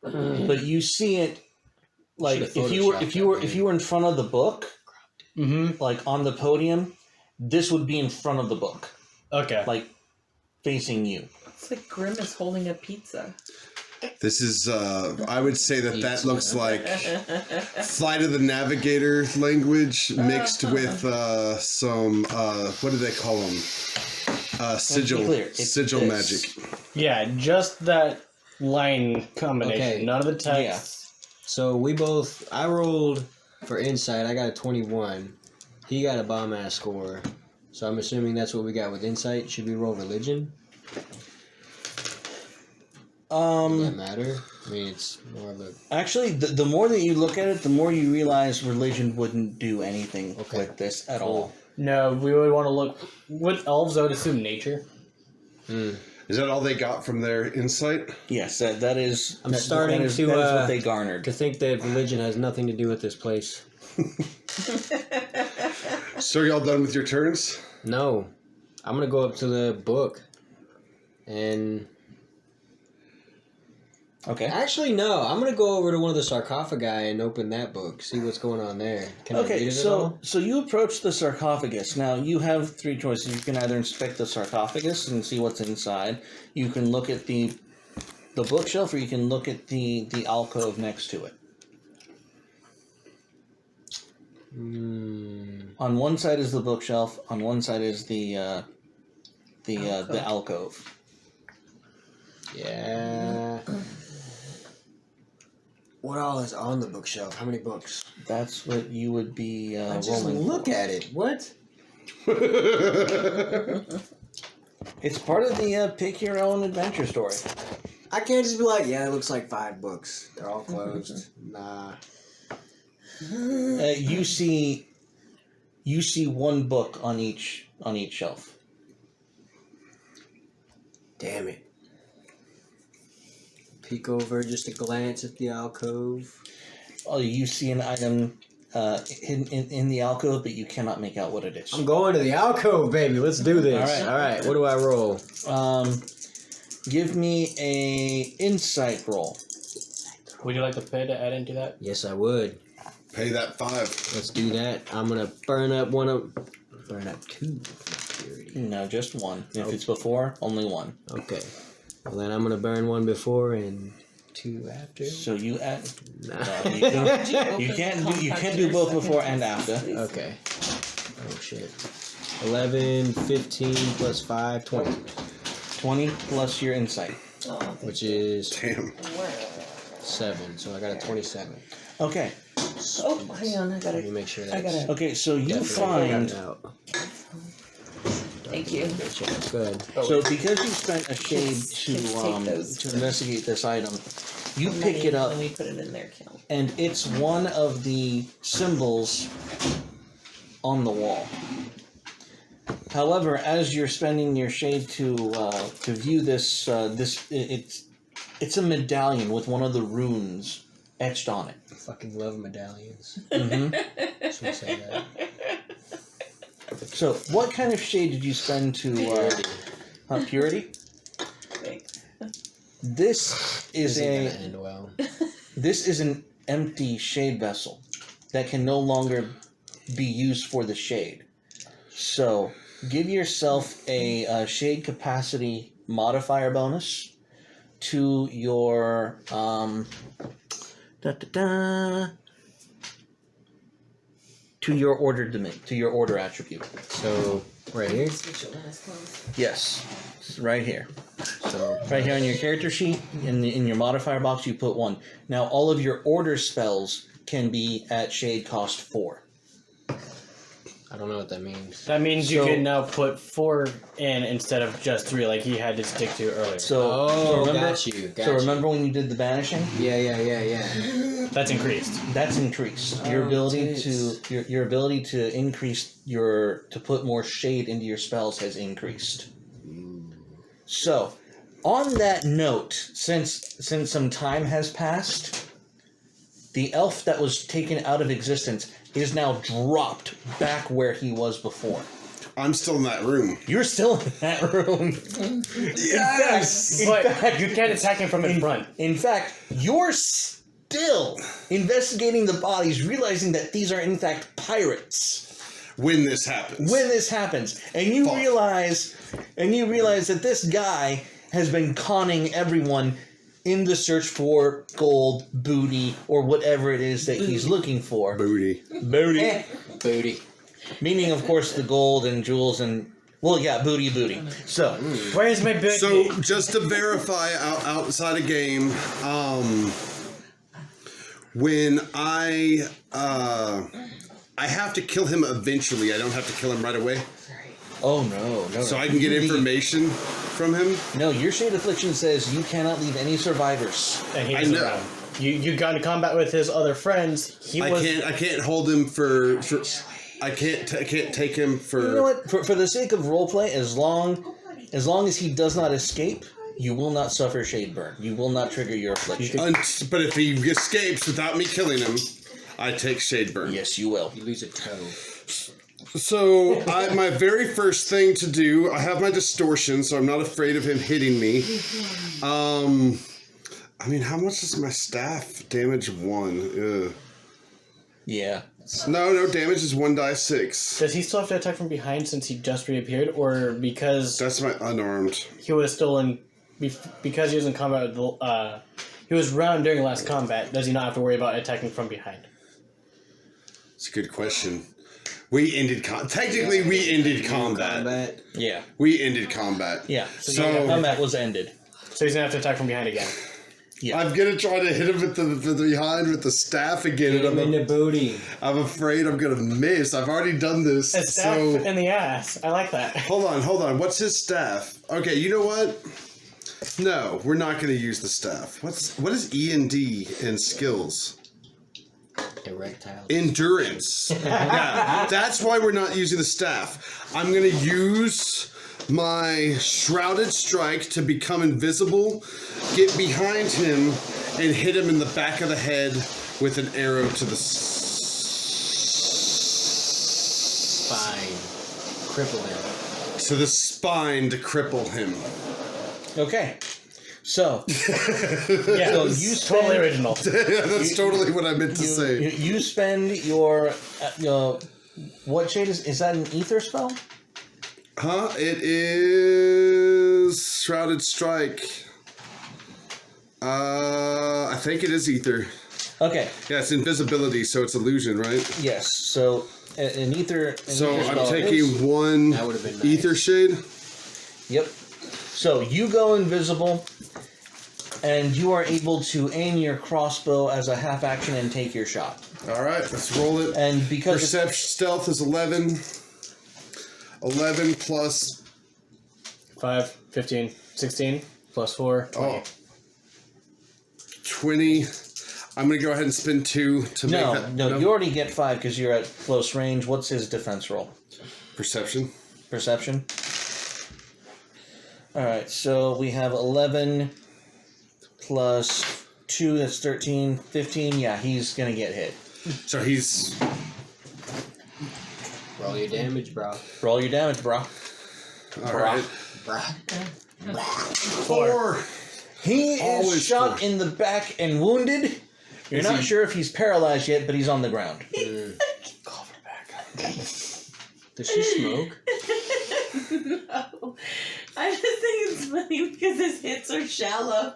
Speaker 1: but you see it like
Speaker 2: Should've
Speaker 1: if you were in front of the book,
Speaker 4: Mm-hmm.
Speaker 1: like on the podium, this would be in front of the book,
Speaker 4: Okay.
Speaker 1: like facing you.
Speaker 5: It's like Grimace holding a pizza.
Speaker 3: This is, I would say that looks like Flight of the Navigator language mixed with some, what do they call them? Sigil. Sigil magic.
Speaker 4: Yeah, just that line combination.
Speaker 2: Okay.
Speaker 4: None of the text.
Speaker 2: So I rolled for insight. I got a 21. He got a bomb ass score. So I'm assuming that's what we got with insight. Should we roll religion? Does that matter? I mean, it's more of a...
Speaker 1: Actually, the more that you look at it, the more you realize religion wouldn't do anything with this at all.
Speaker 4: No, we would want to look. What elves? I would assume nature.
Speaker 3: Is that all they got from their insight?
Speaker 1: Yes, that is.
Speaker 2: I'm starting
Speaker 1: that is
Speaker 2: to,
Speaker 1: what they garnered.
Speaker 2: to think that religion has nothing to do with this place.
Speaker 3: So y'all done with your turns?
Speaker 2: No. I'm going to go up to the book and...
Speaker 1: Okay.
Speaker 2: Actually, no. I'm going to go over to one of the sarcophagi and open that book, see what's going on there. Can I read
Speaker 1: Okay,
Speaker 2: it at all?
Speaker 1: so you approach the sarcophagus. Now, you have three choices. You can either inspect the sarcophagus and see what's inside. You can look at the bookshelf, or you can look at the alcove next to it. On one side is the bookshelf. On one side is the alcove.
Speaker 2: Yeah. What all is on the bookshelf? How many books?
Speaker 1: That's what you would be
Speaker 2: Just
Speaker 1: rolling.
Speaker 2: look
Speaker 1: for.
Speaker 2: at it. What?
Speaker 1: It's part of the pick your own adventure story.
Speaker 2: I can't just be like, yeah, it looks like 5 books. They're all closed. Nah.
Speaker 1: You see one book on each shelf.
Speaker 2: Damn it. Peek over just a glance at the alcove.
Speaker 1: Oh, you see an item hidden in the alcove, but you cannot make out what it is.
Speaker 2: I'm going to the alcove, baby. Let's do this. All right. What do I roll?
Speaker 1: Give me a insight roll.
Speaker 4: Would you like the pay to add into that?
Speaker 2: Yes, I would.
Speaker 3: Pay that 5.
Speaker 2: Let's do that. I'm gonna burn up 2.
Speaker 1: No, just one. If it's before, only one.
Speaker 2: Okay. Well, then I'm gonna burn 1 before and 2 after.
Speaker 1: So you add.
Speaker 2: Nah.
Speaker 1: You can't do both before and after.
Speaker 2: Okay. Oh shit. 11, 15 plus 5, 20.
Speaker 1: 20 plus your insight.
Speaker 2: Which is
Speaker 3: Damn.
Speaker 2: 7. So I got a 27.
Speaker 1: Okay.
Speaker 5: Oh, hang on,
Speaker 2: Let me make sure that's
Speaker 1: Okay, so you
Speaker 2: definitely
Speaker 1: find.
Speaker 2: out.
Speaker 5: Thank you.
Speaker 2: Good.
Speaker 1: So because you spent a shade to investigate this item, you pick it up,
Speaker 5: And we put it in their account.
Speaker 1: and it's one of the symbols on the wall. However, as you're spending your shade to view this, it's a medallion with one of the runes etched on it.
Speaker 2: I fucking love medallions.
Speaker 1: Mm-hmm.
Speaker 2: Should say that.
Speaker 1: So, what kind of shade did you spend to
Speaker 2: Purity.
Speaker 1: purity?
Speaker 5: Wait.
Speaker 1: This is
Speaker 2: Isn't gonna end well.
Speaker 1: This is an empty shade vessel that can no longer be used for the shade. So give yourself a shade capacity modifier bonus to your to your order attribute.
Speaker 2: So right here.
Speaker 1: Yes, it's right here.
Speaker 2: So
Speaker 1: Right here on your character sheet, in your modifier box, you put 1. Now, all of your order spells can be at shade cost 4.
Speaker 2: I don't know what that means.
Speaker 4: That means you
Speaker 1: So-
Speaker 4: can now put 4 in instead of just 3, like he had to stick to earlier.
Speaker 1: So remember,
Speaker 2: got you.
Speaker 1: so remember when you did the banishing?
Speaker 2: Yeah.
Speaker 4: That's increased.
Speaker 1: That's increased. Your ability your ability to increase to put more shade into your spells has increased. So, on that note, since some time has passed, the elf that was taken out of existence is now dropped back where he was before.
Speaker 3: I'm still in that room.
Speaker 1: You're still in that room.
Speaker 3: Yes!
Speaker 4: But you can't attack him from in front.
Speaker 1: In fact, you're still investigating the bodies, realizing that these are in fact pirates.
Speaker 3: When this happens.
Speaker 1: And you
Speaker 3: Fuck.
Speaker 1: realize that this guy has been conning everyone in the search for gold, booty, or whatever it is that he's looking for.
Speaker 3: Booty.
Speaker 2: Booty.
Speaker 1: Meaning, of course, the gold and jewels and, well, yeah, booty. So,
Speaker 4: Where's my booty?
Speaker 3: So, just to verify outside a game, when I have to kill him eventually. I don't have to kill him right away.
Speaker 1: oh no.
Speaker 3: So I can get information from him.
Speaker 1: No, your Shade Affliction says you cannot leave any survivors.
Speaker 4: And he
Speaker 3: I
Speaker 4: was
Speaker 3: know.
Speaker 4: around. You got into combat with his other friends.
Speaker 3: I can't hold him for I can't take him for.
Speaker 1: You know what? For the sake of roleplay, as long as he does not escape, you will not suffer shade burn. You will not trigger your affliction.
Speaker 3: But if he escapes without me killing him, I take shade burn.
Speaker 1: Yes, you will.
Speaker 2: You lose a toe.
Speaker 3: So my very first thing to do, I have my distortion, so I'm not afraid of him hitting me. I mean, how much is my staff? Damage 1. Ugh.
Speaker 1: Yeah.
Speaker 3: No, damage is 1d6.
Speaker 4: Does he still have to attack from behind since he just reappeared, or because
Speaker 3: That's my unarmed.
Speaker 4: he was still in, because he was in combat with he was round during last combat? Does he not have to worry about attacking from behind?
Speaker 3: It's a good question. We ended technically we ended combat.
Speaker 1: Yeah.
Speaker 3: We ended combat.
Speaker 1: Yeah.
Speaker 3: So
Speaker 1: combat was ended.
Speaker 4: So he's gonna have to attack from behind again.
Speaker 1: Yeah.
Speaker 3: I'm gonna try to hit him with the behind with the staff again.
Speaker 2: Get him
Speaker 3: And
Speaker 2: in the booty.
Speaker 3: I'm afraid I'm gonna miss. I've already done this.
Speaker 4: A staff
Speaker 3: So
Speaker 4: in the ass. I like that.
Speaker 3: hold on. What's his staff? Okay, you know what? No, we're not gonna use the staff. What is E&D and skills?
Speaker 2: Erectile.
Speaker 3: Endurance. Yeah, that's why we're not using the staff. I'm gonna use my Shrouded Strike to become invisible, get behind him, and hit him in the back of the head with an arrow to the
Speaker 2: Spine. Cripple him.
Speaker 3: to the spine to cripple him.
Speaker 1: Okay. So,
Speaker 4: Yeah,
Speaker 1: so you
Speaker 4: totally
Speaker 1: spend,
Speaker 4: original.
Speaker 3: That's totally what I meant to say.
Speaker 1: you spend your what shade is that an ether spell?
Speaker 3: Huh? It is Shrouded Strike. I think it is Ether.
Speaker 1: Okay.
Speaker 3: Yeah, it's invisibility, so it's illusion, right?
Speaker 1: Yes. So an ether.
Speaker 3: So
Speaker 1: ether
Speaker 3: I'm
Speaker 1: spell
Speaker 3: taking
Speaker 1: is-
Speaker 3: one
Speaker 2: That would've been nice.
Speaker 3: Ether Shade.
Speaker 1: Yep. So you go invisible, and you are able to aim your crossbow as a half action and take your shot.
Speaker 3: All right, let's roll it.
Speaker 1: And because
Speaker 3: Perception stealth is 11. 11 plus
Speaker 4: 5, 15, 16, plus 4, 20.
Speaker 3: 20. I'm going to go ahead and spend 2 to make that.
Speaker 1: no, you already get 5 because you're at close range. What's his defense roll?
Speaker 3: Perception.
Speaker 1: Perception. All right, so we have 11 plus 2, that's 13, 15. Yeah, he's going to get hit.
Speaker 3: So he's.
Speaker 2: Roll your damage, bro.
Speaker 1: Roll your damage, bro.
Speaker 3: All right.
Speaker 2: Bro.
Speaker 3: 4.
Speaker 1: He is
Speaker 3: Always
Speaker 1: shot
Speaker 3: first.
Speaker 1: in the back and wounded. You're
Speaker 3: Is
Speaker 1: not
Speaker 3: he-
Speaker 1: sure if he's paralyzed yet, but he's on the ground.
Speaker 3: Call her back.
Speaker 2: Does she smoke?
Speaker 5: No. I just think it's funny because his hits are shallow.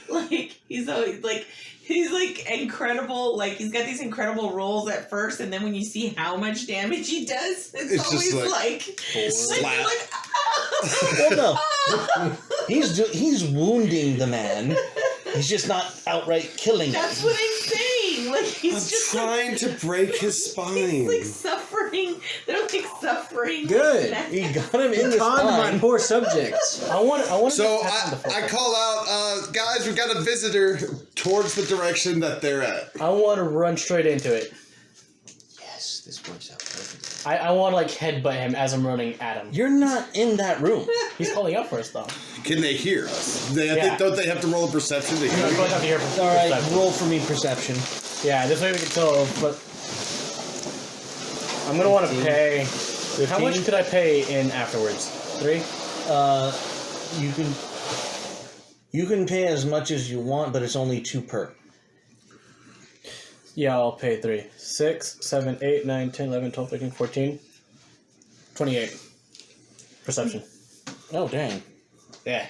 Speaker 5: Like he's always like incredible. Like he's got these incredible rolls at first, and then when you see how much damage he does, it's
Speaker 3: just
Speaker 5: always
Speaker 3: like, slap.
Speaker 1: Well, no. He's wounding the man. He's just not outright killing
Speaker 5: That's
Speaker 1: him.
Speaker 5: what I'm saying. Like he's
Speaker 3: I'm
Speaker 5: just
Speaker 3: trying to break his
Speaker 5: He's
Speaker 3: spine.
Speaker 5: like suffering. They're like suffering.
Speaker 2: Good.
Speaker 5: Like,
Speaker 1: He got him in the
Speaker 2: Con my
Speaker 1: spine.
Speaker 2: poor subjects.
Speaker 4: I want
Speaker 3: So
Speaker 4: to
Speaker 3: I call out, guys, we got a visitor towards the direction that they're at.
Speaker 4: I want to run straight into it.
Speaker 2: Yes, this works out perfect.
Speaker 4: I want to like headbutt him as I'm running at him.
Speaker 1: You're not in that room.
Speaker 4: He's calling out for us though.
Speaker 3: Can they hear us?
Speaker 4: Yeah.
Speaker 3: Don't they have to roll a perception to
Speaker 4: I'm
Speaker 3: hear
Speaker 4: going to have to hear from
Speaker 1: All right,
Speaker 4: perception.
Speaker 1: roll for me perception.
Speaker 4: Yeah, this way we can tell. But I'm gonna want to
Speaker 2: 15.
Speaker 4: pay. How much
Speaker 2: 15?
Speaker 4: could I pay in afterwards? 3.
Speaker 1: You can pay as much as you want, but it's only 2 per.
Speaker 4: Yeah, I'll pay 3. 6, 7, 8, 9, 10, 11, 12, 13, 14, 28. Perception.
Speaker 1: Oh dang.
Speaker 4: Yeah.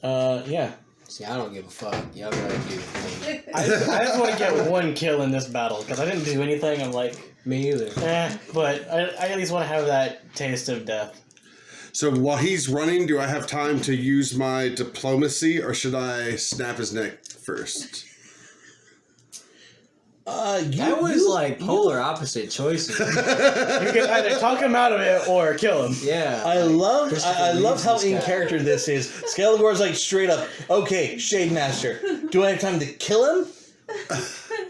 Speaker 1: Yeah.
Speaker 2: See, I don't give a fuck. Y'all gotta do your thing.
Speaker 4: I just want to get one kill in this battle because I didn't do anything. I'm like,
Speaker 2: Me either.
Speaker 4: but I at least want to have that taste of death.
Speaker 3: So while he's running, do I have time to use my diplomacy, or should I snap his neck first?
Speaker 2: That was like polar opposite choices.
Speaker 4: You can either talk him out of it or kill him.
Speaker 2: Yeah.
Speaker 1: I love
Speaker 2: Christopher
Speaker 1: love how
Speaker 2: Reeve's
Speaker 1: in
Speaker 2: guy.
Speaker 1: character this is. Skelegor's like straight up, okay, Shade Master, do I have time to kill him?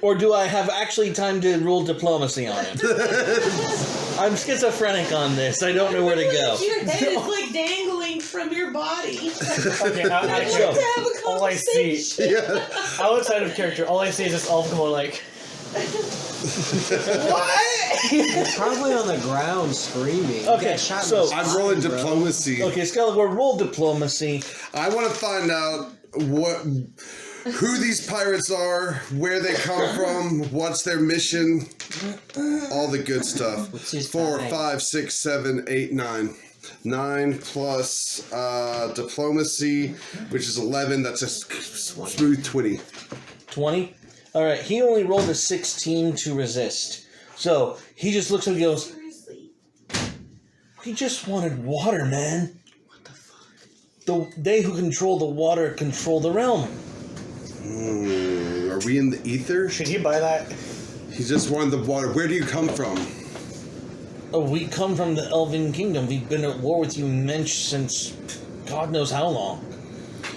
Speaker 1: Or do I have actually time to roll diplomacy on him? I'm schizophrenic on this. I don't know where to go.
Speaker 5: Your head is like dangling from your body.
Speaker 4: Okay,
Speaker 5: I'd like to have a
Speaker 4: all I see,
Speaker 5: conversation.
Speaker 3: Yeah.
Speaker 4: outside of character, all I see is this elf going like,
Speaker 2: He's probably on the ground screaming. He
Speaker 1: Okay,
Speaker 2: got shot in
Speaker 1: so-
Speaker 2: the
Speaker 3: I'm
Speaker 2: spine,
Speaker 3: rolling
Speaker 2: bro.
Speaker 3: diplomacy.
Speaker 1: Okay, Skelegor, roll diplomacy.
Speaker 3: I want to find out who these pirates are, where they come from, what's their mission, all the good stuff.
Speaker 2: What's his
Speaker 3: 4,
Speaker 2: time?
Speaker 3: 5, 6, 7, 8, 9. 9 plus diplomacy, which is 11. That's a smooth 20.
Speaker 1: 20. All right, he only rolled a 16 to resist. So he just looks and goes, "We just wanted water, man.
Speaker 2: What the fuck?
Speaker 1: They who control the water control the realm."
Speaker 3: Are we in the ether?
Speaker 4: should he buy that?
Speaker 3: He just wanted the water. Where do you come from?
Speaker 1: Oh, we come from the Elven Kingdom. We've been at war with you Mensch since God knows how long.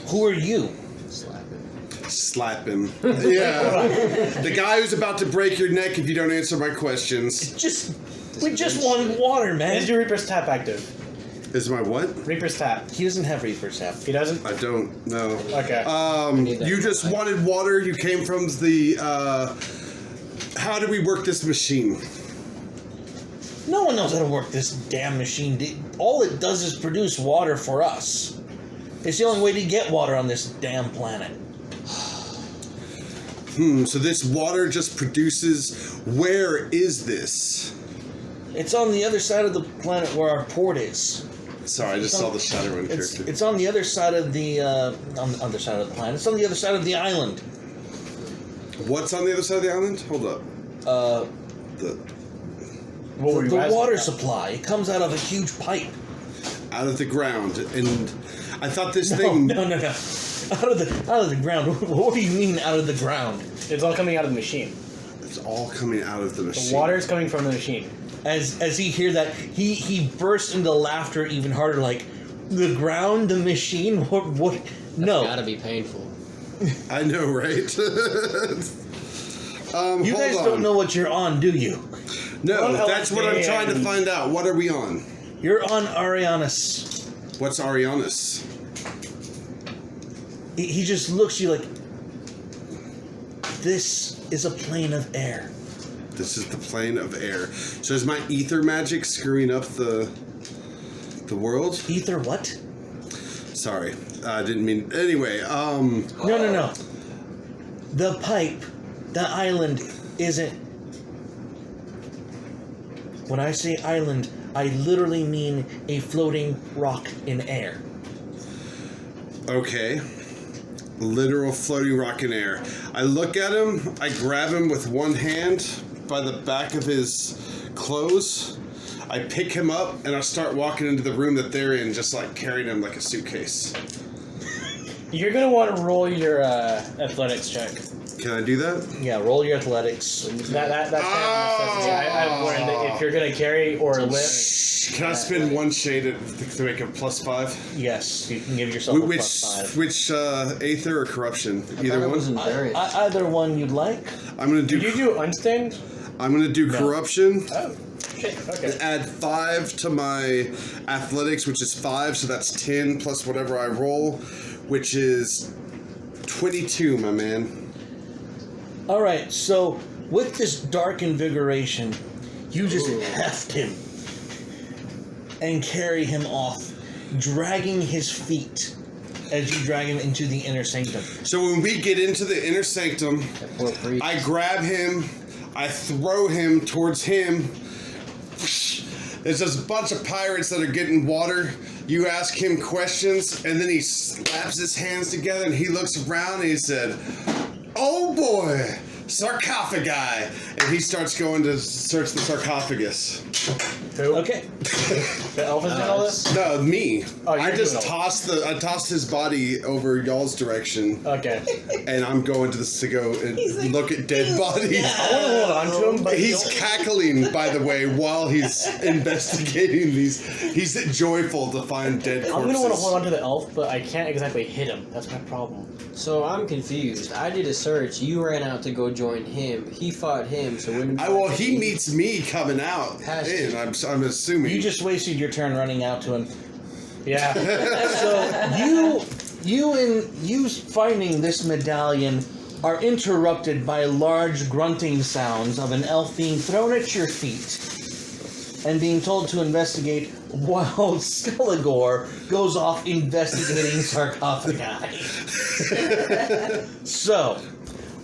Speaker 1: Who are you?
Speaker 2: Slap him.
Speaker 3: Slap him. Yeah. The guy who's about to break your neck if you don't answer my questions.
Speaker 1: We just wanted water, man.
Speaker 4: Is your Reaper's Tap active?
Speaker 3: Is my what?
Speaker 4: Reaper's Tap.
Speaker 1: He doesn't have Reaper's Tap.
Speaker 4: He doesn't?
Speaker 3: I don't know.
Speaker 4: Okay.
Speaker 2: need that.
Speaker 3: You just wanted water. You came from the. How do we work this machine?
Speaker 1: No one knows how to work this damn machine. All it does is produce water for us. It's the only way to get water on this damn planet.
Speaker 3: So this water just produces. Where is this?
Speaker 1: It's on the other side of the planet where our port is.
Speaker 3: Sorry, I just saw the Shadowrun character.
Speaker 1: It's on the other side of the on the other side of the planet. It's on the other side of the island.
Speaker 3: What's on the other side of the island? Hold up. The
Speaker 4: What were you
Speaker 1: The
Speaker 4: asking
Speaker 1: water
Speaker 4: about?
Speaker 1: supply. It comes out of a huge pipe.
Speaker 3: out of the ground, and I thought this
Speaker 1: No,
Speaker 3: thing.
Speaker 1: no. Out of the ground. What do you mean out of the ground?
Speaker 4: It's all coming out of the machine.
Speaker 3: It's all coming out of the
Speaker 4: The
Speaker 3: machine.
Speaker 4: water is coming from the machine.
Speaker 1: As he hear that, he bursts into laughter even harder. Like, the ground, the machine. What? No.
Speaker 2: Gotta be painful.
Speaker 3: I know, right?
Speaker 1: You
Speaker 3: hold
Speaker 1: guys
Speaker 3: on.
Speaker 1: don't know what you're on, do you?
Speaker 3: No,
Speaker 4: Well,
Speaker 3: that's what I'm trying to
Speaker 4: and-
Speaker 3: find out. What are we on?
Speaker 1: You're on Arianus.
Speaker 3: What's Arianus?
Speaker 1: He just looks at you like, this is a plane of air.
Speaker 3: This is the plane of air. So is my ether magic screwing up the world?
Speaker 1: Ether what?
Speaker 3: Sorry, I didn't mean. Anyway,
Speaker 1: No. The pipe, the island isn't. When I say island, I literally mean a floating rock in air.
Speaker 3: Okay. Literal floating rock in air. I look at him, I grab him with one hand by the back of his clothes. I pick him up and I start walking into the room that they're in, just like carrying him like a suitcase.
Speaker 4: You're gonna want to roll your athletics check.
Speaker 3: Can I do that?
Speaker 1: Yeah, roll your athletics.
Speaker 4: That's kind of necessity. I've learned that if you're gonna carry or lift,
Speaker 3: Can I spend one shade to make a +5?
Speaker 1: Yes, you can give yourself a +5.
Speaker 3: Which Aether or Corruption?
Speaker 2: I
Speaker 3: Either
Speaker 2: thought it
Speaker 3: one?
Speaker 2: was in variance.
Speaker 1: Either one you'd like.
Speaker 3: I'm gonna
Speaker 4: did you do unstained?
Speaker 3: I'm gonna do
Speaker 1: No.
Speaker 3: Corruption.
Speaker 4: Oh, shit. Okay.
Speaker 3: Add 5 to my athletics, which is 5, so that's 10 plus whatever I roll, which is 22, my man.
Speaker 1: All right, so with this dark invigoration, you just heft him and carry him off, dragging his feet as you drag him into the inner sanctum.
Speaker 3: So when we get into the inner sanctum,
Speaker 2: Poor priest.
Speaker 3: I grab him, I throw him towards him. There's just a bunch of pirates that are getting water. You ask him questions, and then he slaps his hands together and he looks around and he said, "Oh boy, sarcophagi!" And he starts going to search the sarcophagus.
Speaker 4: Who?
Speaker 1: Okay.
Speaker 4: The elf is doing all this?
Speaker 3: No, me.
Speaker 4: Oh, you're
Speaker 3: I just
Speaker 4: doing all
Speaker 3: tossed his body over y'all's direction,
Speaker 4: Okay.
Speaker 3: and I'm going to go and
Speaker 5: He's like,
Speaker 3: look at dead bodies.
Speaker 4: I want to hold on to him, but
Speaker 3: He's cackling, by the way, while he's investigating these. He's joyful to find dead corpses.
Speaker 4: I'm gonna want to hold on to the elf, but I can't exactly hit him. That's my problem.
Speaker 2: So I'm confused. I did a search. You ran out to go join him. He fought him. So when
Speaker 3: He meets me coming out.
Speaker 2: Has
Speaker 3: In,
Speaker 2: to.
Speaker 3: I'm assuming.
Speaker 1: You just wasted your turn running out to him.
Speaker 4: Yeah.
Speaker 1: So you finding this medallion are interrupted by large grunting sounds of an elf being thrown at your feet and being told to investigate while Skelegor goes off investigating sarcophagi. So,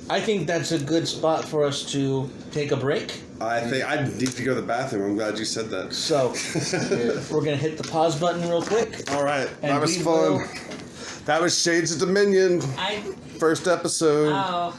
Speaker 1: I think that's a good spot for us to take a break.
Speaker 3: I think I need to go to the bathroom. I'm glad you said that.
Speaker 1: So, we're going to hit the pause button real quick.
Speaker 3: All right,
Speaker 1: And
Speaker 3: that was
Speaker 1: we
Speaker 3: fun.
Speaker 1: will-
Speaker 3: That was Shades of Dominion,
Speaker 5: I
Speaker 3: first episode.
Speaker 5: oh